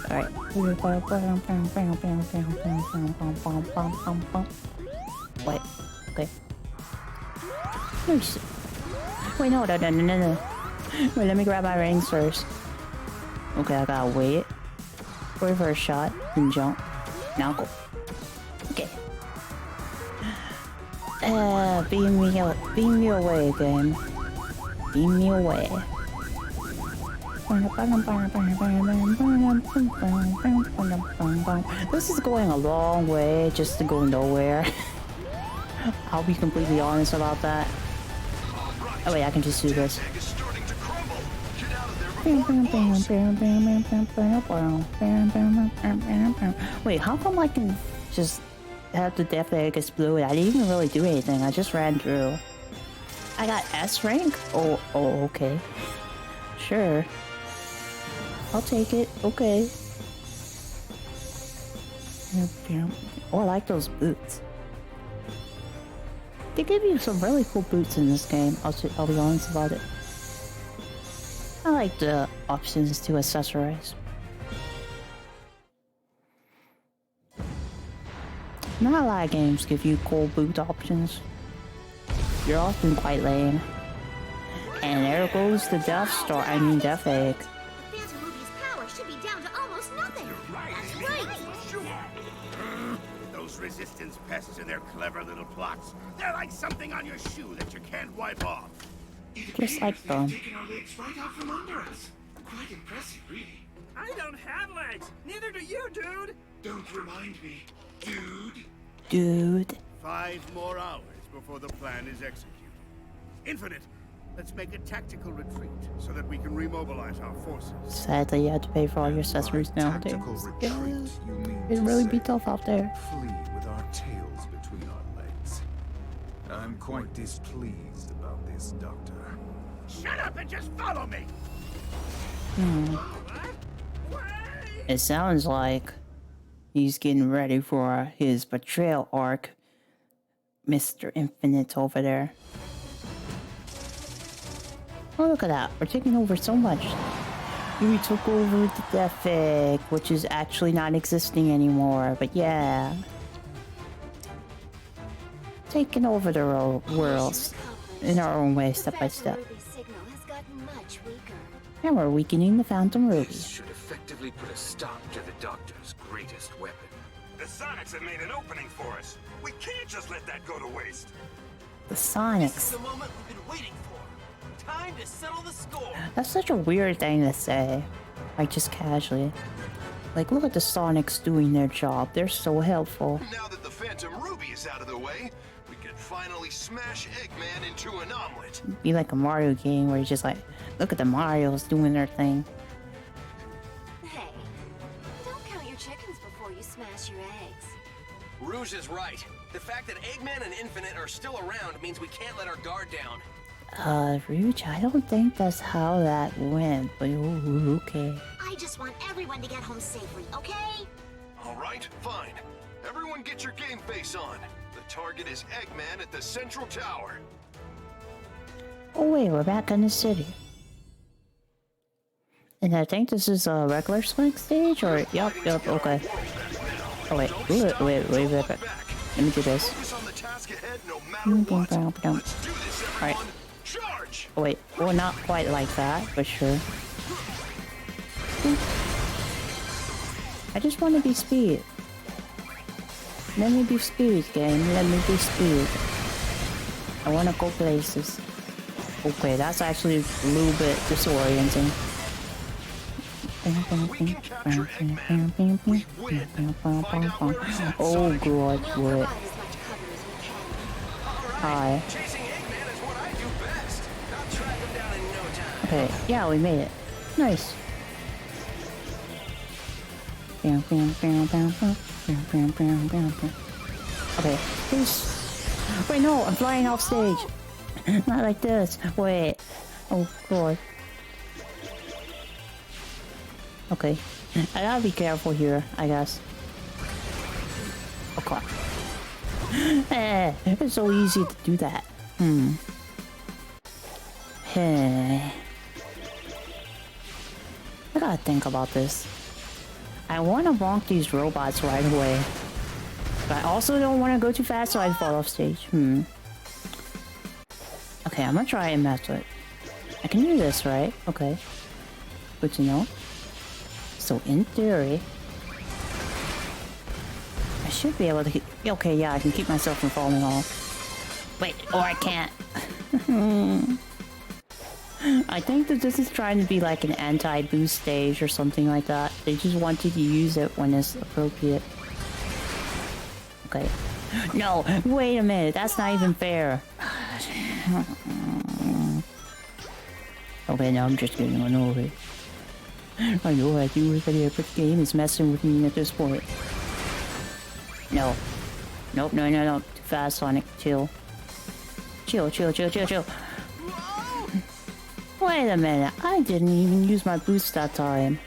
Alright. Wait, okay. Nice. Wait, no. Wait, let me grab my rings first. Okay, I gotta wait. Wait for a shot and jump. Now go. Okay. Beam me away, game. Beam me away. This is going a long way just to go nowhere. I'll be completely honest about that. Oh wait, I can just do this. Wait, how come I can just have the death egg explode? I didn't even really do anything. I just ran through. I got S rank? Oh, okay. Sure. I'll take it. Okay. Oh, I like those boots. They give you some really cool boots in this game. I'll be honest about it. I like the options to accessorize. Not a lot of games give you cool boot options. You're often quite lame. And there goes the Death Star, Death Egg. The Phantom Ruby's power should be down to almost nothing. That's right. Those resistance pests and their clever little plots. They're like something on your shoe that you can't wipe off. Just like them. Taking our legs right out from under us. Quite impressive, really. I don't have legs. Neither do you, dude. Don't remind me, dude. Dude. 5 more hours before the plan is executed. Infinite, let's make a tactical retreat so that we can remobilize our forces. Sadly, you had to pay for all your accessories nowadays. Retreat, you mean It'd to really say. be tough out there. Flee with our tails between our legs. I'm quite displeased about this, Doctor. Shut up and just follow me! It sounds like he's getting ready for his betrayal arc. Mr. Infinite over there. Oh, look at that. We're taking over so much. We took over the Death Egg, which is actually not existing anymore, but yeah. Taking over the worlds in our own way, step by step. Ruby's signal has gotten much weaker. And we're weakening the Phantom Ruby. This should effectively put a stop to the Doctor's greatest weapon. The Sonics have made an opening for us. We can't just let that go to waste. The This is Sonics. the moment we've been waiting for. Time to settle the score. That's such a weird thing to say. Like, just casually. Like, look at the Sonics doing their job. They're so helpful. Now that the Phantom Ruby is out of the way, we can finally smash Eggman into an omelet. Be like a Mario game where you're just like, look at the Marios doing their thing. Hey, don't count your chickens before you smash your eggs. Rouge is right. The fact that Eggman and Infinite are still around means we can't let our guard down. Rouge, I don't think that's how that went, but okay. I just want everyone to get home safely, okay? All right, fine. Everyone get your game face on. The target is Eggman at the Central Tower. Oh wait, we're back in the city. And I think this is a regular Sonic stage, or yep, okay. Oh wait, wait. Let me do this. Alright. Oh wait, well not quite like that, but sure. I just want to be Speed. Let me be Speed, game. Let me be Speed. I want to go places. Okay, that's actually a little bit disorienting. Oh god, what? Hi. Okay, yeah, we made it. Nice. Okay, please. Wait, no, I'm flying off stage. Not like this. Wait. Oh god. Okay. I gotta be careful here, I guess. Okay. It's so easy to do that. I gotta think about this. I want to bonk these robots right away. But I also don't want to go too fast so I fall off stage. Okay, I'm gonna try and mess with it. I can do this, right? Okay. Good to know. So in theory, I should be able to keep... Okay, yeah, I can keep myself from falling off. Wait, or I can't. I think that this is trying to be like an anti-boost stage or something like that. They just want you to use it when it's appropriate. Okay. No, wait a minute, that's not even fair. Okay, now I'm just getting annoyed. I know I do it, but the game is messing with me at this point. No. Nope, no. Too fast, Sonic. Chill. Chill. Wait a minute, I didn't even use my boost that time.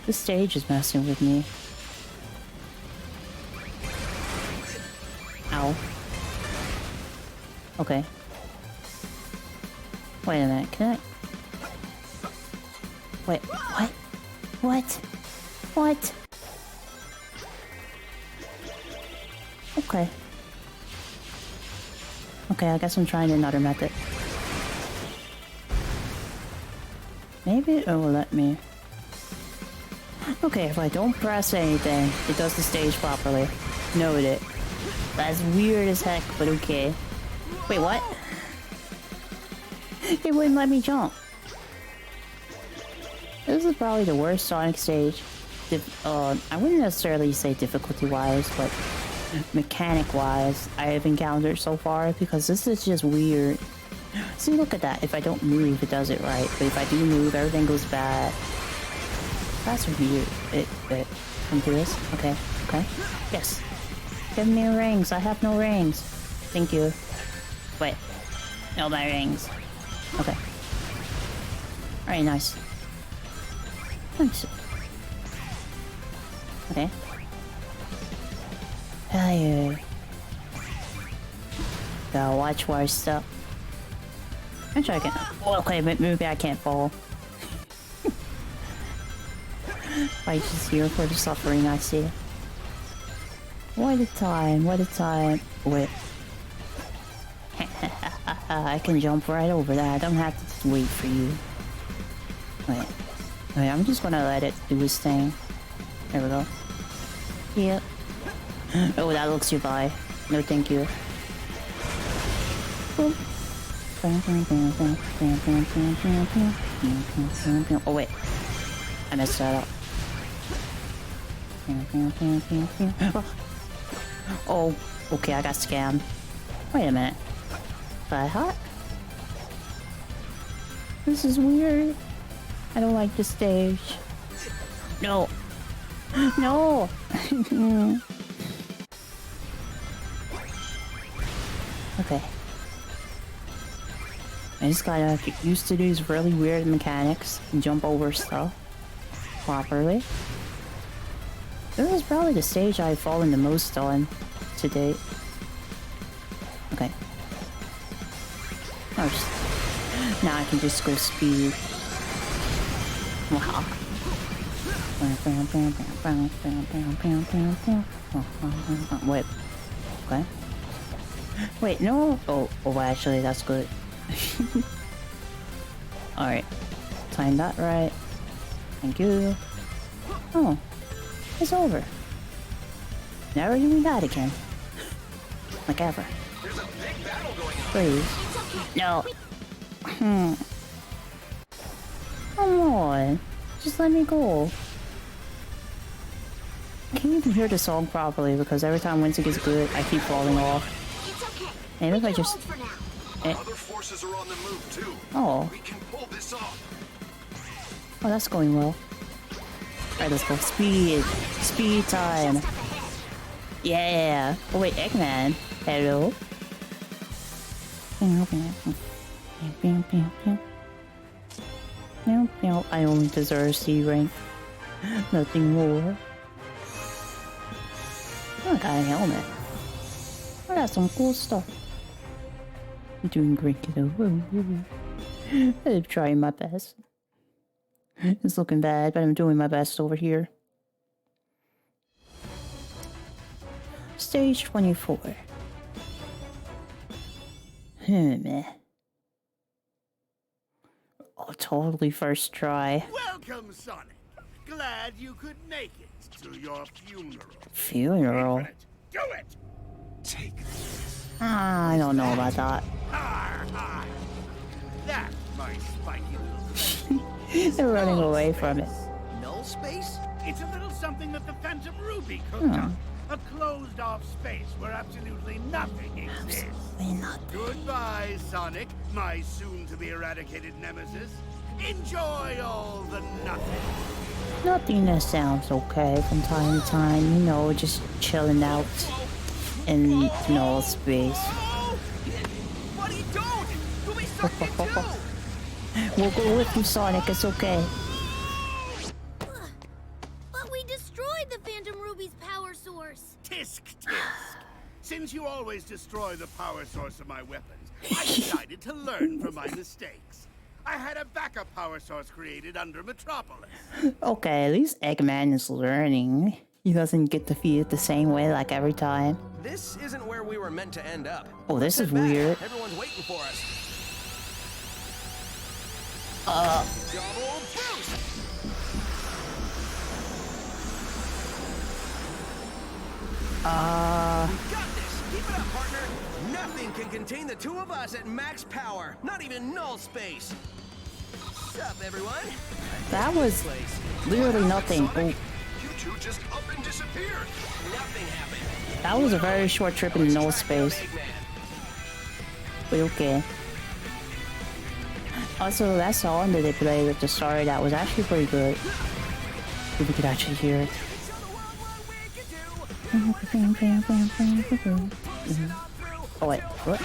This stage is messing with me. Ow. Okay. Wait a minute, can I... Wait, what? What? Okay. Okay, I guess I'm trying another method. Maybe it will let me. Okay, if I don't press anything, it does the stage properly. Noted. That's weird as heck, but okay. Wait, what? It wouldn't let me jump. This is probably the worst Sonic stage. I wouldn't necessarily say difficulty-wise, but mechanic-wise I have encountered so far, because this is just weird. See, look at that. If I don't move, it does it right. But if I do move, everything goes bad. That's weird. Come to this? Okay. Yes. Give me rings. I have no rings. Thank you. Wait. No, my rings. Okay. Alright, nice. Okay. Hey. Gotta watch where I step. Actually, I can. Oh, okay, but maybe I can't fall. Fight is here for the suffering, I see. What a time, what a time. Wait. I can jump right over that. I don't have to just wait for you. Wait, I'm just gonna let it do its thing. There we go. Yep. Oh, that looks you by. No, thank you. Boom. Oh, wait. I messed that up. Oh, okay, I got scammed. Wait a minute. Fly hot? This is weird. I don't like this stage. No. No! Okay. I just gotta get used to these really weird mechanics and jump over stuff properly. This is probably the stage I've fallen the most on to date. Okay. Now I can just go speed. Wow. Wait. Okay. Wait, no. Oh, actually, that's good. Alright. Time that right. Thank you. Oh. It's over. Never doing that again. Like ever. Please. No. Come on. Just let me go. I can't even hear the song properly because every time once it gets good, I keep falling off. Maybe if I just... Other forces are on the move too. Oh. We can pull this off. Oh, that's going well. Alright, let's go. Speed. Speed time. Yeah. Oh wait, Eggman. Hello. I only deserve C rank. Nothing more. Oh, I got a helmet. I got some cool stuff. I'm doing great, kiddo. I'm trying my best. It's looking bad, but I'm doing my best over here. Stage 24. Oh, totally first try. Welcome, Sonic. Glad you could make it to your funeral. Funeral? Do it! Take this. I don't know about that. Hi. That's my spiky little They're running away from it. Null space? It's a little something that the Phantom Ruby cooked up. A closed-off space where absolutely nothing exists. Goodbye, Sonic, my soon-to-be-eradicated nemesis. Enjoy all the nothing. Nothingness sounds okay from time to time, you know, just chilling out in null space. Buddy, don't! You'll be stuck here too! We'll go with you, Sonic, it's okay. But we destroyed the Phantom Ruby's power source. Tisk. Since you always destroy the power source of my weapons, I decided to learn from my mistakes. I had a backup power source created under Metropolis. Okay, at least Eggman is learning. He doesn't get defeated the same way like every time. This isn't where we were meant to end up. Oh, this is Sit back. weird. Everyone's waiting for us. Double boost! We got this! Keep it up, partner! Nothing can contain the two of us at max power. Not even null space. What's up, everyone? That was literally nothing. Oh, You two just up and disappeared. Nothing happened. that was a very short trip in null space. But okay. Also, that song that they played at the start, that was actually pretty good. If we could actually hear it. Oh wait, what?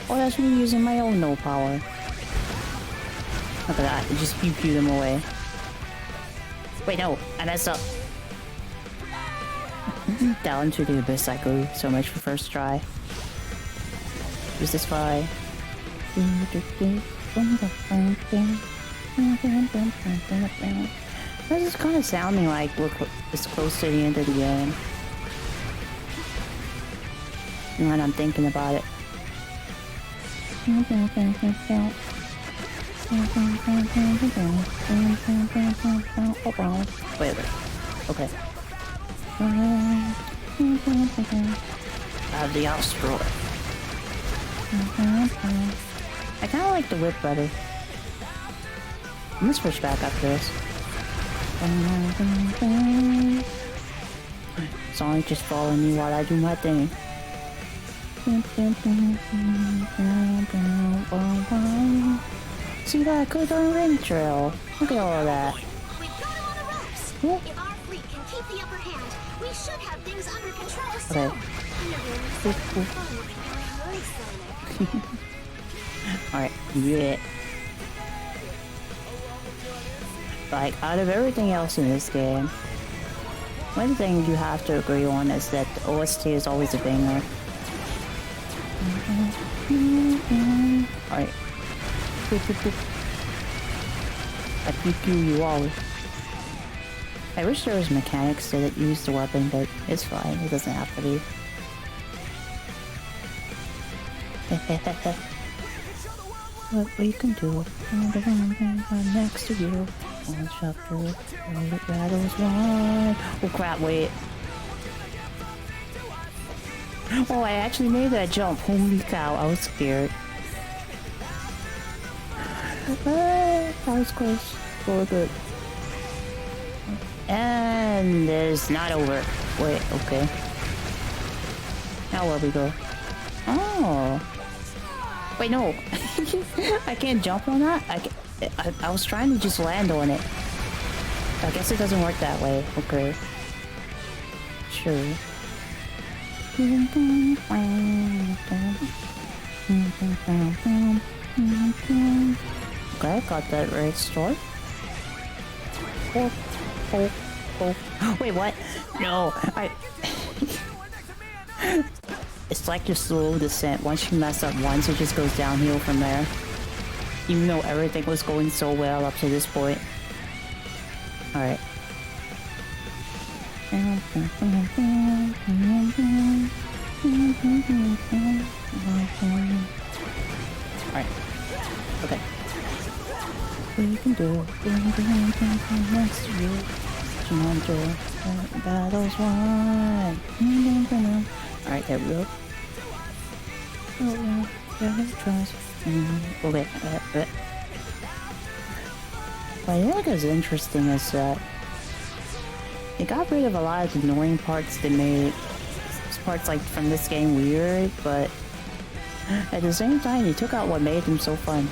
Oh, that's me using my own no power. Look at that, it just pew them away. Wait, no, I messed up. Down to the abyss I go. So much for first try. Use this fly. This is kind of sounding like we're it's close to the end of the game. And when I'm thinking about it. Wait. Okay. I have the asteroid. I kind of like the whip better. I'm gonna switch back after this. Sonic just following me while I do my thing. See that good ring trail? Look at all of that. We've got him on the ropes. If our fleet can planned. We should have things under control soon. Alright, yeah. Like, out of everything else in this game, one thing you have to agree on is that the OST is always a banger. Alright. I PQ you all. I wish there was mechanics that use the weapon, but it's fine. It doesn't have to be. What we can do? I'm next to you. One chapter. Battles won. Oh crap! Wait. Oh, I actually made that jump. Holy cow! I was scared. That was close. So good. And it's not over. Wait, okay. Now where we go? Oh. Wait, no. I can't jump on that? I was trying to just land on it. I guess it doesn't work that way. Okay. Sure. Okay, got that right start. Oh. Wait, what? No, It's like your slow descent. Once you mess up once, it just goes downhill from there. Even though everything was going so well up to this point. Alright. Alright. Okay. We can do it. Next to you. Battles won. Alright, there we go. Okay. What I think is interesting is that it got rid of a lot of the annoying parts that made parts like from this game weird, but at the same time, they took out what made them so fun.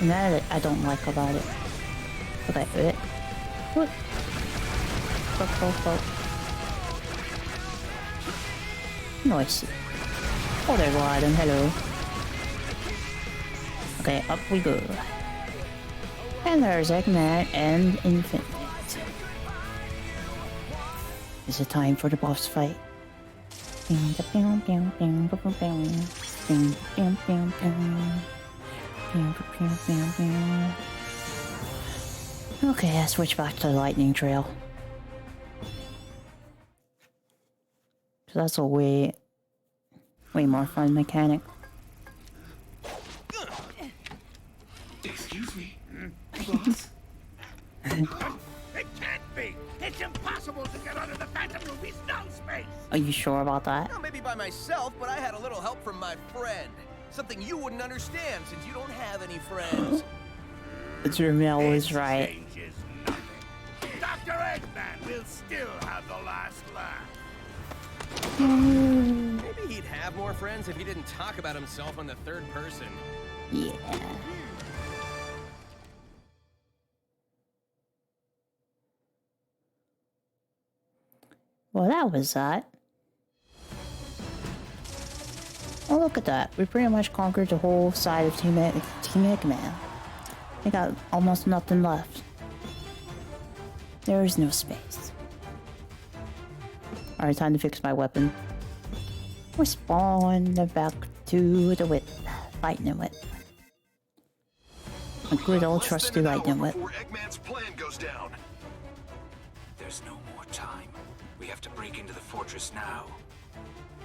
And that I don't like about it. Okay, what? Nice. Oh, there, Warden. Hello. Okay, up we go. And there's Eggman and Infinite. Is it time for the boss fight? Okay, let's switch back to the lightning trail. So that's a way more fun mechanic. Excuse me, boss? It can't be! It's impossible to get out of the Phantom Ruby's null space! Are you sure about that? Well, maybe by myself, but I had a little help from my friend. Something you wouldn't understand since you don't have any friends. Jermel was right. Changes nothing. Dr. Eggman will still have the last laugh. Maybe he'd have more friends if he didn't talk about himself in the third person. Yeah. Well, that was that. Oh, look at that. We pretty much conquered the whole side of Team Eggman. We got almost nothing left. There is no space. Alright, time to fix my weapon. Respawn back to the whip. Lightning whip. A good old trusty lightning whip. Eggman's plan goes down. There's no more time. We have to break into the fortress now.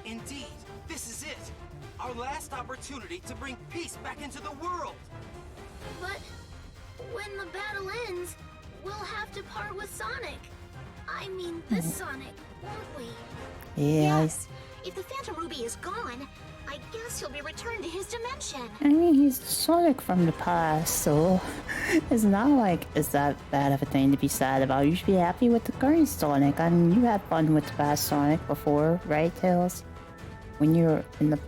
Indeed, this is it. Our last opportunity to bring peace back into the world. But when the battle ends, we'll have to part with Sonic. I mean, this Sonic, won't we? Yeah. Yes. If the Phantom Ruby is gone, I guess he'll be returned to his dimension. I mean, he's Sonic from the past, so it's not like it's that bad of a thing to be sad about. You should be happy with the current Sonic. I mean, you had fun with the past Sonic before, right, Tails? When you were in the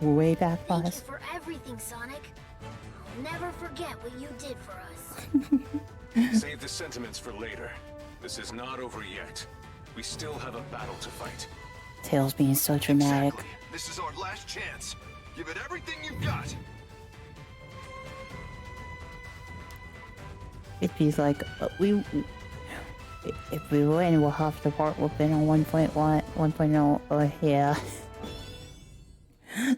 way back Thank past. you for everything, Sonic. I'll never forget what you did for us. Save the sentiments for later. This is not over yet. We still have a battle to fight. Tails being so dramatic. Exactly. This is our last chance. Give it everything you've got. It'd be like, if we win, we'll have to part with it on 1.1, 1.0, or yeah.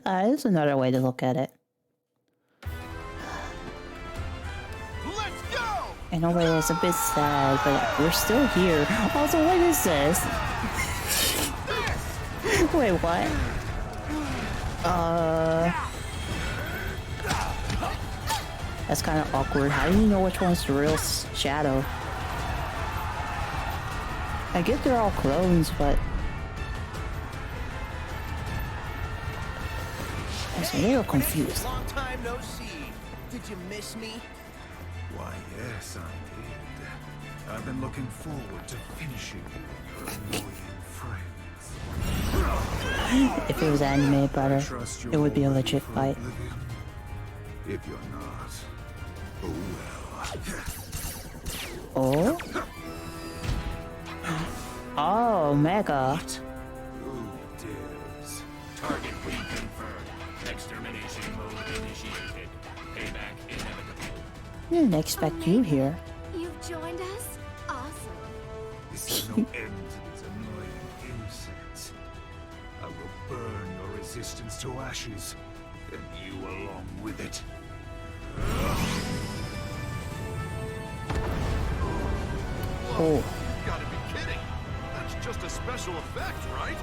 That's another way to look at it. Let's go! I know it's a bit sad, but we're still here. Also, what is this? Wait, what? That's kind of awkward. How do you know which one's the real Shadow? I get they're all clones, but I was a little confused. Long time no see. Did you miss me? Why, yes, I did. I've been looking forward to finishing your annoying friends. If it was animated better, Trust it would be a you're legit ready for fight. oblivion. If you're not, oh well. Oh? Oh, Mega. Who dares? Target reconfirmed. Extermination mode initiated. Payback inevitable. Didn't expect you here. You've joined us? Awesome. Is there no end to these annoying insects? I will burn your resistance to ashes, and you along with it. Oh. You gotta be kidding. That's just a special effect, right?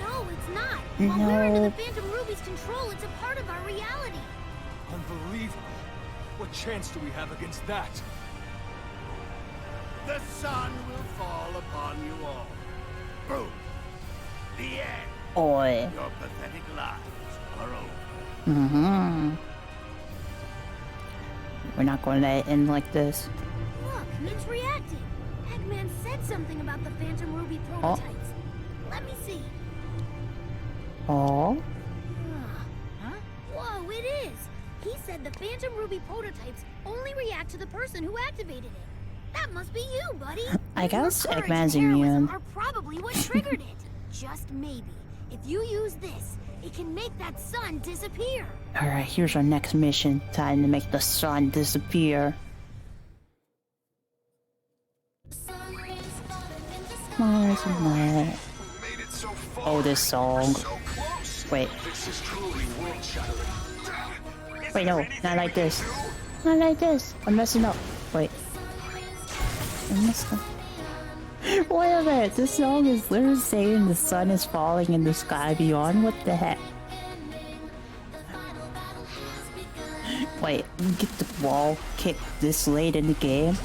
No, it's not. While we're No. under the Phantom Ruby's control, it's a part of our reality. Unbelievable. What chance do we have against that? The sun will fall upon you all. Boom. The end. Oi. Your pathetic lives are over. Mm-hmm. We're not going to let it end like this. Look, it's reacting. Eggman said something about the Phantom Ruby prototypes. Let me see. Oh. Huh? Whoa, it is. He said the Phantom Ruby prototypes only react to the person who activated it. That must be you, buddy. I guess Your courage Eggman's and heroism immune. are probably what triggered it. Just maybe, if you use this, it can make that sun disappear. Alright, here's our next mission. Time to make the sun disappear. Mars and Night. We made it so far. Oh, this song. So close. Wait. This is truly world-shattering. Wait, no, not like this. Not like this. I'm messing up. Wait. I messed up. Wait a minute. This song is literally saying the sun is falling in the sky beyond. What the heck? Wait, we get the ball kicked this late in the game?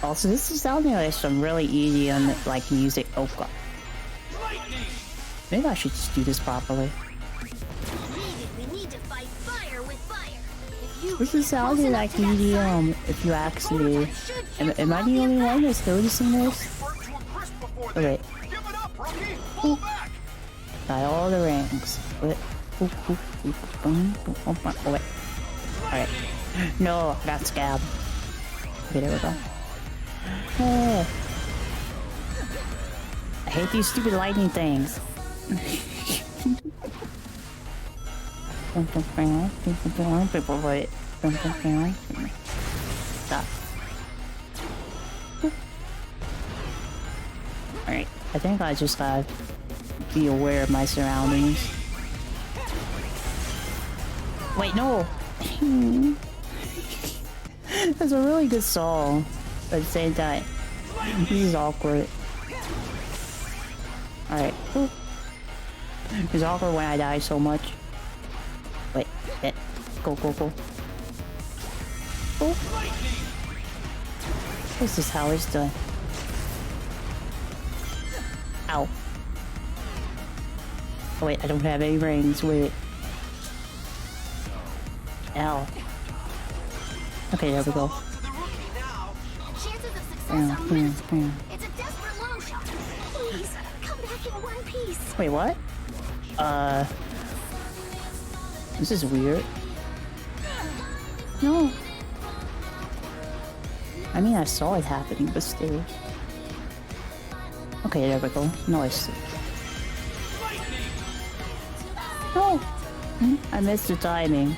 Also, this is sounding like some really easy like music. Oh god. Maybe I should just do this properly. We need to fight fire with fire. If you This is sounding like EDM, if you ask me. Am I the only one that's noticing this? Oh, wait. Ooh. Got all the rings. Wait. Ooh, ooh, ooh, boom, boom, oh, wait. Alright. No, I got Scab. Okay, there we go. Oh. I hate these stupid lightning things. Wait. Stop. Alright, I think I just gotta be aware of my surroundings. Wait, no! That's a really good song, but at the same time, this is awkward. Alright. It's awkward when I die so much. Wait, go, go, go. Oh. This is how it's done. Ow. Oh wait, I don't have any rings, wait. Ow. Okay, there we go. Chances of success are minuscule. It's a desperate long shot. Please, come back in one piece. Wait, what? This is weird. No. I mean, I saw it happening, but still. Okay, there we go. Nice. Oh! I missed the timing.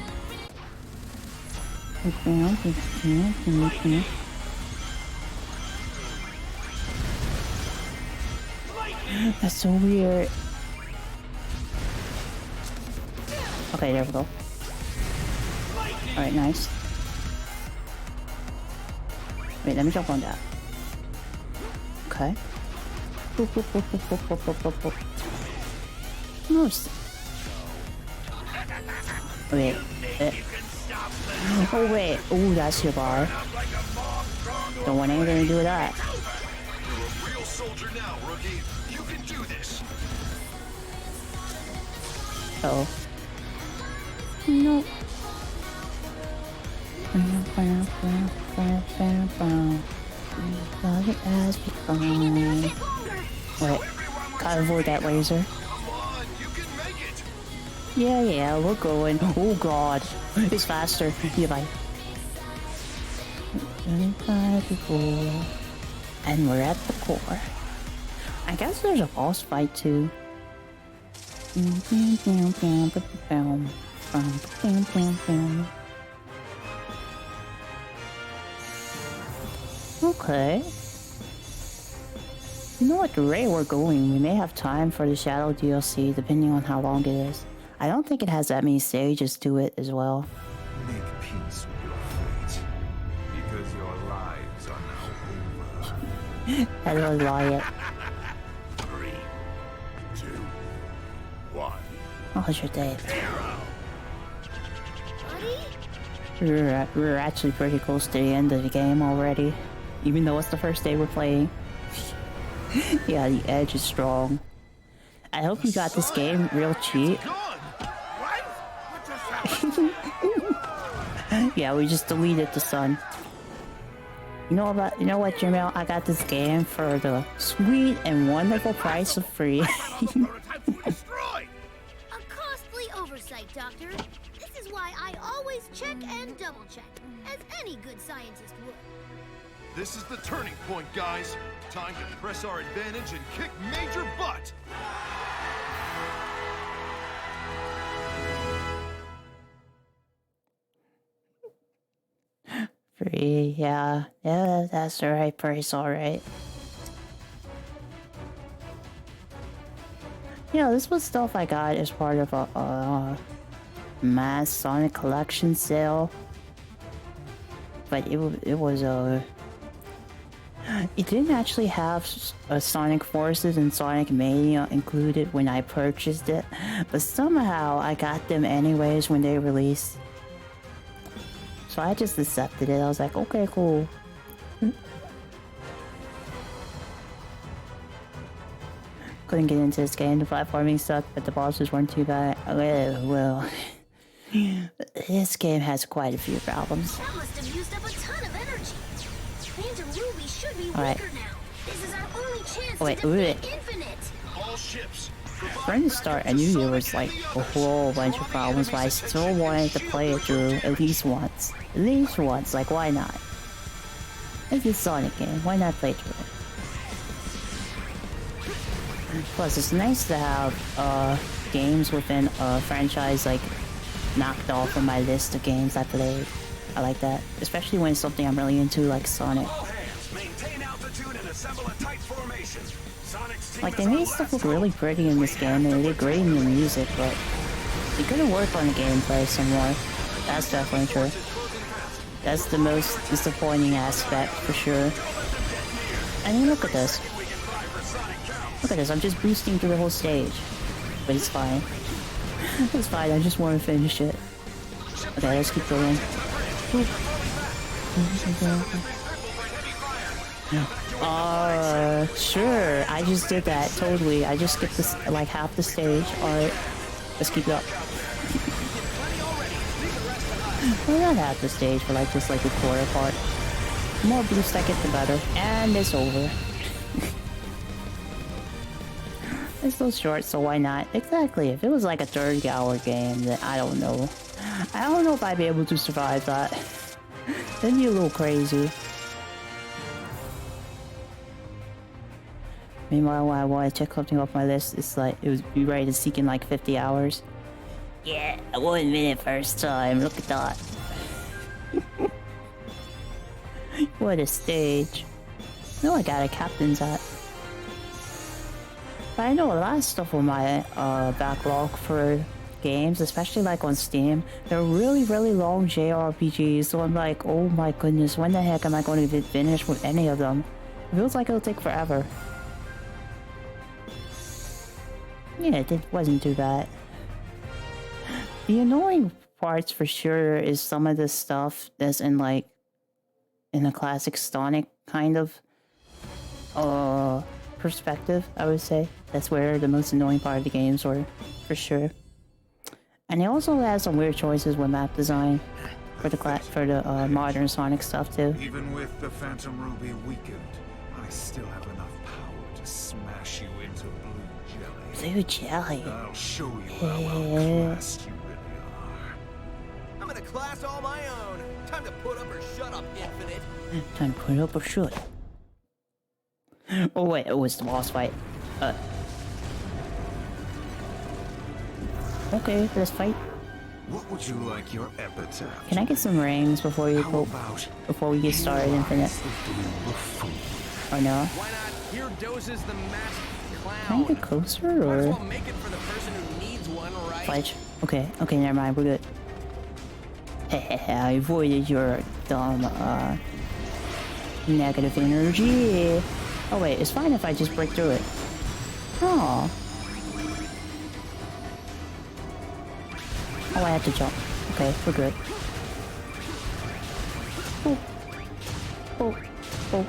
That's so weird. Okay, there we go. Alright, nice. Wait, let me jump on that. Okay. Boop, boop, boop, boop, boop, boop, boop, boop, boop. Nice. Wait. Oh, wait. Oh, that's your bar. Don't want anything to do with that. You're a real soldier now, rookie. You can do this. Uh-oh. No. As become. Wait, can't avoid that laser. Yeah, we're going. Oh god, it's faster. Yeah, bye. And we're at the core. I guess there's a boss fight too. Okay. You know what, the rate we're going, we may have time for the Shadow DLC depending on how long it is. I don't think it has that many stages to it as well. Make peace with your fate, because your lives are now over. How do I lie it? 3, 2, 1. Oh, you're dead. We're actually pretty close to the end of the game already. Even though it's the first day we're playing. Yeah, the edge is strong. I hope you got this game real cheap. Yeah, we just deleted the sun. You know what, Jamil? I got this game for the sweet and wonderful price of free. A costly oversight, Doctor. This is why I always check and double check, as any good scientist would. This is the turning point, guys. Time to press our advantage and kick major butt. Free, yeah. Yeah, that's the right price, alright. You know, this was stuff I got as part of a mass Sonic collection sale. But it was a... It didn't actually have Sonic Forces and Sonic Mania included when I purchased it, but somehow I got them anyways when they released. So I just accepted it. I was like, okay, cool. Couldn't get into this game. The platforming sucked, but the bosses weren't too bad. Well, this game has quite a few problems. That must have used up a ton of energy. Phantom Ruby should be Alright. weaker now. This is our only chance Wait, to defeat wait. Infinite. All ships. From the start, I knew there was like a whole bunch of problems, but I still wanted to play it through at least once. At least once, like why not? It's a Sonic game, why not play through it? Plus, it's nice to have games within a franchise like knocked off of my list of games I played. I like that, especially when it's something I'm really into, like Sonic. Maintain altitude and assemble a tight formation. Like, they made stuff look really pretty in this game, and they did great in the music, but they could have worked on the gameplay some more. That's definitely true. That's the most disappointing aspect, for sure. I mean, look at this. Look at this, I'm just boosting through the whole stage. But it's fine. It's fine, I just want to finish it. Okay, let's keep going. Sure. I just did that, totally. I just skipped this, like, half the stage. Alright, let's keep it up. Well, not half the stage, but like, just like a quarter part. The more boost I get, the better. And it's over. It's so short, so why not? Exactly. If it was like a 30-hour game, then I don't know. I don't know if I'd be able to survive that. That'd be a little crazy. Meanwhile, when I want to check something off my list, it's like it was be ready to seek in like 50 hours. Yeah, 1 minute first time. Look at that. What a stage. No, I got a captain's hat. But I know a lot of stuff on my backlog for games, especially like on Steam. They're really, really long JRPGs, so I'm like, oh my goodness, when the heck am I going to finish with any of them? It feels like it'll take forever. Yeah, it wasn't too bad. The annoying parts for sure is some of the stuff that's in like in a classic Sonic kind of perspective, I would say. That's where the most annoying part of the games were, for sure. And they also had some weird choices with map design for the modern Sonic stuff too. Even with the Phantom Ruby weakened, I still have enough power to smash you into blue jelly. Blue jelly. I'll show you how well classed you really are. I'm in a class all my own. Time to put up or shut up, Infinite. Time to put up or shut. Oh wait, it was the boss fight. Okay, let's fight. What would you like your epitaph? Can I get some rings before you go? Before we get started, Infinite? Or no? Why not? Here doses the masked clown. Can I get closer or? Might as well make it for the person who needs one, right? Fudge. Okay, never mind, we're good. I avoided your dumb, negative energy. Oh wait, it's fine if I just break through it. Oh. Oh, I had to jump. Okay, we're good. Oh. Oh. Oh.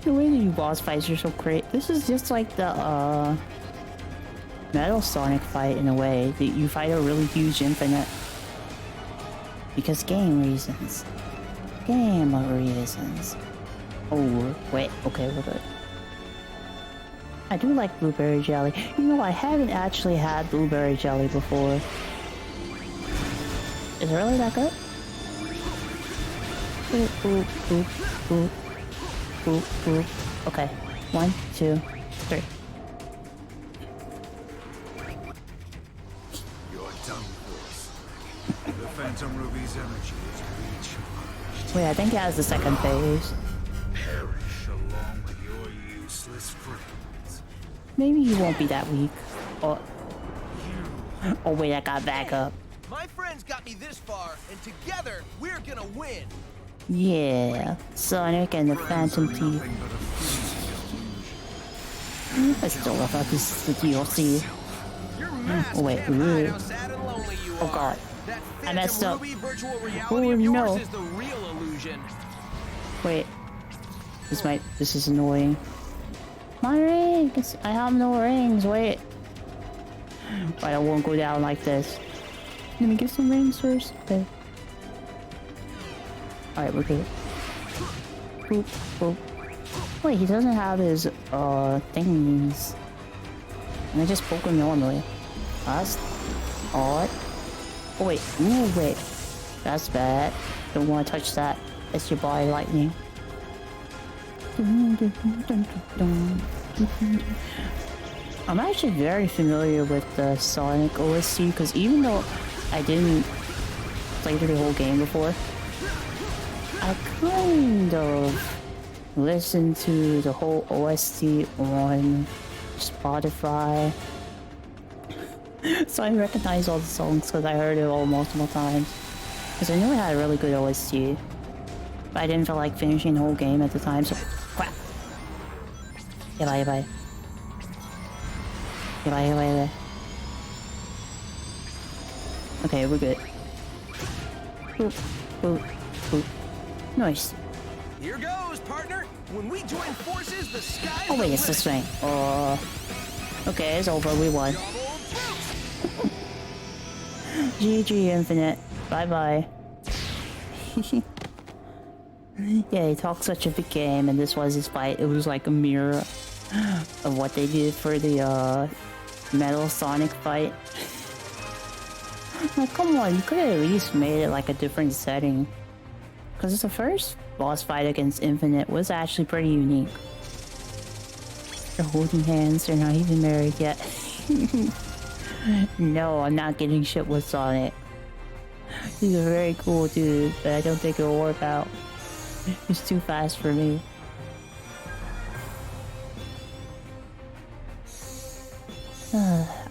The way that you boss fights are so great. This is just like the, Metal Sonic fight in a way. That you fight a really huge Infinite. Because game reasons. Game reasons. Oh, wait. Okay, we're good. I do like blueberry jelly. You know, I haven't actually had blueberry jelly before. Is it really that good? Boop, boop, boop, boop. Boop, boop. Okay. 1, 2, 3. You're done for. The Phantom Ruby's energy is recharged. Wait, I think it has the second phase. Perish along with your useless friends. Maybe you won't be that weak. Oh, oh wait, I got back up. My friends got me this far, and together we're gonna win. Yeah, Sonic and the Phantom Teeth. I still love how this is the DLC. Oh wait, oh god, I messed up. Oh no. Wait, this is annoying. My rings! I have no rings, wait. But I won't go down like this. Let me get some rings first. Okay. Alright, we're good. Boop, boop. Wait, he doesn't have his, things. Can I just poke him normally? That's odd. Oh wait, no wait. That's bad. Don't want to touch that. That's your body lightning. I'm actually very familiar with the Sonic OST because even though I didn't play through the whole game before, I kind of listened to the whole OST on Spotify. So I recognize all the songs because I heard it all multiple times. Because I knew it had a really good OST. But I didn't feel like finishing the whole game at the time, so crap. Bye. Okay, we're good. Boop, boop, boop. Nice. Here goes, partner. When we join forces, the sky. Oh wait, it's this way. Okay, it's over. We won. GG Infinite. Bye. Yeah, he talked such a big game, and this was his fight. It was like a mirror of what they did for the Metal Sonic fight. Like, come on, you could have at least made it like a different setting. Because the first boss fight against Infinite was actually pretty unique. They're holding hands, they're not even married yet. No, I'm not getting shit with Sonic. He's a very cool dude, but I don't think it'll work out. He's too fast for me.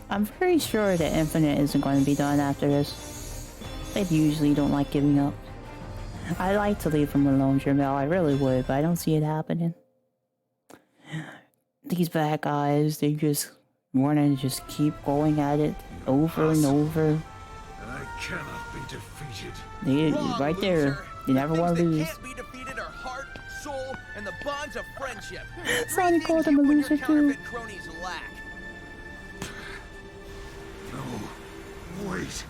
I'm pretty sure that Infinite isn't going to be done after this. They usually don't like giving up. I'd like to leave him alone, Jamel. I really would, but I don't see it happening. These bad guys, they just want to just keep going at it over and over. I cannot be defeated. They, right there. You never want to lose. Can't be defeated are heart, soul, and the bonds of friendship. Sonic called him a loser too. Cronies lack. No, wait.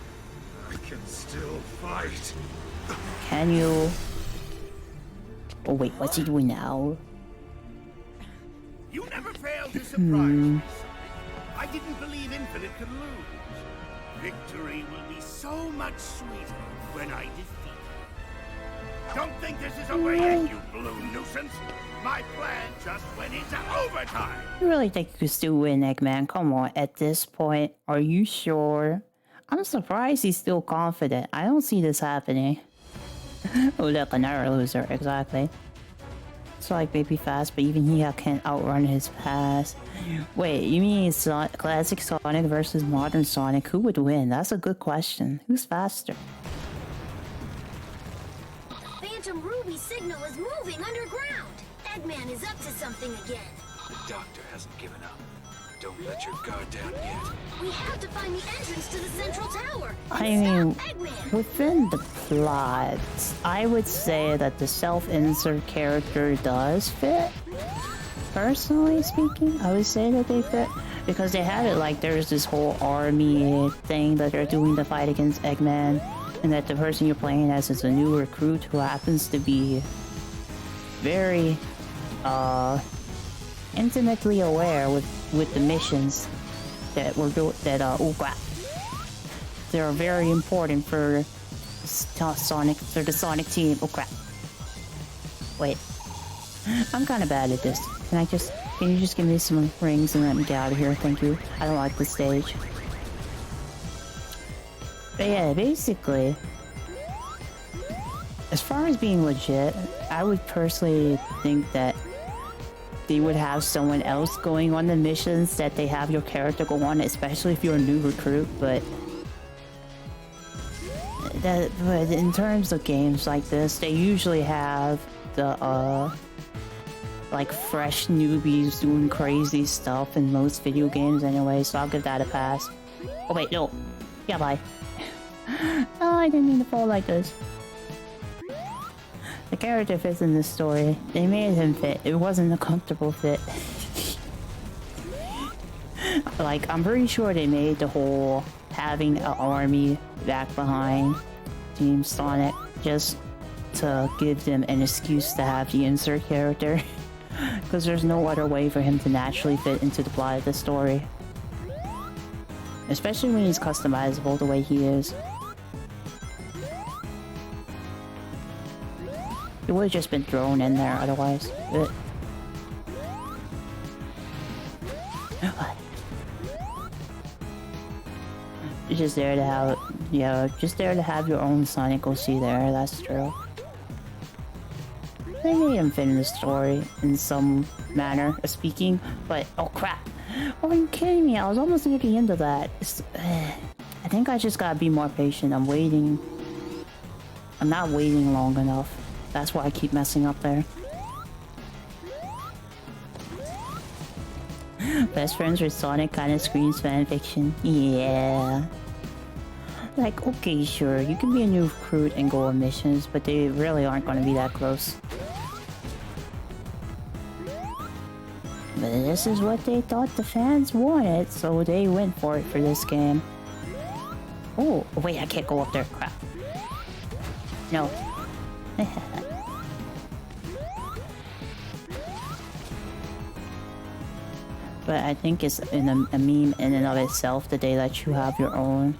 I can still fight. Can you? Oh wait, what's he doing now? You never failed to surprise me, Sonic. I didn't believe Infinite could lose. Victory will be so much sweeter when I defeat you. Don't think this is a way in, you blue nuisance. My plan just went into overtime. You really think you could still win, Eggman? Come on, at this point, are you sure? I'm surprised he's still confident. I don't see this happening. Oh, look, another loser, exactly. It's like baby fast, but even he can't outrun his past. Wait, you mean it's classic Sonic versus modern Sonic? Who would win? That's a good question. Who's faster? Phantom Ruby signal is moving underground. Eggman is up to something again. The doctor hasn't given up. Don't let your guard down yet. We have to find the entrance to the central tower. I mean, within the plot, I would say that the self-insert character does fit. Personally speaking, I would say that they fit. Because they have it like there's this whole army thing that they're doing to fight against Eggman. And that the person you're playing as is a new recruit who happens to be very, intimately aware with the missions that we're doing, oh crap. They're very important for Sonic, for the Sonic team. Oh crap. Wait. I'm kinda bad at this. Can you just give me some rings and let me get out of here? Thank you. I don't like this stage. But yeah, basically, as far as being legit, I would personally think that they would have someone else going on the missions that they have your character go on, especially if you're a new recruit, but in terms of games like this, they usually have the, like fresh newbies doing crazy stuff in most video games anyway, so I'll give that a pass. Oh wait, no. Yeah, bye. Oh, I didn't mean to fall like this. The character fits in this story. They made him fit. It wasn't a comfortable fit. Like, I'm pretty sure they made the whole having an army back behind Team Sonic just to give them an excuse to have the insert character. Because there's no other way for him to naturally fit into the plot of the story. Especially when he's customizable the way he is. It would have just been thrown in there otherwise. You're just there to have, just there to have your own Sonic OC there, that's true. They made him fit in the story in some manner of speaking, but oh crap. Oh, are you kidding me? I was almost looking into that. I think I just gotta be more patient. I'm waiting. I'm not waiting long enough. That's why I keep messing up there. Best friends with Sonic kind of screams fanfiction. Yeah. Like, okay, sure, you can be a new recruit and go on missions, but they really aren't going to be that close. But this is what they thought the fans wanted, so they went for it for this game. Oh, wait, I can't go up there. Crap. No. But I think it's in a meme in and of itself that they let you have your own,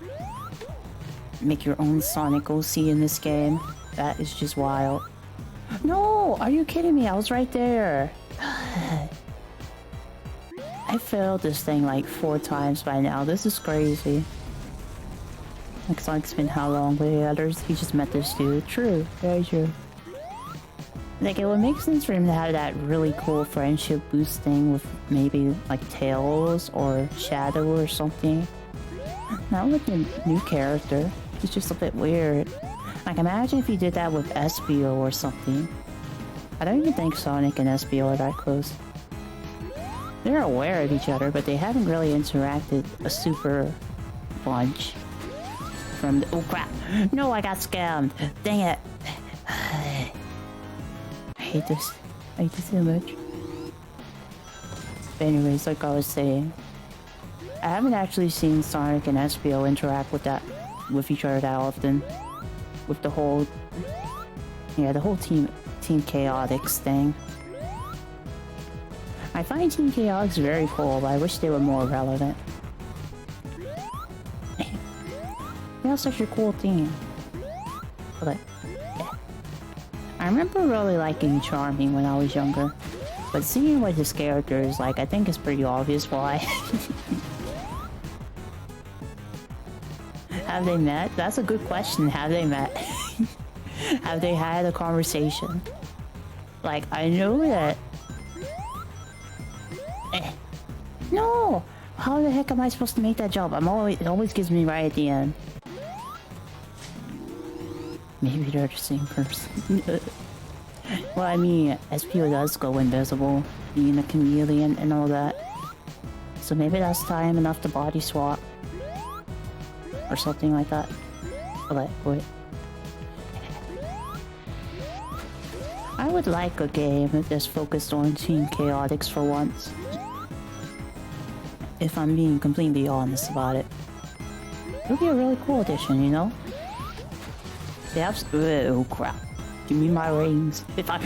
make your own Sonic OC in this game. That is just wild. No! Are you kidding me? I was right there. I failed this thing like 4 times by now. This is crazy. Like Sonic's been how long with the others? He just met this dude. True. Very true. Like, it would make sense for him to have that really cool friendship boost thing with maybe like Tails or Shadow or something. Not with the new character. He's just a bit weird. Like, imagine if you did that with Espio or something. I don't even think Sonic and Espio are that close. They're aware of each other, but they haven't really interacted a super bunch. From the— oh crap! No, I got scammed! Dang it! I hate this. I hate this so much. But anyways, like I was saying, I haven't actually seen Sonic and Espio interact with each other that often. With the whole, the whole Team Chaotix thing. I find Team Chaotix very cool, but I wish they were more relevant. They have such a cool theme. But yeah. I remember really liking Charming when I was younger, but seeing what his character is like, I think it's pretty obvious why. Have they met? That's a good question. Have they met? Have they had a conversation? Like, I know that... No! How the heck am I supposed to make that jump? It always gives me right at the end. Maybe they're the same person. Well, I mean, Espio does go invisible, being a chameleon and all that. So maybe that's time enough to body swap. Or something like that. But wait. I would like a game that's focused on Team Chaotix for once. If I'm being completely honest about it. It would be a really cool addition, you know? They have— oh crap. Give me my rings. If I—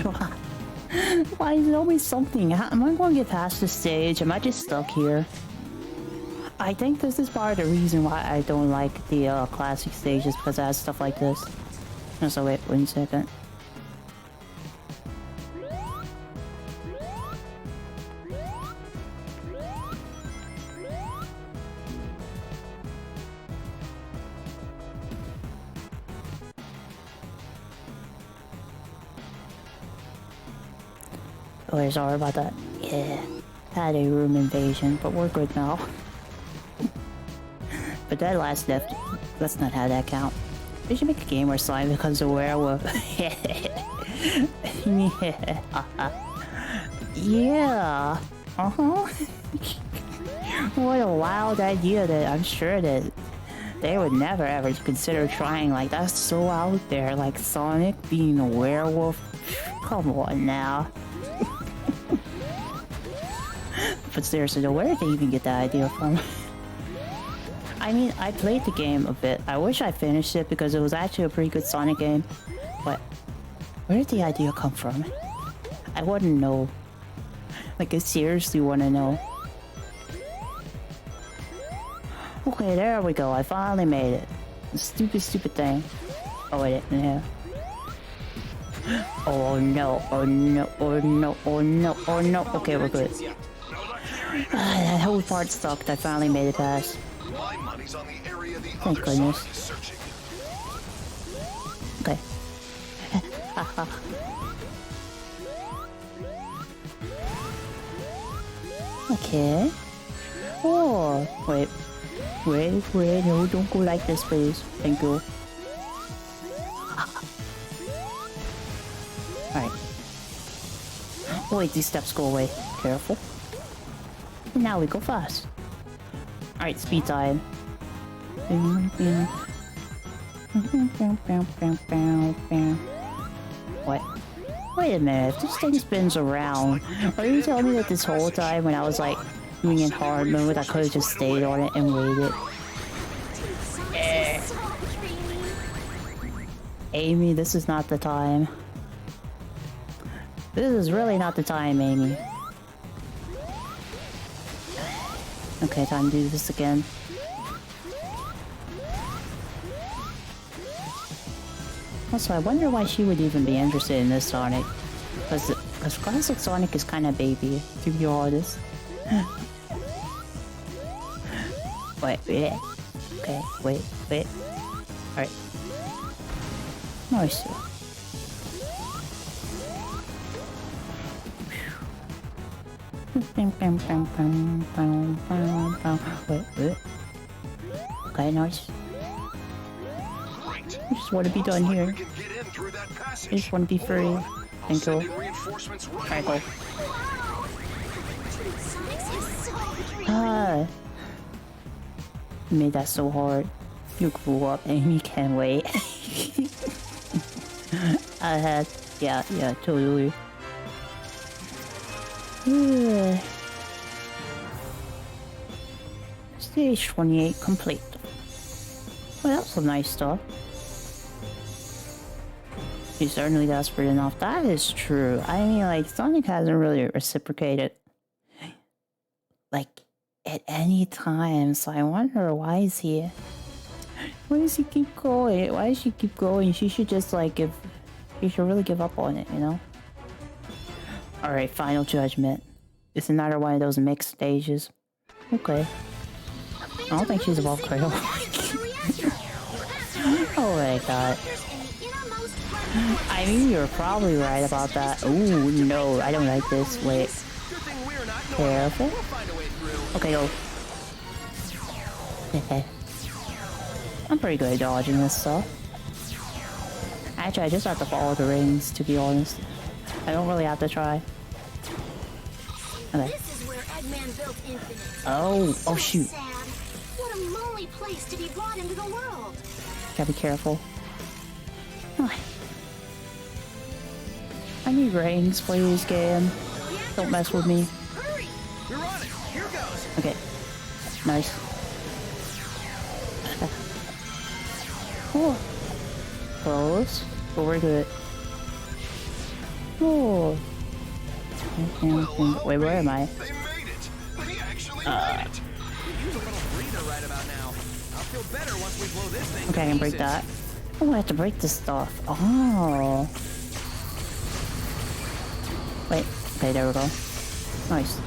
why is it always something? Am I going to get past this stage? Am I just stuck here? I think this is part of the reason why I don't like the classic stages, because it has stuff like this. So wait 1 second. Oh, sorry about that. Yeah, had a room invasion, but we're good now. But that last death, let's not have that count. We should make a game where Slime becomes a werewolf. Yeah. Uh-huh. What a wild idea that I'm sure that they would never ever consider trying. Like, that's so out there. Like, Sonic being a werewolf. Come on now. But seriously though, where did they even get that idea from? I mean, I played the game a bit. I wish I finished it because it was actually a pretty good Sonic game. But where did the idea come from? I want to know. Like, I seriously want to know. Okay, there we go. I finally made it. Stupid thing. Oh wait, yeah. Oh no, oh no, oh no, oh no, oh no. Okay, we're good. That whole part sucked. I finally made it past. Thank goodness. Okay. Okay. Oh, wait. Wait, no, don't go like this, please. Thank you. Alright. Wait, these steps go away. Careful. Now we go fast. Alright, speed time. What? Wait a minute, if this thing spins around, are you telling me that this whole time when I was like doing in hard mode, I could have just stayed on it and waited? Amy, this is not the time. This is really not the time, Amy. Okay, time to do this again. Also, I wonder why she would even be interested in this Sonic. Because classic Sonic is kind of baby, to be honest. Wait. Okay, wait. Alright. Nice. Wait. Okay, nice. I just want to be done here. I just want to be free. And go. Alright, go. Ah. You made that so hard. You grew up and you can't wait. Yeah, totally. Yeah. Stage 28 complete. Well, that's some nice stuff. He's certainly desperate enough. That is true. I mean, like, Sonic hasn't really reciprocated, like, at any time. So I wonder, why does he keep going? Why does she keep going? She should just, like, she should really give up on it, you know? Alright, final judgment. It's another one of those mixed stages. Okay. I don't think she's above Cradle. Oh my god. I mean, you're probably right about that. Ooh, no, I don't like this. Wait. Careful. Okay, go. I'm pretty good at dodging this stuff. Actually, I just have to follow the rings, to be honest. I don't really have to try. Okay. Oh shoot. What a lonely place to be brought into the world. Gotta be careful. I need rings, please, game. Don't mess with me. You're on it. Here goes. Okay. Nice. Oh. Close. But we're good. Oh. Wait, where am I? Use a little breather right about now. I'll feel better once we blow this thing. Okay, I can break that. Oh, I have to break this stuff. Oh. Wait. Okay, there we go. Nice.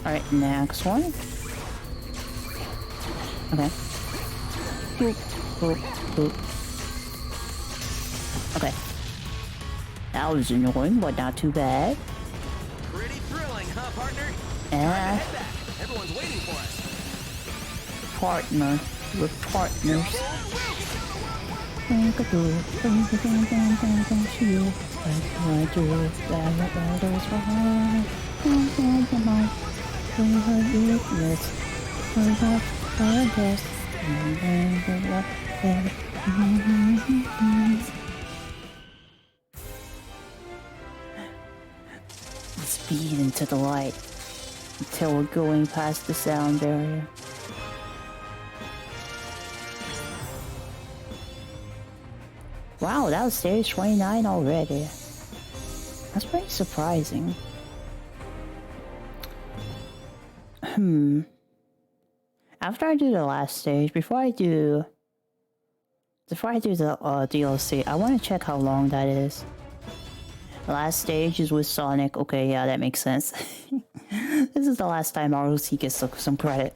Alright, next one. Okay. Boop, boop, boop. Okay. That was annoying, but not too bad. Pretty thrilling, huh, partner? Yeah. Everyone's waiting for us. Partner. We're partners. Speed into the light until we're going past the sound barrier. Wow, that was stage 29 already. That's pretty surprising. After I do the last stage, before I do the DLC, I want to check how long that is. The last stage is with Sonic. Okay, yeah, that makes sense. This is the last time ROC gets some credit.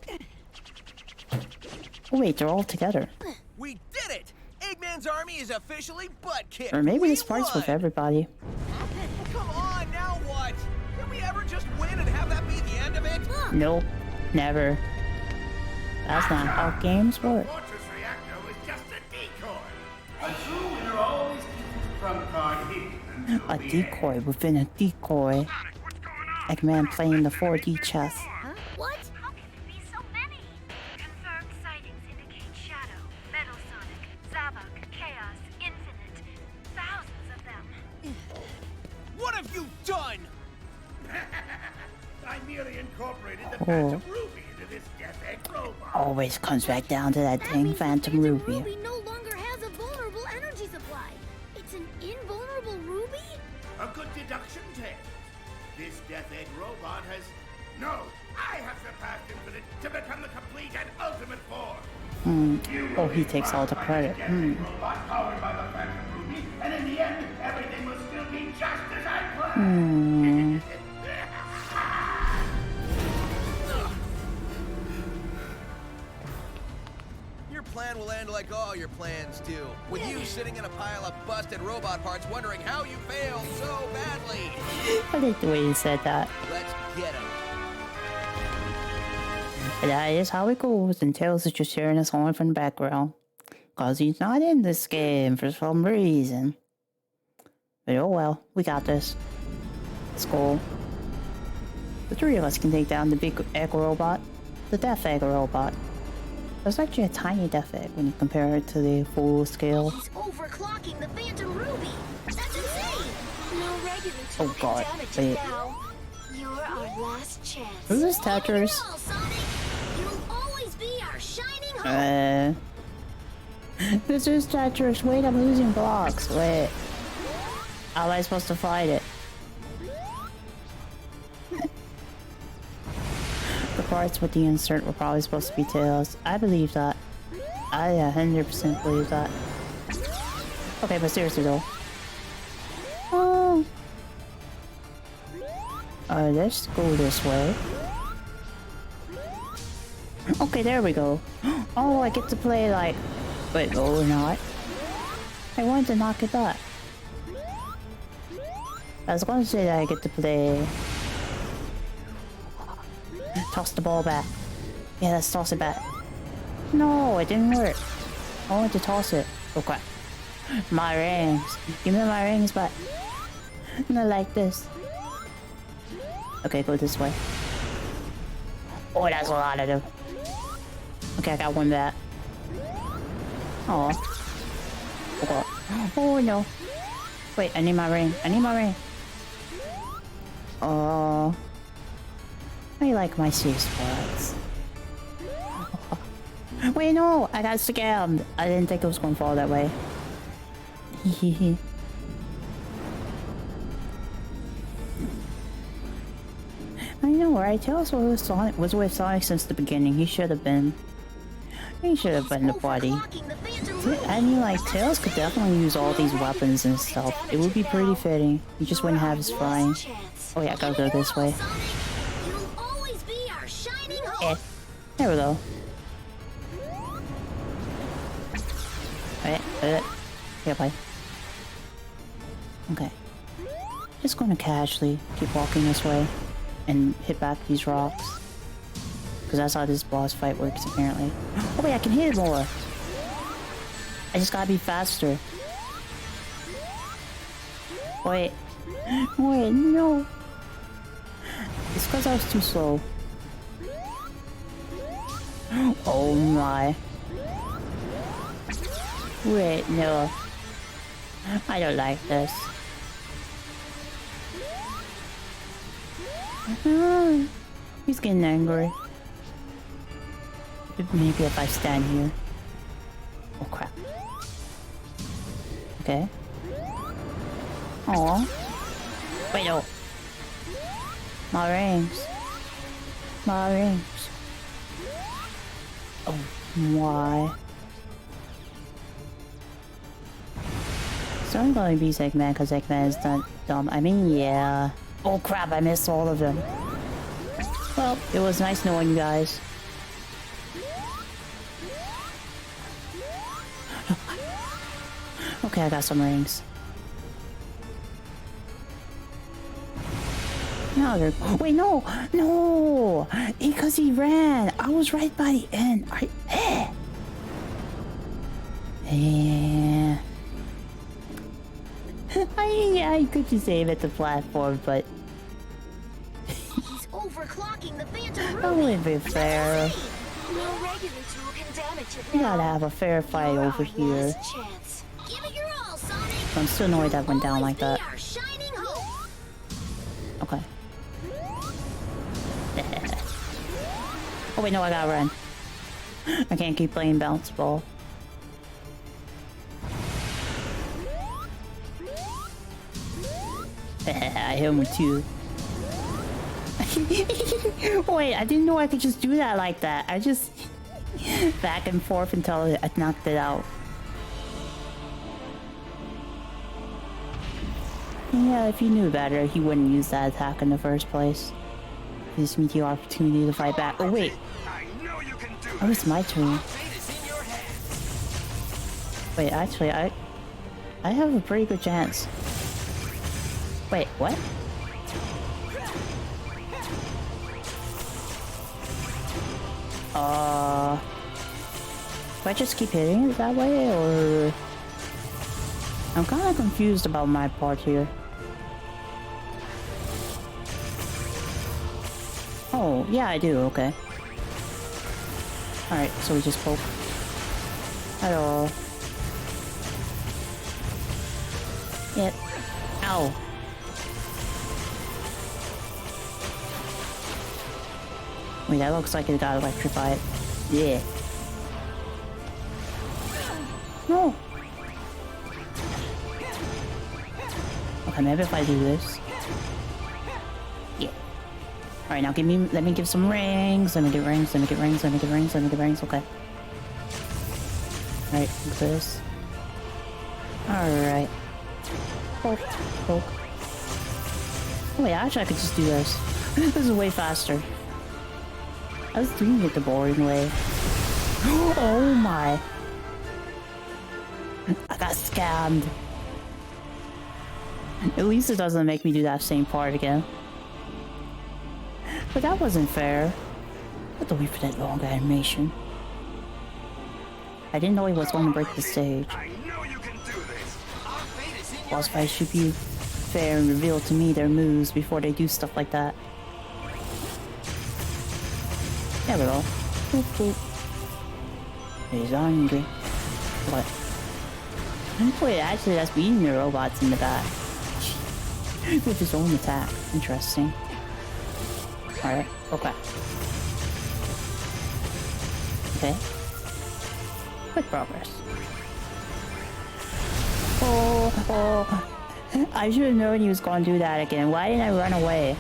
Oh wait, they're all together. We did it! Eggman's army is officially butt kicked. Or maybe this part's with everybody. Come on, now what? Can we ever just win and have that be the end of it? Nope, never. That's not how games work. Fortress reactor was just a decoy. A true winner always keeps his trump card hidden. A decoy within a decoy. Eggman playing the 4D chess. What? How can it be so many? Confirmed sightings indicate Shadow, Metal Sonic, Zavok, Chaos, Infinite. Thousands of them. What have you done? I merely incorporated the Phantom Ruby into this Death Egg robot. Always comes back down to that dang Phantom Ruby. Ruby no longer has a vulnerable energy supply. It's an invulnerable Ruby? A good deduction, Ted. This Death Egg robot has... No! I have surpassed Infinite to become the complete and ultimate form. Oh, he takes all the credit. Robot powered by the Phantom Ruby and in the end, everything will still be just as I planned. Your plan will end like all your plans do, with you sitting in a pile of busted robot parts wondering how you failed so badly. I like the way you said that. Let's get him. That is how it goes, and Tails is just cheering us on from the background. Cause he's not in this game for some reason. But oh well, we got this. Let's go. The three of us can take down the big egg robot, the death egg robot. It's actually a tiny death egg when you compare it to the full scale. He's overclocking the Phantom Ruby. That's insane. No regular tool Oh god, can damage wait. it now. You're our last chance. Who's this Tetris? You'll always be our shining hope. This is Tetris. Wait, I'm losing blocks. Wait. How am I supposed to fight it? The parts with the insert were probably supposed to be Tails. I believe that. I 100% believe that. Okay, but seriously though. Oh. Let's go this way. Okay, there we go. Oh, I get to play like... Wait, no, we're not. I wanted to knock it back. I was going to say that I get to play... Toss the ball back. Yeah, let's toss it back. No, it didn't work. I wanted to toss it. Oh crap. My rings. Give me my rings back. Not like this. Okay, go this way. Oh, that's a lot of them. Okay, I got one back. Oh. Oh no. Wait, I need my ring. I need my ring. Oh. I like my safe spots. Wait, no! I got scammed! I didn't think it was gonna fall that way. I know, right? Tails was with Sonic since the beginning. He should have been. He should have been the party. I mean, like, Tails could definitely use all these weapons and stuff. It would be pretty fitting. He just wouldn't have his flying. Oh yeah, I gotta go this way. There we go. Yeah, bye. Okay. Just gonna casually keep walking this way and hit back these rocks. Because that's how this boss fight works, apparently. Oh wait, I can hit it more! I just gotta be faster. Wait. Wait, no! It's because I was too slow. Oh my. Wait, no. I don't like this. He's getting angry. Maybe if I stand here. Oh crap. Okay. Aw. Wait, no. My rings. My rings. Oh, why? So I'm going to be Eggman because Eggman is not dumb. I mean, yeah. Oh crap, I missed all of them. Well, it was nice knowing you guys. Okay, I got some rings. Now they're... Wait, no! No! Because he ran! I was right by the end. Yeah. I could just aim at the platform, but... He's overclocking the Phantom Ruby. That wouldn't be fair. No regular tool can damage it We now. gotta have a fair fight You're over our here. last chance. Give it your all, Sonic. I'm still annoyed that went down like that. Be our shining hope. Okay. Oh wait, no, I gotta run. I can't keep playing bounce ball. I hit him with two. Wait, I didn't know I could just do that like that. I just back and forth until I knocked it out. Yeah, if he knew better, he wouldn't use that attack in the first place. Gives me the opportunity to fight back. Oh wait! Oh, it's my turn. Wait, actually, I have a pretty good chance. Wait, what? Do I just keep hitting it that way, or... I'm kind of confused about my part here. Oh, yeah, I do, okay. Alright, so we just poke. Hello. Yep. Ow. Wait, that looks like it got electrified. Yeah. No. Okay, maybe if I do this. Yeah. Alright, now let me give some rings. Let me get rings, let me get rings, let me get rings, let me get rings, okay. Alright, like this. Alright. Poke, poke. Oh wait, actually I could just do this. This is way faster. I was doing it the boring way. Oh my. I got scammed. At least it doesn't make me do that same part again. But that wasn't fair. I had to wait for that long animation. I didn't know he was going to break the stage. Boss fights should be fair and reveal to me their moves before they do stuff like that. There we go. Boop, boop. He's hungry. What? Wait, actually that's beating the robots in the back. With his own attack. Interesting. Alright, okay. Okay. Good progress. Oh. I should have known he was going to do that again. Why didn't I run away?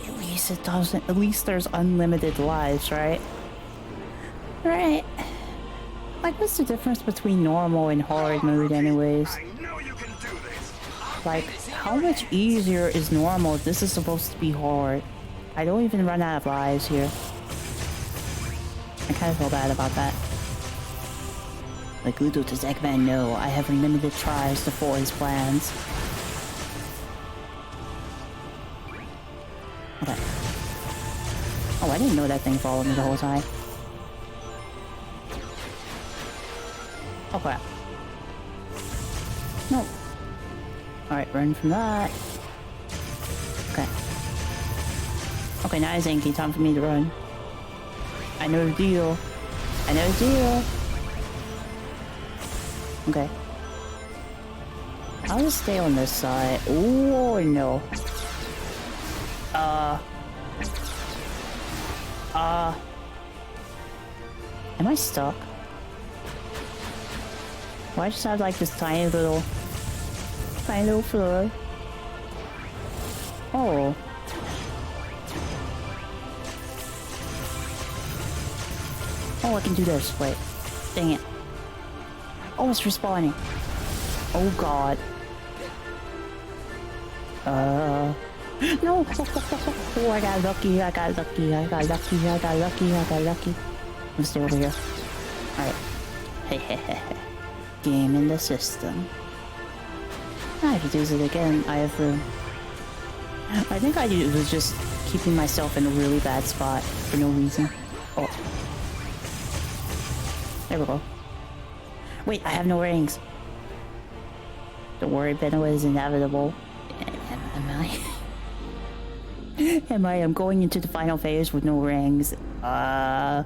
At least it doesn't. At least there's unlimited lives, right? Right. Like, what's the difference between normal and hard mode, anyways? Like, how much easier is normal if this is supposed to be hard? I don't even run out of lives here. I kind of feel bad about that. Like, little does Eggman know, I have unlimited tries to foil his plans. Okay. Oh, I didn't know that thing followed me the whole time. Oh crap. No. Alright, run from that. Okay. Okay, now it's Anki. Time for me to run. I know the deal. I know the deal. Okay. I'll just stay on this side. Oh no. Am I stuck? Why just have like this tiny little floor? Oh. Oh, I can do this. Wait. Dang it. Oh, it's respawning. Oh god. No! Oh, I got lucky, I got lucky, I got lucky, I got lucky, I got lucky. Let's stay over here. Alright. Hehehe. Game in the system. I have to do it again. I have room. I think I was just keeping myself in a really bad spot for no reason. Oh. There we go. Wait, I have no rings. Don't worry, Benno is inevitable. Am I? Am I? I'm going into the final phase with no rings. I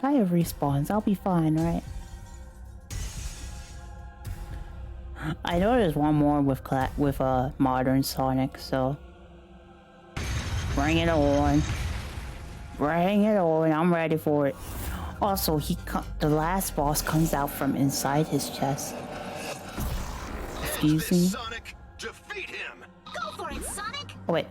have respawns. I'll be fine, right? I know there's one more with modern Sonic, so bring it on. Bring it on. I'm ready for it. Also, the last boss comes out from inside his chest. Excuse me. Sonic, defeat him. Go for it, Sonic. Oh wait.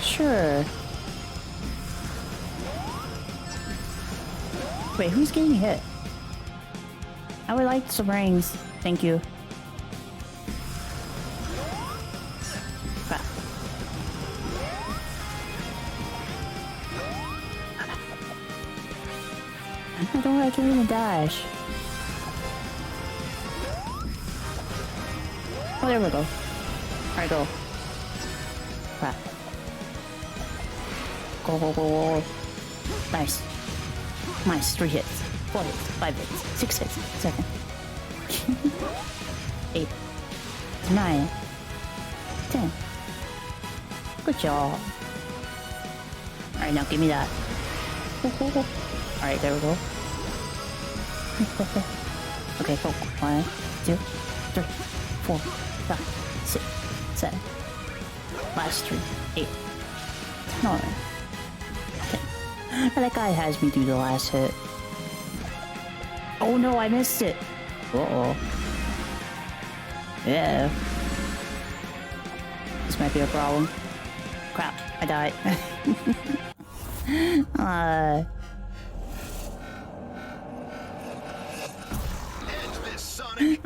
Sure. Wait, who's getting hit? I would like some rings. Thank you. Crap. I don't like it in a dash. Oh, there we go. Alright, go. Crap. Go, go, go, go. Nice. Nice. 3 hits. 4 hits. 5 hits. 6 hits. 7. 8. 9. 10. Good job. Alright, now give me that. Alright, there we go. Okay, go. 1, 2, 3, 4, 5, 6, 7. Last 3. 8. 9. 10. That guy has me do the last hit. Oh no, I missed it. Uh-oh. Yeah. This might be a problem. Crap, I died.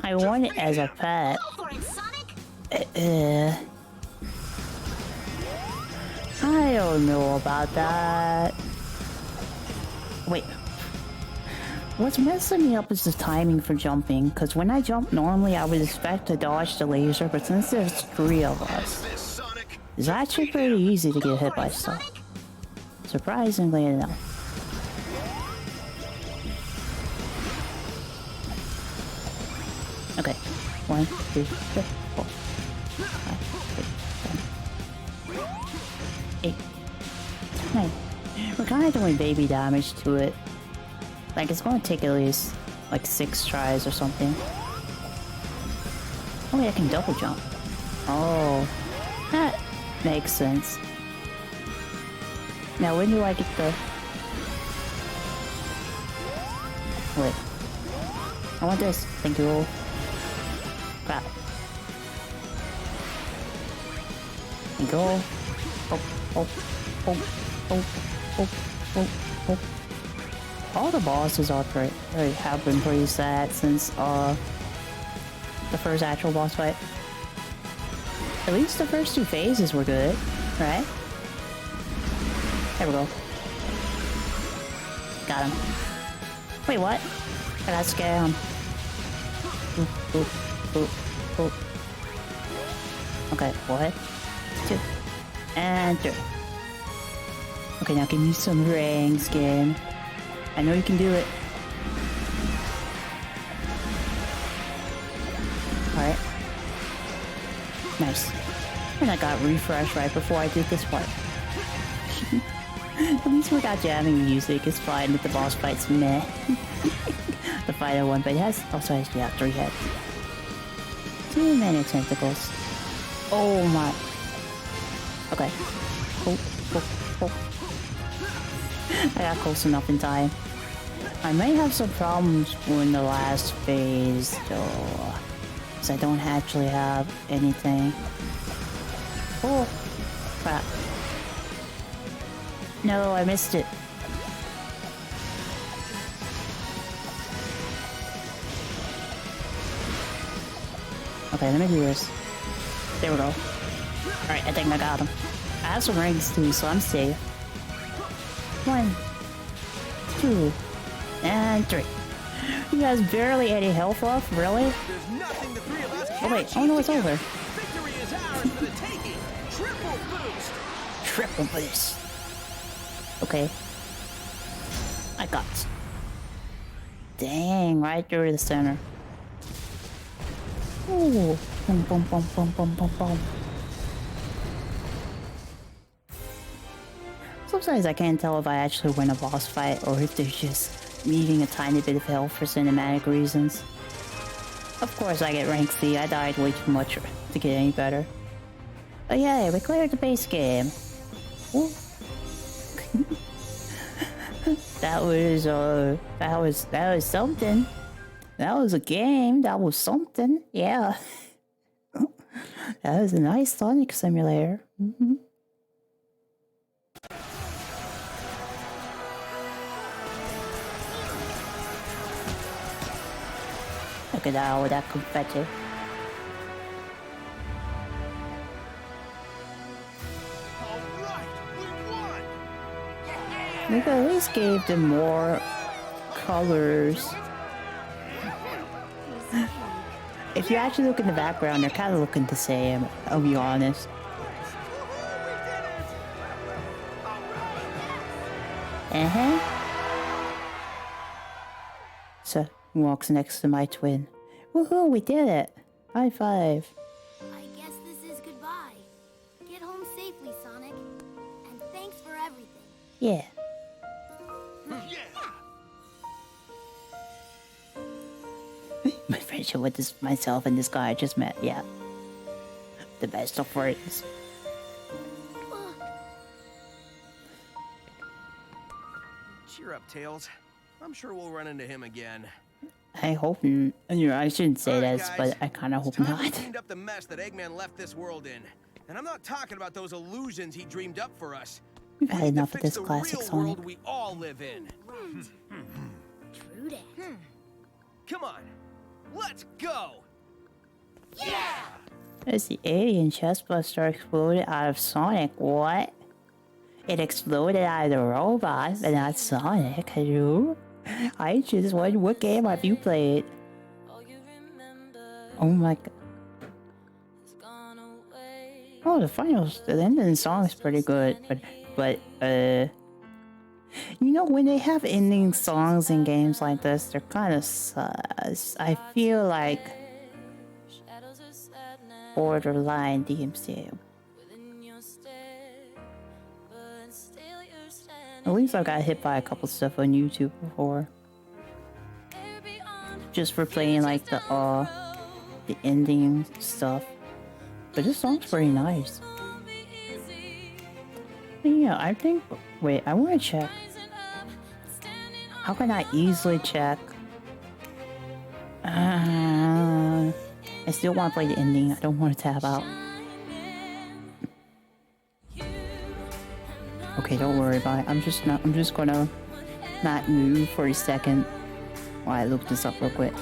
I want it as a pet. I don't know about that. Wait. What's messing me up is the timing for jumping, because when I jump normally I would expect to dodge the laser, but since there's 3 of us, it's actually pretty easy to get hit by stuff. Surprisingly enough. Okay. 1, 2, 3, 4, 5, 6, 7, 8, 9. We're kind of doing baby damage to it. Like, it's going to take at least, like, 6 tries or something. Oh, yeah, I can double jump. Oh, that makes sense. Now, when do I get the... Wait. I want this. Thank you. Crap. And go. Oh, oh, oh, oh, oh, oh, oh. All the bosses are have been pretty sad since the first actual boss fight. At least the first 2 phases were good, right? There we go. Got him. Wait, what? I got scammed. Oop, oop, oop, oop. Okay, 1, 2, and 3. Okay, now give me some rings, game. I know you can do it. Alright. Nice. And I got refreshed right before I did this part. At least we got jamming music. It's fine with the boss fights, meh. The final one, but it also has 3 heads. Too many tentacles. Oh my. Okay. Oh, oh, oh. I got close enough in time. I may have some problems in the last phase though, because I don't actually have anything. Oh, crap. No, I missed it. Okay, let me do this. There we go. Alright, I think I got him. I have some rings too, so I'm safe. 1, 2, and 3. You guys barely any health off, really? Oh wait, oh no, it's over. Victory is ours for the taking. Triple boost. Triple boost. Okay. I got it. Dang, right through the center. Ooh. Boom, boom, boom, boom, boom, boom, boom. Sometimes I can't tell if I actually win a boss fight or if they're just needing a tiny bit of help for cinematic reasons. Of course I get rank C, I died way too much to get any better. But yeah, we cleared the base game. Ooh. That was something. That was a game, that was something, yeah. That was a nice Sonic simulator. Look at that, all that confetti. They at least gave them more colors. If you actually look in the background, they're kind of looking the same, I'll be honest. So, walks next to my twin. Woohoo, we did it! High five. I guess this is goodbye. Get home safely, Sonic. And thanks for everything. Yeah. My friendship with myself and this guy I just met, yeah. The best of friends. Cheer up, Tails. I'm sure we'll run into him again. I hope, I shouldn't say Alright, this, guys. but I kind of hope Time we not. cleaned up the mess that Eggman left this world in. And I'm not talking about those illusions he dreamed up for us. We've had We need to enough of fix this the classic real Sonic. world we all live in. True that. Come on, let's go! As the alien chestbuster exploded out of Sonic, what? It exploded out of the robot, but not Sonic. Hello? I just wondered, what game have you played? Oh my god. Oh, the ending song is pretty good, but, you know, when they have ending songs in games like this, they're kind of sus. I feel like borderline DMCA. At least I got hit by a couple stuff on YouTube before. Just for playing like the ending stuff. But this song's pretty nice. Yeah, I think... Wait, I want to check. How can I easily check? I still want to play the ending. I don't want to tab out. Okay, don't worry about it. I'm just gonna not move for a second while I look this up real quick.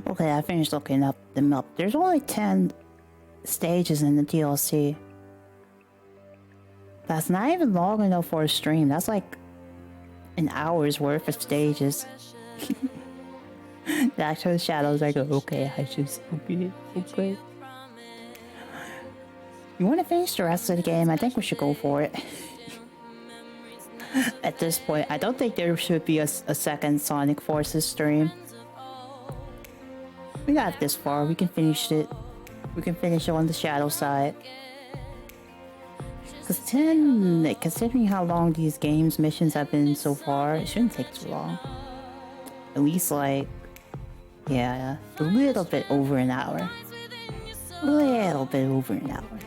Okay, I finished looking them up. There's only 10 stages in the DLC. That's not even long enough for a stream. That's like an hour's worth of stages. The actual shadows, I go, okay, okay. You want to finish the rest of the game? I think we should go for it. At this point, I don't think there should be a second Sonic Forces stream. We got this far, we can finish it. We can finish it on the shadow side. Because 10, considering how long these games missions have been so far, it shouldn't take too long. At least like, yeah, a little bit over an hour. A little bit over an hour.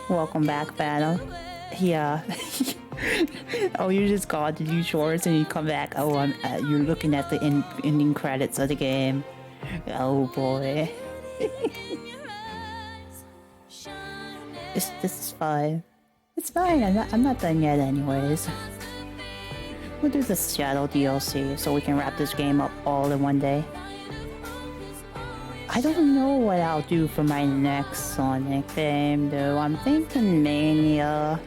Welcome back, Phantom. Yeah. Oh, you just got to do shorts and you come back. Oh, you're looking at the ending credits of the game. Oh boy. This is fine. It's fine. I'm not done yet, anyways. We'll do the Shadow DLC so we can wrap this game up all in one day. I don't know what I'll do for my next Sonic game, though. I'm thinking Mania.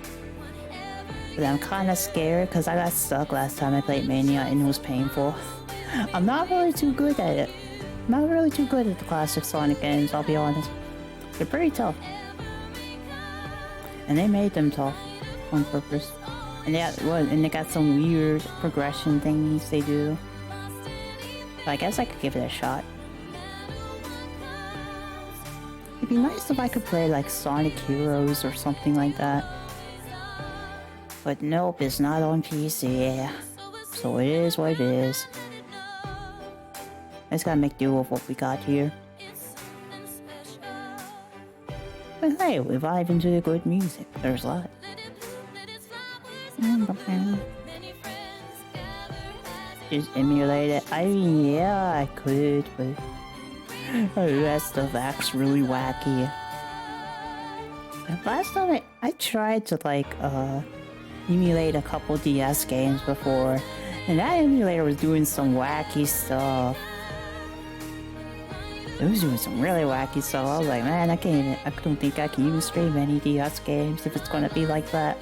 But I'm kind of scared because I got stuck last time I played Mania and it was painful. I'm not really too good at it. I'm not really too good at the classic Sonic games, I'll be honest. They're pretty tough. And they made them tough on purpose. And they got some weird progression thingies they do. But I guess I could give it a shot. It'd be nice if I could play like Sonic Heroes or something like that. But nope, it's not on PC. So it is what it is. I just gotta make do with what we got here. But hey, we vibe into the good music. There's that. Just emulate it. I mean, yeah, I could, but that stuff acts really wacky. Last time I tried to like emulate a couple DS games before, and that emulator was doing some wacky stuff. It was doing some really wacky stuff. I was like, man, I don't think I can even stream any DS games if it's gonna be like that.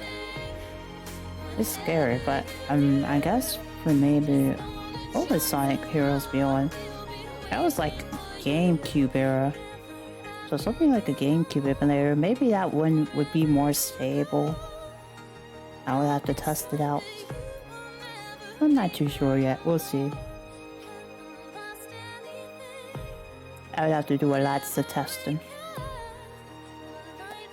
It's scary, but I guess for maybe what was Sonic Heroes Beyond? That was like GameCube era. So something like a GameCube emulator, maybe that one would be more stable. I would have to test it out. I'm not too sure yet, we'll see. I would have to do lots of testing.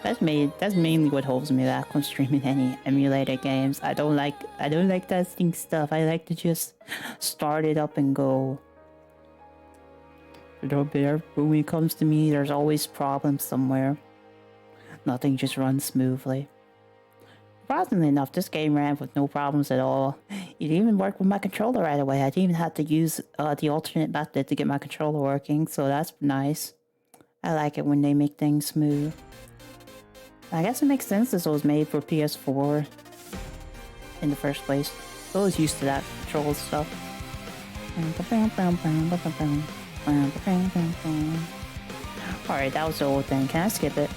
That's mainly what holds me back from streaming any emulated games. I don't like testing stuff. I like to just start it up and go. When it comes to me, there's always problems somewhere. Nothing just runs smoothly. Surprisingly enough, this game ran with no problems at all. It even worked with my controller right away. I didn't even have to use the alternate method to get my controller working, so that's nice. I like it when they make things smooth. I guess it makes sense this was made for PS4 in the first place. I was used to that control stuff. Alright, that was the old thing. Can I skip it?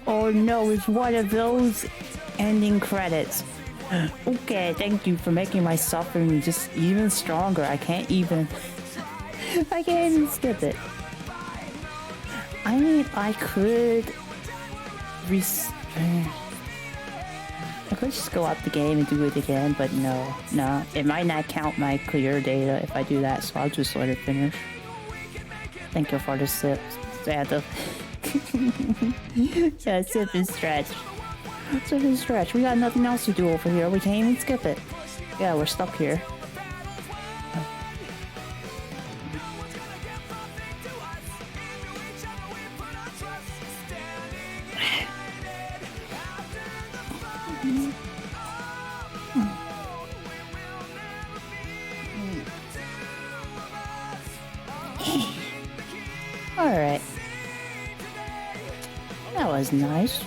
Oh no, it's one of those ending credits. Okay, thank you for making my suffering just even stronger. I can't even skip it. I mean, I could just go up the game and do it again, but no, it might not count my clear data if I do that, so I'll just let it finish. Thank you for the sip, Santa. Yeah, sip and stretch. Sip and stretch. We got nothing else to do over here. We can't even skip it. Yeah, we're stuck here. Alright. That was nice.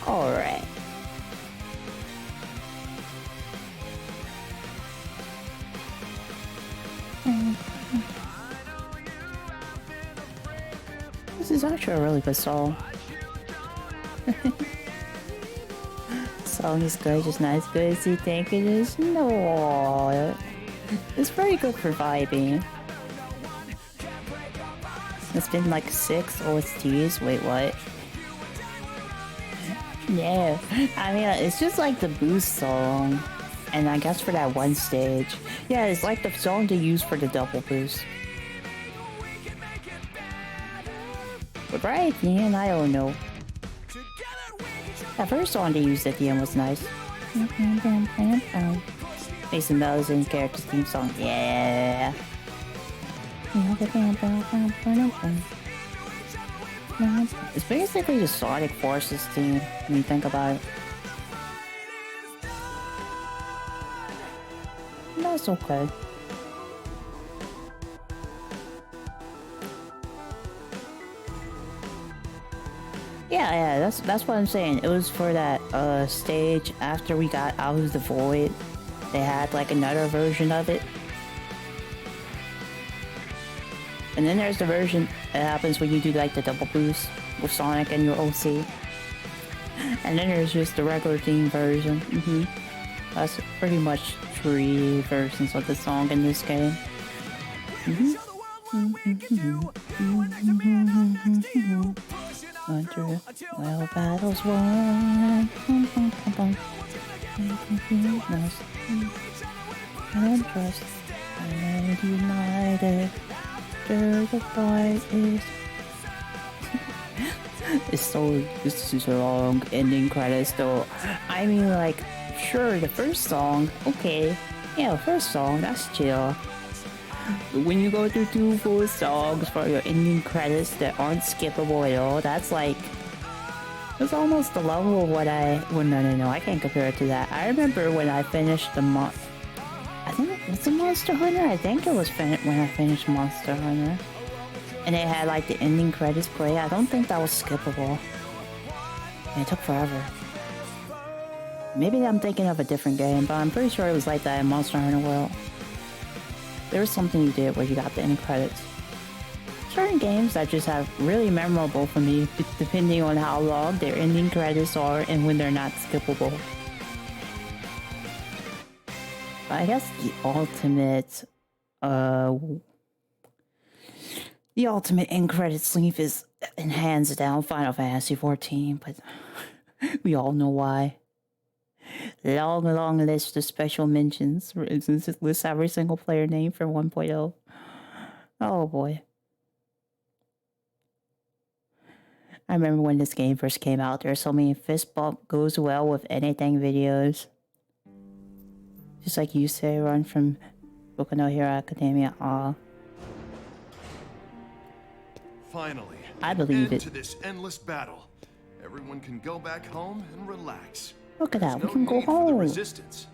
Alright. This is actually a really good song. Song is good, just not as good as you think it is. No, it's pretty good for vibing. It's been like 6 OSTs. Wait, what? Yeah, I mean, it's just like the boost song, and I guess for that one stage. Yeah, it's like the song they use for the double boost. But right at the end, I don't know. That first song they used at the end was nice. Mason Bell's in character's theme song. Yeah. It's basically the Sonic Forces theme when you think about it. That's okay. Yeah, that's what I'm saying. It was for that stage after we got out of the void. They had like another version of it. And then there's the version that happens when you do like the double boost with Sonic and your OC. And then there's just the regular theme version. That's pretty much 3 versions of the song in this game. Wonder well battles won. Bum, bum, bum, bum. And trust and united. After the fight is. This is a long ending credits though. I mean, like, sure, the first song, okay. Yeah, first song, that's chill. But when you go through 2 full songs for your ending credits that aren't skippable at all, that's like, it's almost the level of what well, no, I can't compare it to that. I remember when I finished I think, was it Monster Hunter? I think it was when I finished Monster Hunter. And it had like the ending credits play. I don't think that was skippable. And it took forever. Maybe I'm thinking of a different game, but I'm pretty sure it was like that in Monster Hunter World. There was something you did where you got the ending credits. Certain games that just have really memorable for me, depending on how long their ending credits are and when they're not skippable. But I guess the ultimate end credit sleeve is, in hands down, Final Fantasy XIV, but we all know why. Long list of special mentions. Since it lists every single player name for 1.0. Oh boy. I remember when this game first came out, there were so many fist bump goes well with anything videos. Just like you say, run from Boku no Hero Academia. Aw. Finally, I believe it. To this endless battle. Everyone can go back home and relax. Look at that, we There's can no go need for the home. resistance.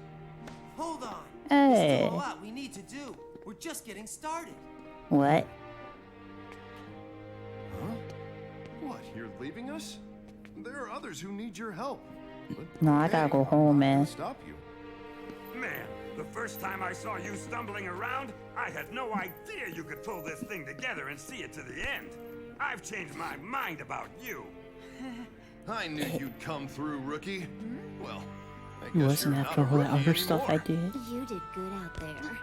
Hold on. Hey. There's still a lot we need to do. We're just getting started. What? Huh? What, you're leaving us? There are others who need your help. But No, I gotta go home, man. Stop you. Man, the first time I saw you stumbling around, I had no idea you could pull this thing together and see it to the end. I've changed my mind about you. I knew you'd come through, rookie. Well, I It guess wasn't you're not after a all the rookie other stuff I anymore. did. You did good out there.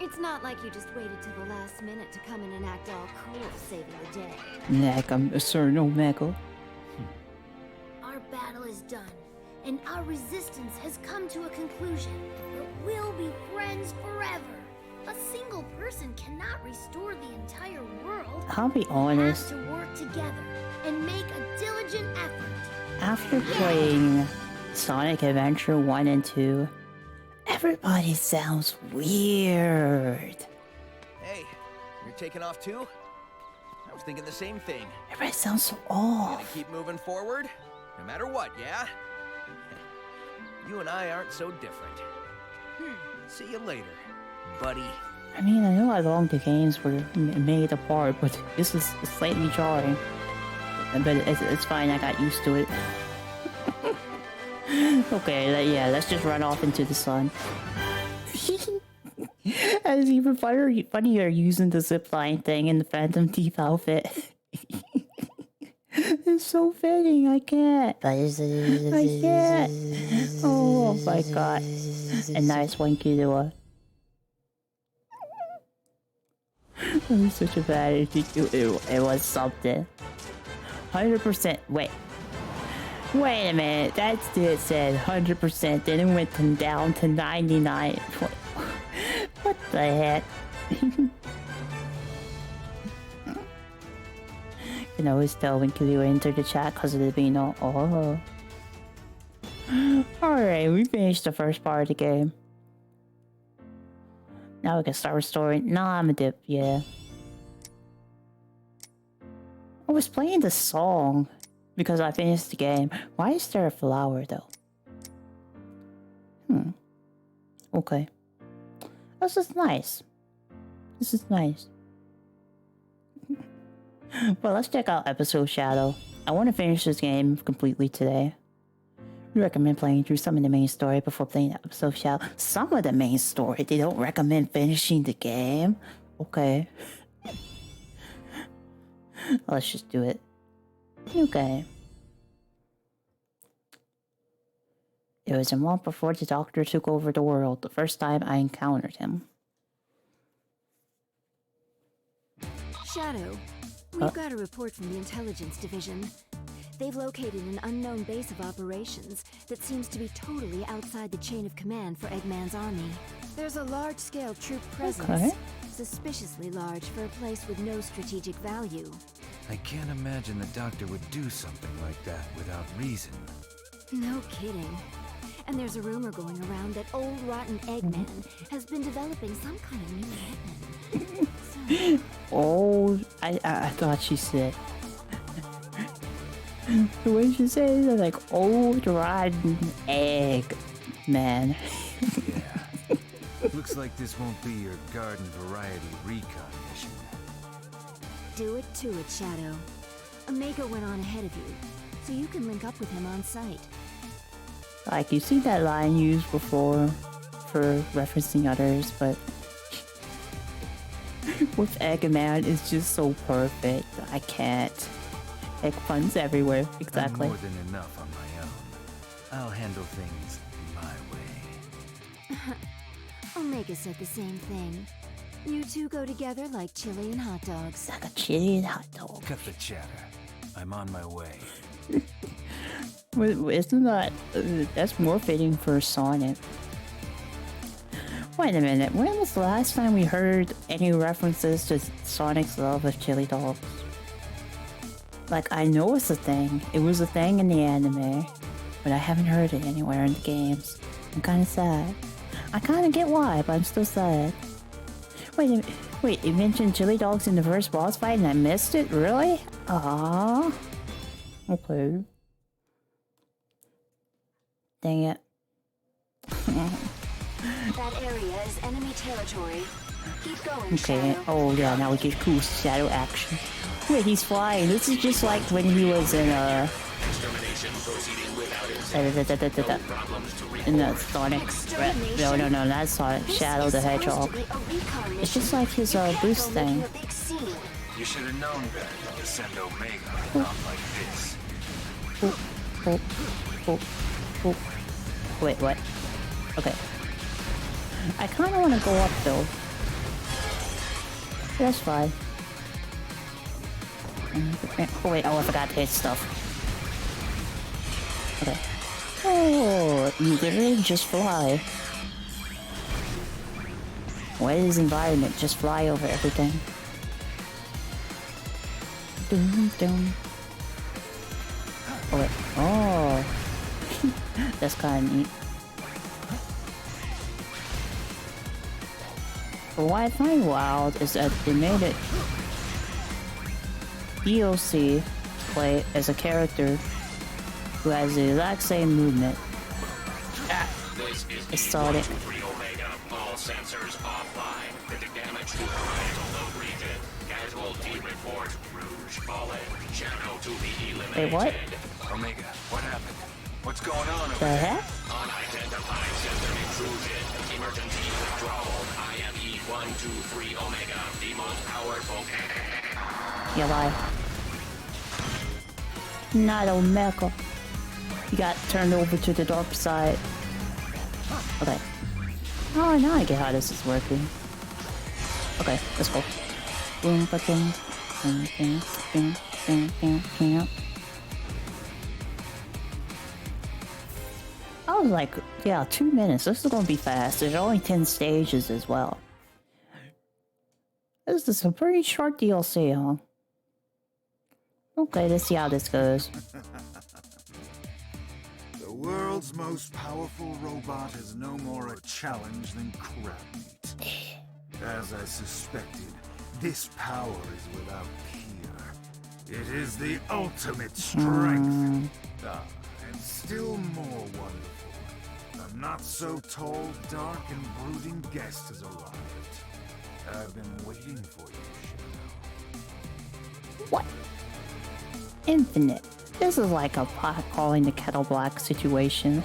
It's not like you just waited till the last minute to come in and act all cool, saving the day. Like I'm a certain Omega. Our battle is done, and our resistance has come to a conclusion. But we'll be friends forever. A single person cannot restore the entire world. I'll be We honest. have to work together and make a diligent effort. After playing Sonic Adventure 1 and 2, everybody sounds weird. Hey, you're taking off too? I was thinking the same thing. Everybody sounds so Gonna off. keep moving forward, no matter what, yeah? You and I aren't so different. See you later, buddy. I mean, I know how long the games were made apart, but this is slightly jarring. But it's fine, I got used to it. Okay, yeah, let's just run off into the sun. It's even funnier using the zipline thing in the Phantom Thief outfit. It's so fitting, I can't. I can't. Oh my god. A nice one, Killua. It was such a bad attitude. It was something. 100%. Wait a minute. That dude said 100%, then it went down to 99. What the heck? You can always tell when Killua entered the chat because of the being all. Oh. Alright, we finished the first part of the game. Now we can start restoring. Nah, I'm a dip, yeah. I was playing the song because I finished the game. Why is there a flower though? Okay. This is nice. This is nice. Well, let's check out Episode Shadow. I want to finish this game completely today. We recommend playing through some of the main story before playing Episode Shadow. Some of the main story. They don't recommend finishing the game. Okay. Let's just do it. Okay. It was a month before the Doctor took over the world, the first time I encountered him. Shadow, we've got a report from the Intelligence Division. They've located an unknown base of operations that seems to be totally outside the chain of command for Eggman's army. There's a large-scale troop presence. Okay. Suspiciously large for a place with no strategic value. I can't imagine the Doctor would do something like that without reason. No kidding. And there's a rumor going around that old rotten Eggman has been developing some kind of new weapon. Oh, I thought she said. The way she said it, like old rotten egg, man. Yeah. Looks like this won't be your garden variety recon mission. Do it to it, Shadow. Omega went on ahead of you, so you can link up with him on site. Like, you see that line used before for referencing others, but with Eggman, it's just so perfect. I can't. Egg puns everywhere. Exactly. I'm more than enough on my own. I'll handle things my way. Omega said the same thing. You two go together like chili and hot dogs. Like a chili and hot dog. Cut the chatter. I'm on my way. Isn't that... that's more fitting for Sonic. Wait a minute, when was the last time we heard any references to Sonic's love of chili dogs? Like, I know it's a thing. It was a thing in the anime, but I haven't heard it anywhere in the games. I'm kinda sad. I kinda get why, but I'm still sad. Wait, it mentioned chili dogs in the first boss fight and I missed it? Really? Aww. Okay. Dang it. That area is enemy territory. Keep going, Okay, Shadow. oh yeah, now we get cool shadow action. Wait, he's flying. This is just like when he was in in the Sonic. No, not Sonic. Shadow the Hedgehog. It's just like his boost thing. You should have known better to send Omega not like this. Oh. Wait, what? Okay. I kind of want to go up though. That's fine. Oh wait, I forgot to hit stuff. Okay. Oh, you literally just fly. What is environment? Just fly over everything. Dum. Oh wait. Oh. That's kind of neat. But what I find wild is that they made it DLC play as a character who has the exact same movement. It's Sonic. All sensors offline. Critic damage to horizontal load region. Casualty report. Rouge fallen. Shadow to be eliminated. Wait, what? Omega, what happened? What's going on over The there? heck? Unidentified sensor intrusion. Emergency withdrawal. IME 123 Omega. The most powerful. Yeah, bye. Not Omega. He got turned over to the dark side. Okay. Oh, now I get how this is working. Okay, let's go. Boom, ba-boom. Boom, boom, boom, boom, boom, boom. I was like, yeah, 2 minutes. This is gonna be fast. There's only 10 stages as well. This is a pretty short DLC, huh? Okay, let's see how this goes. The world's most powerful robot is no more a challenge than crab meat. As I suspected, this power is without peer. It is the ultimate strength. And still more wonderful. A not-so-tall, dark, and brooding guest has arrived. I've been waiting for you, Shadow. What? Infinite. This is like a pot calling the kettle black situation.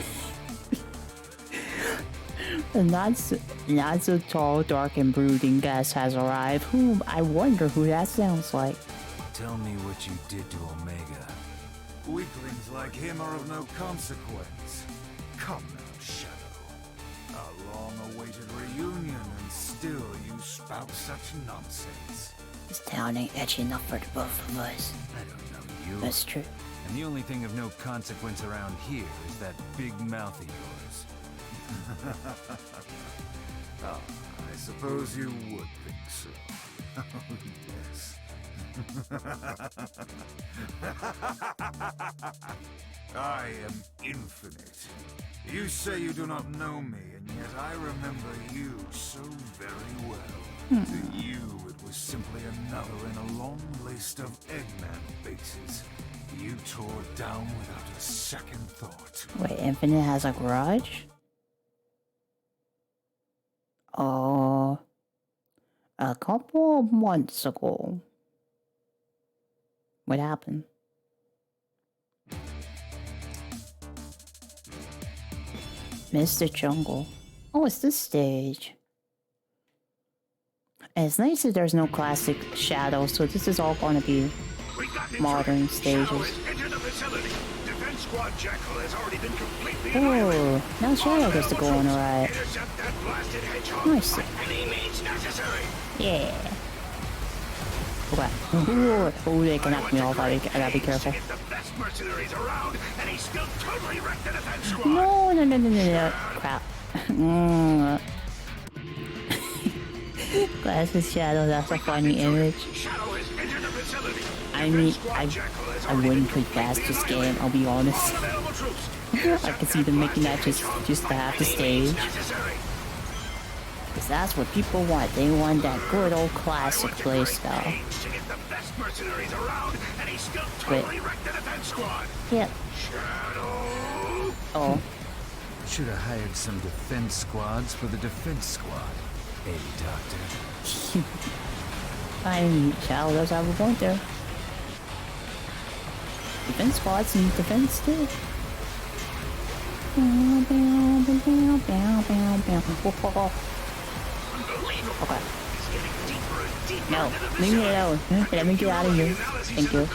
The not so tall, dark, and brooding guest has arrived. Whom I wonder who that sounds like. Tell me what you did to Omega. Weaklings like him are of no consequence. Come now, Shadow. A long-awaited reunion, and still you spout such nonsense. This town ain't edgy enough for the both of us. I don't know you. That's true. And the only thing of no consequence around here is that big mouth of yours. Oh, I suppose you would think so. Oh, yes. I am infinite. You say you do not know me, and yet I remember you so very well. To you, it was simply another in a long list of Eggman bases you tore down without a second thought. Wait, Infinite has a garage? Oh, a couple of months ago. What happened? Mr. Jungle. Oh, it's this stage. And it's nice that there's no classic Shadow, so this is all going to be modern stages. Oh, now Shadow gets to go on a ride. Nice. Yeah. Okay. Oh, they can knock me off. I gotta be careful. No. Crap. Glasses Shadow, that's a funny image. I mean, I wouldn't put past this game, I'll be honest. I can see them making that just to have the stage. Because that's what people want. They want that good old classic playstyle. Wait. Yep. Oh. Should have hired some defense squads for the defense squad. Hey, Doctor. I mean, Shadow does have a point there. Defense squads need defense too. Okay. No, leave me alone. Let me get out of here. Thank you.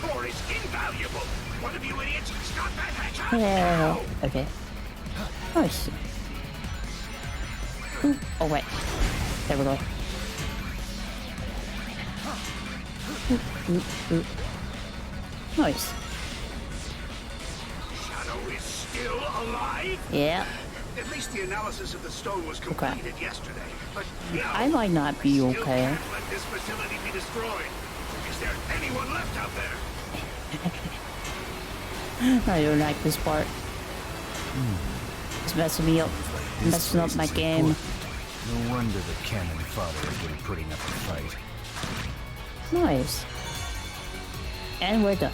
Yeah. Okay. Oh shit. Ooh. Oh wait. There we go. Ooh. Nice. Shadow is still alive? Yeah. At least the analysis of the stone was completed yesterday. But no, I might not be okay. Can't let this facility be destroyed. Is there anyone left out there? I don't like this part. It's messing me up. Messing up my game. No wonder the cannon father has been putting up the fight. Nice. And we're done.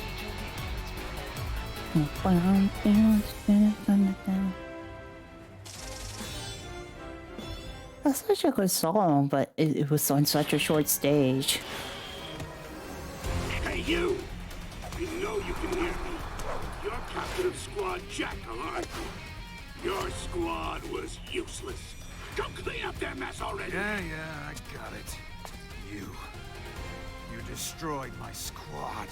That's such a good song, but it was on such a short stage. Hey, you! You know you can hear me. You're captain of Squad Jackal, aren't you? Your squad was useless. Go clean up their mess already! Yeah, I got it. You destroyed my squad.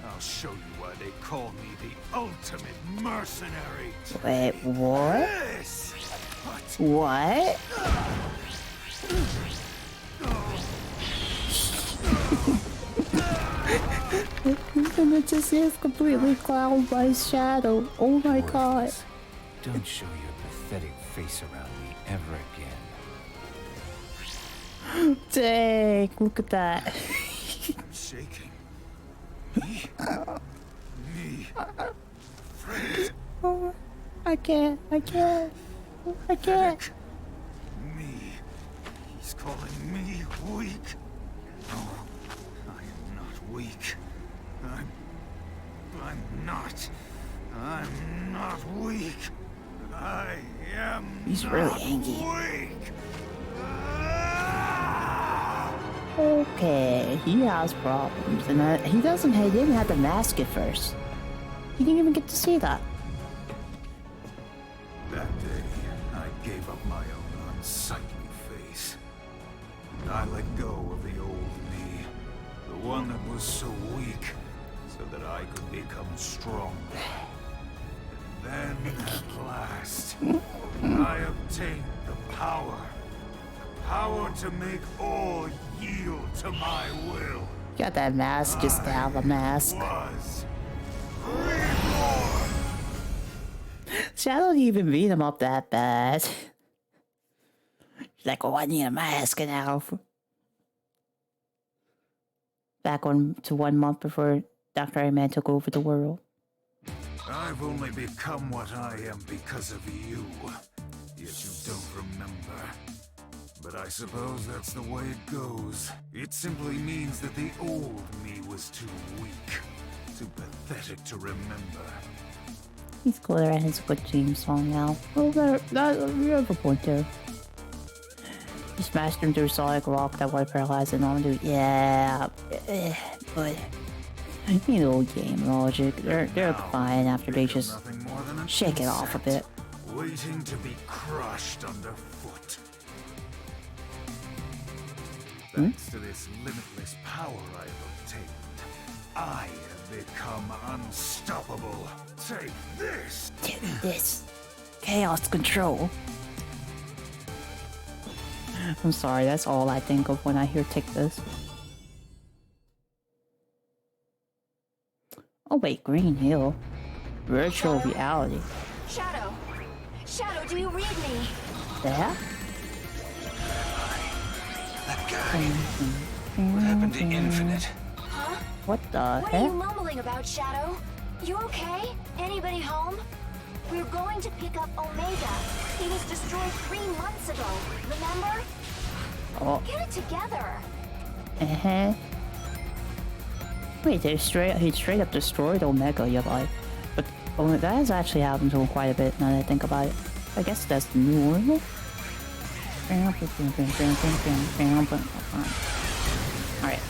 I'll show you why they call me the ultimate mercenary. Wait, what? Yes. What? And it just is completely clouded by Shadow. Oh my god. Don't show your pathetic face around me ever again. Dang, look at that. I'm shaking. Me? Oh, I can't. Me. He's calling me weak. No, I am not weak. I'm not weak. I am He's really angry. weak. Okay, he has problems, and he didn't have to mask it first. He didn't even get to see that. That day, I gave up my own unsightly face. I let go of the old me, the one that was so weak, so that I could become stronger. And then, at last, I obtained the power to make all yield to my will. Got that mask just to have a mask. Was Shadow didn't even beat him up that bad. She's like, oh, I need a mask now. Back on to 1 month before Dr. Eggman took over the world. I've only become what I am because of you. Yet you don't remember. But I suppose that's the way it goes. It simply means that the old me was too weak. Too pathetic to remember. He's cool, that has a good theme song now. Oh, you have a point there. He smashed him through Sonic Rock that would paralyze him on, dude. Yeah, but you know, game logic. They're fine after they just shake it off a bit. Waiting to be crushed underfoot. Thanks to this limitless power I have obtained, I have become unstoppable. Take this! Take this! Chaos control! I'm sorry, that's all I think of when I hear take this. Oh wait, Green Hill. Virtual reality. Shadow! Shadow, do you read me? Yeah? That guy. What happened to Infinite? Huh? What the What heck? are you mumbling about, Shadow? You okay? Anybody home? We're going to pick up Omega. He was destroyed 3 months ago, remember? Oh. Get it together. Wait, he straight up destroyed Omega, you're like. But that has actually happened to him quite a bit now that I think about it. I guess that's the new normal. Alright.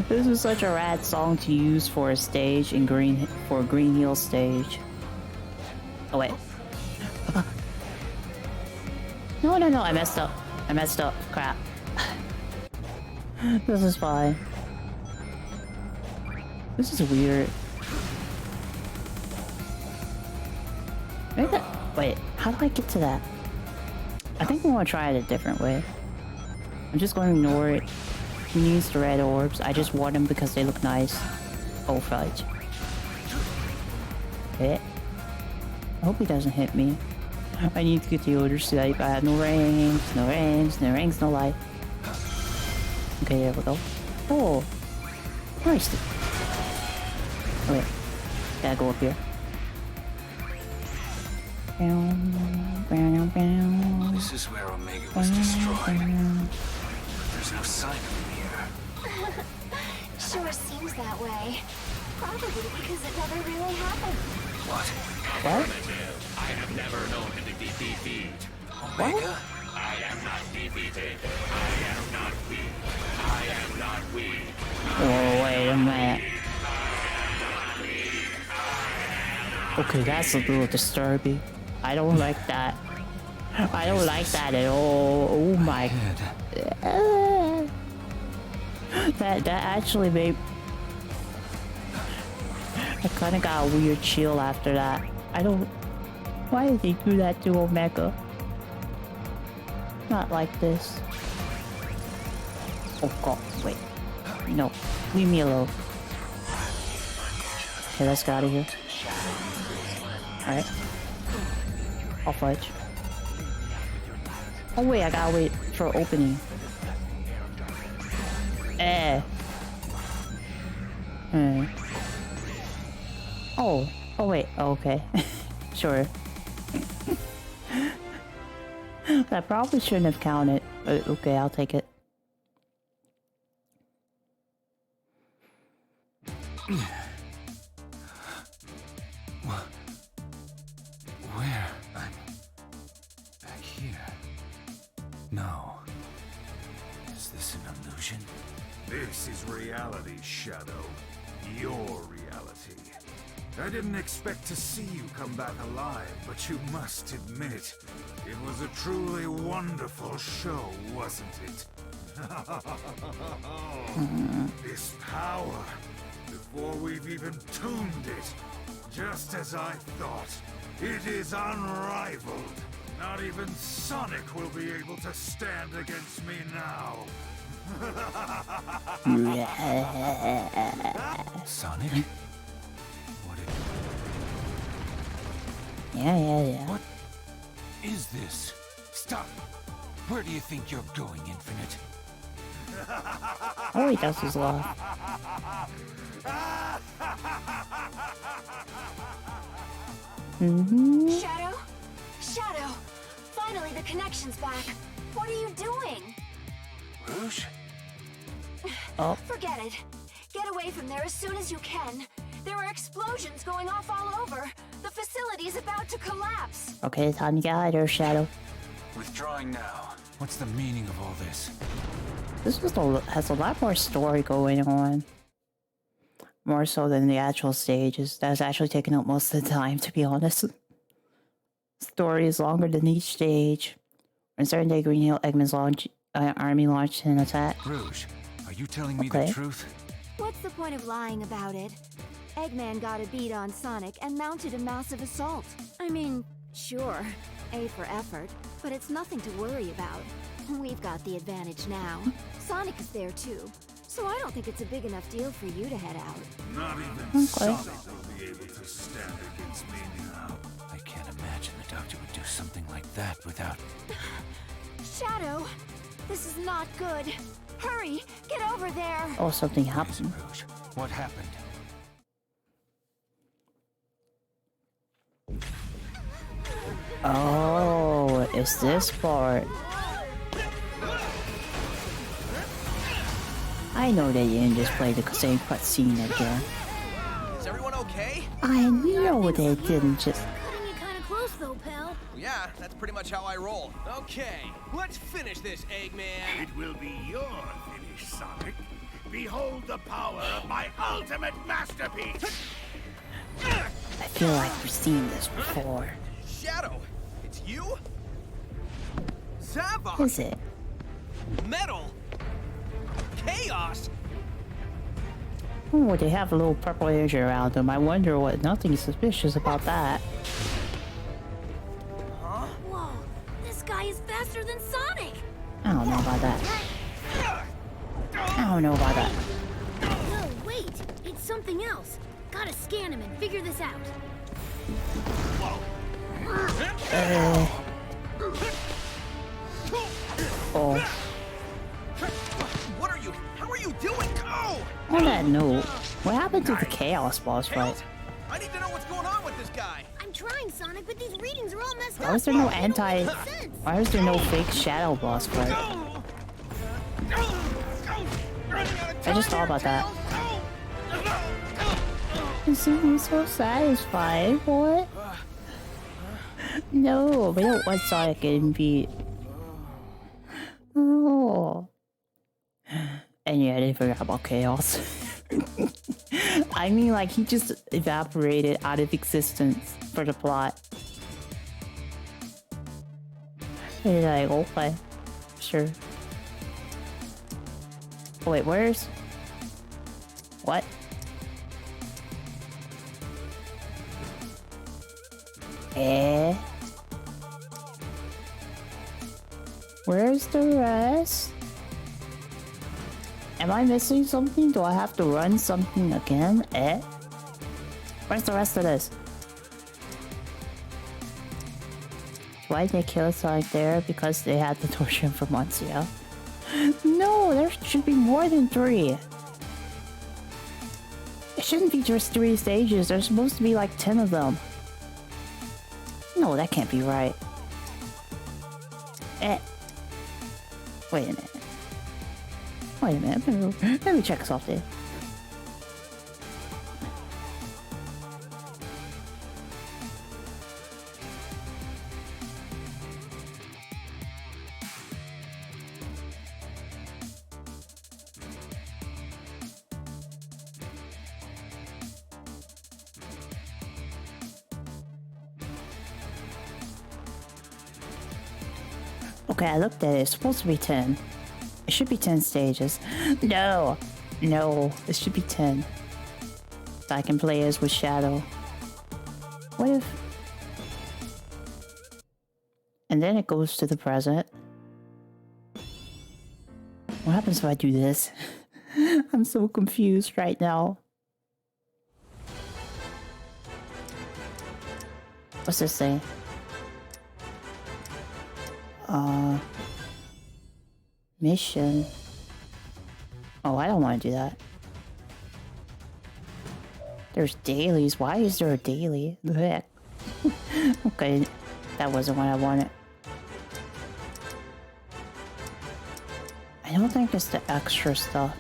This is such a rad song to use for a stage in Green Hill stage. Oh wait. No, I messed up. Crap. This is fine. This is weird. Wait, how do I get to that? I think I'm gonna try it a different way. I'm just gonna ignore it. He needs the red orbs. I just want them because they look nice. Oh, fudge. Hit. I hope he doesn't hit me. I need to get the other side. I have no rings, no life. Okay, there we go. Oh, nice. Wait, gotta go up here. This is where Omega was destroyed. There's no sign of him here. Sure seems that way. Probably because it never really happened. What? Affirmative. I have never known him to be defeated. Omega? I am not defeated. I am not weak. I am not weak. Oh, wait a minute. Okay, that's a little disturbing. I don't like that. I don't like that at all. Oh my. That actually made. I kind of got a weird chill after that. I don't. Why did he do that to Omega? Not like this. Oh god, wait. No, leave me alone. Okay, let's get out of here. Alright. I'll fudge. Oh wait, I gotta wait for opening. Oh wait, okay. Sure. That probably shouldn't have counted. Okay, I'll take it. Where? I'm back here. No. Is this an illusion? This is reality, Shadow. Your reality. I didn't expect to see you come back alive, but you must admit, it was a truly wonderful show, wasn't it? This power, before we've even tuned it, just as I thought, it is unrivaled. Not even Sonic will be able to stand against me now. Sonic? What Yeah. What is this? Stop! Where do you think you're going, Infinite? Oh, he does his laugh. Shadow? Shadow! Finally, the connection's back. What are you doing? Rouge? Oh. Forget it. Get away from there as soon as you can. There are explosions going off all over. The facility is about to collapse. Okay, time to get out of there, Shadow. Withdrawing now. What's the meaning of all this? This has a lot more story going on. More so than the actual stages. That's actually taking up most of the time, to be honest. Story is longer than each stage. On a certain day, Green Hill Eggman's army launched an attack. Rouge, are you telling me the truth? What's the point of lying about it? Eggman got a beat on Sonic and mounted a massive assault. I mean, sure, A for effort, but it's nothing to worry about. We've got the advantage now. Sonic is there too, so I don't think it's a big enough deal for you to head out. Not even Sonic will be able to stand against me now. I can't imagine the Doctor would do something like that without... Shadow, this is not good. Hurry, get over there. Oh, something happened. Rouge, what happened? Oh, it's this part. I know that you didn't just play the same cutscene again. Is everyone okay? I know they didn't just... Cutting it kind of close though, pal. Yeah, that's pretty much how I roll. Okay, let's finish this, Eggman. It will be your finish, Sonic. Behold the power of my ultimate masterpiece. I feel like we've seen this before. Shadow, it's you? Zavok! Is it? Metal! Chaos! Oh, they have a little purple energy around them. I wonder what... Nothing suspicious about that. Huh? Whoa, this guy is faster than Sonic. I don't know about that. I don't know about that. No, wait, it's something else. Gotta scan him and figure this out. Oh. What are you? How are you doing? Go! On that note, what happened to the Chaos boss fight? I need to know what's going on with this guy. I'm trying, Sonic, but these readings are all messed up. Why is there no They don't make sense. Why is there no fake Shadow boss fight? I just thought about that. You seem so satisfied. What? No, we don't want Sonic getting beat. Oh. And yeah, I didn't forget about Chaos. I mean, like, he just evaporated out of existence for the plot. And you're like, okay, sure. Oh, wait, where's... What? Where's the rest? Am I missing something? Do I have to run something again? Where's the rest of this? Why did they kill Sonic there? Because they had to torture him for months, yeah? No, there should be more than 3. It shouldn't be just 3 stages. There's supposed to be like 10 of them. No, that can't be right. Wait a minute. Wait a minute. Let me check this off there. Okay, I looked at it. It's supposed to be 10. It should be 10 stages. No! No, it should be 10. So I can play as with Shadow. What if... And then it goes to the present. What happens if I do this? I'm so confused right now. What's this say? Mission. Oh, I don't want to do that. There's dailies. Why is there a daily? The heck? Okay, that wasn't what I wanted. I don't think it's the extra stuff.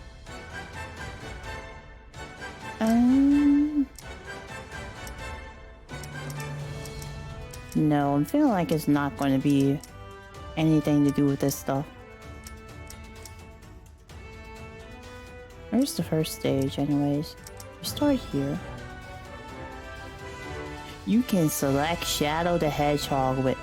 No, I'm feeling like it's not going to be anything to do with this stuff. Where's the first stage, anyways? We start here. You can select Shadow the Hedgehog with...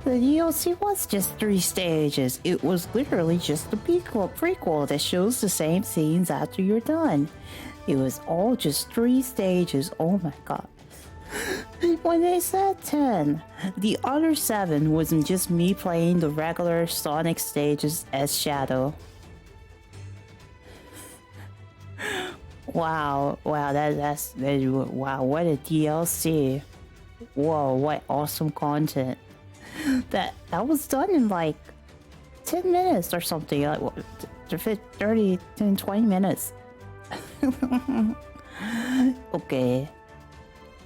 The DLC was just 3 stages. It was literally just a prequel that shows the same scenes after you're done. It was all just 3 stages. Oh my god. When they said 10, the other 7 wasn't just me playing the regular Sonic stages as Shadow. Wow, that's wow, what a DLC. Whoa, what awesome content. That was done in like 10 minutes or something, like 30 to 20 minutes.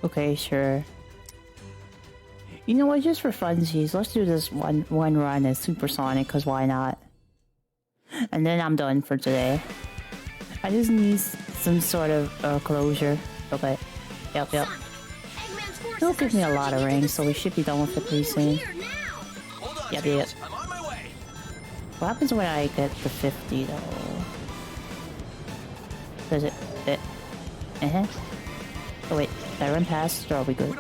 Okay, sure. You know what, just for funsies, let's do this one run as Supersonic, cause why not? And then I'm done for today. I just need some sort of closure. Okay. Yep. It'll give me a lot of rings, so we should be done with it pretty soon. Yep. What happens when I get to 50 though? Does it? Oh wait, did I run past or are we good?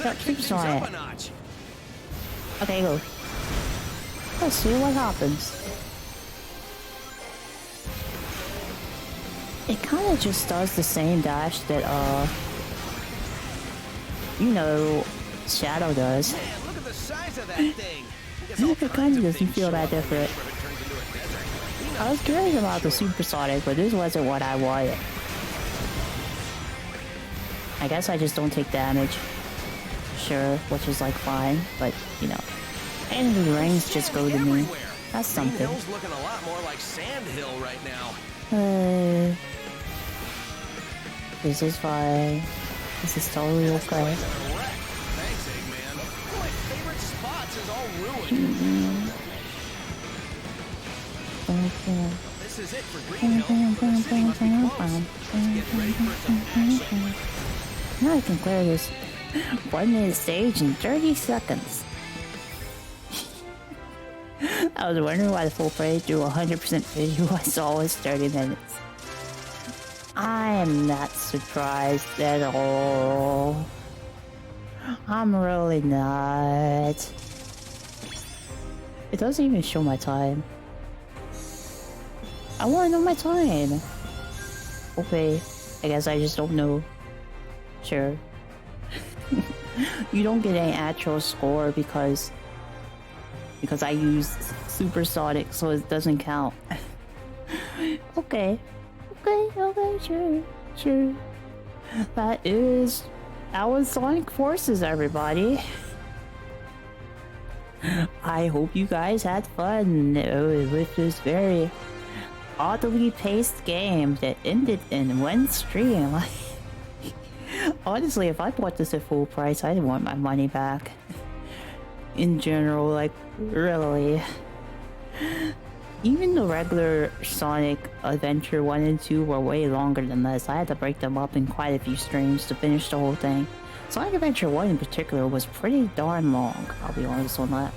Yep, Supersonic. Okay, go. Let's see what happens. It kind of just does the same dash that, you know, Shadow does. Man, look at the size of that thing. It kind of doesn't feel that different. I was curious about the Supersonic, but this wasn't what I wanted. I guess I just don't take damage. Sure, which is like fine, but you know. And the rings just go to me. That's something. Hill's looking a lot more like Sand Hill right now. This is fine. This is totally okay. Thanks, Eggman. One of my favorite spots is all ruined. This is it for Green Hill, but the city must be close. Let's get ready for some action. Now I can clear this 1-minute stage in 30 seconds. I was wondering why the full playthrough 100% video I saw was 30 minutes. I am not surprised at all. I'm really not. It doesn't even show my time. I want to know my time. Okay, I guess I just don't know. Sure. You don't get an actual score because I used Supersonic, so it doesn't count. Okay, sure. That is our Sonic Forces, everybody. I hope you guys had fun with this very oddly paced game that ended in one stream. Honestly, if I bought this at full price, I'd want my money back. In general, like, really. Even the regular Sonic Adventure 1 and 2 were way longer than this. I had to break them up in quite a few streams to finish the whole thing. Sonic Adventure 1 in particular was pretty darn long, I'll be honest on that.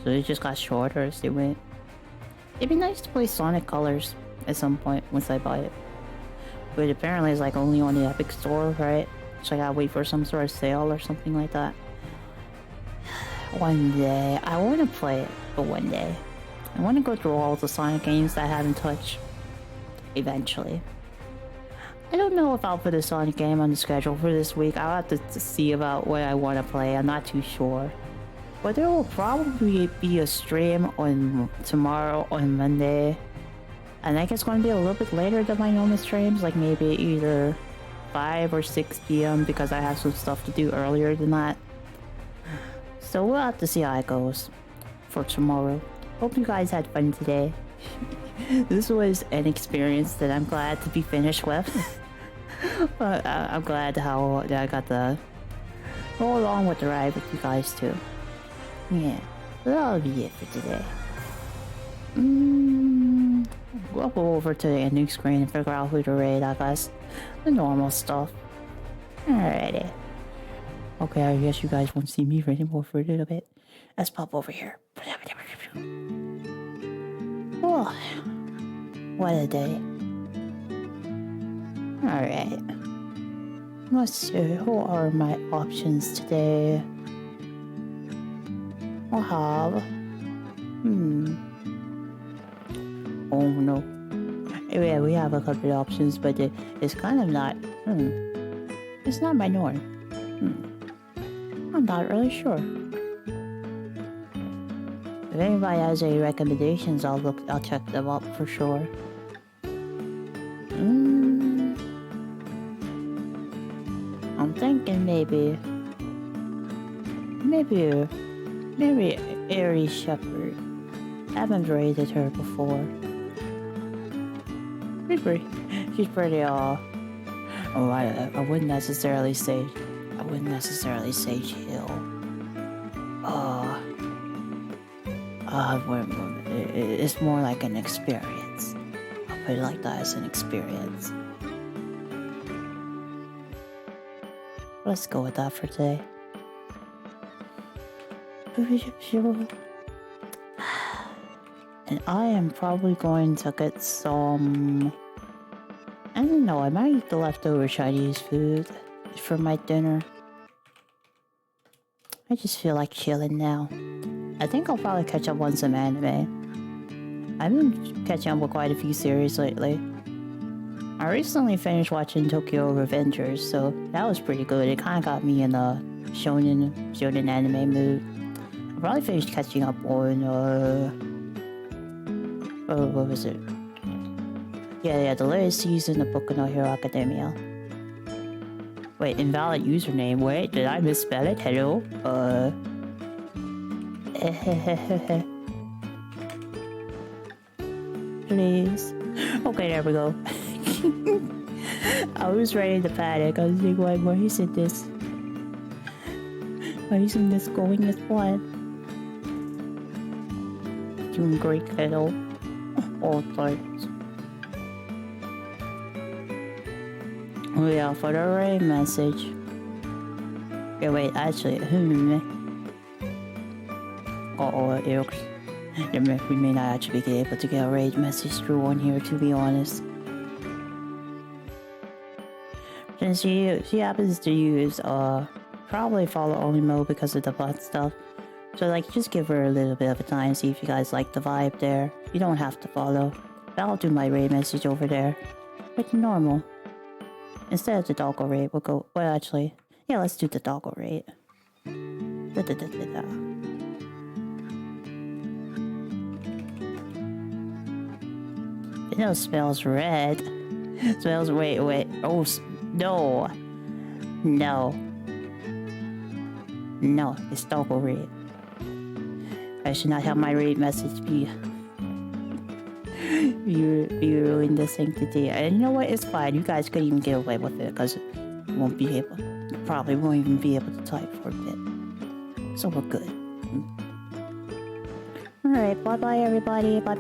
So it just got shorter as they went. It'd be nice to play Sonic Colors at some point once I buy it. But apparently it's like only on the Epic Store, right? So I gotta wait for some sort of sale or something like that. One day. I want to play it, but one day. I want to go through all the Sonic games that I haven't touched. Eventually. I don't know if I'll put a Sonic game on the schedule for this week. I'll have to see about what I want to play. I'm not too sure. But there will probably be a stream on tomorrow on Monday. I think it's going to be a little bit later than my normal streams. Like maybe either 5 or 6 p.m. because I have some stuff to do earlier than that. So we'll have to see how it goes for tomorrow. Hope you guys had fun today. This was an experience that I'm glad to be finished with. But I'm glad how that I got to go along with the ride with you guys too. Yeah, so that'll be it for today. We'll go over to the ending screen and figure out who to raid, I guess. The normal stuff. Alrighty. Okay, I guess you guys won't see me anymore for a little bit. Let's pop over here. Oh, what a day. Alright. Let's see, who are my options today? I'll have... Oh no. Yeah, we have a couple of options, but it's kind of not... It's not my norm. I'm not really sure. If anybody has any recommendations, I'll check them out for sure. I'm thinking maybe Aries Shepherd. Haven't raided her before. She's pretty I wouldn't necessarily say chill. It's more like an experience. I'll put it like that, as an experience. Let's go with that for today. And I am probably going to get some... I don't know, I might eat the leftover Chinese food for my dinner. I just feel like chilling now. I think I'll probably catch up on some anime. I've been catching up with quite a few series lately. I recently finished watching Tokyo Revengers, so that was pretty good. It kind of got me in a shonen anime mood. I probably finished catching up on, what was it? Yeah, the latest season of Boku no Hero Academia. Wait, invalid username. Wait, did I misspell it? Hello? Please. Okay, there we go. I was ready to panic. I was like, why isn't this? Why isn't this going as planned? Doing great, hello. All parts. Oh yeah, for the raid message. Yeah, wait, actually, we may not actually be able to get a raid message through on here, to be honest. Since she happens to use probably follow only mode because of the bot stuff. So like, just give her a little bit of a time, see if you guys like the vibe there. You don't have to follow. But I'll do my raid message over there. Pretty normal. Instead of the doggo raid, we'll go... Well, actually... Yeah, let's do the doggo raid. It now smells red. Smells... Wait. Oh, no. No, it's doggo raid. I should not have my raid message be ruin the sanctity. And you know what? It's fine. You guys could even get away with it because you probably won't even be able to type for a bit. So we're good. Alright, bye bye everybody. Bye.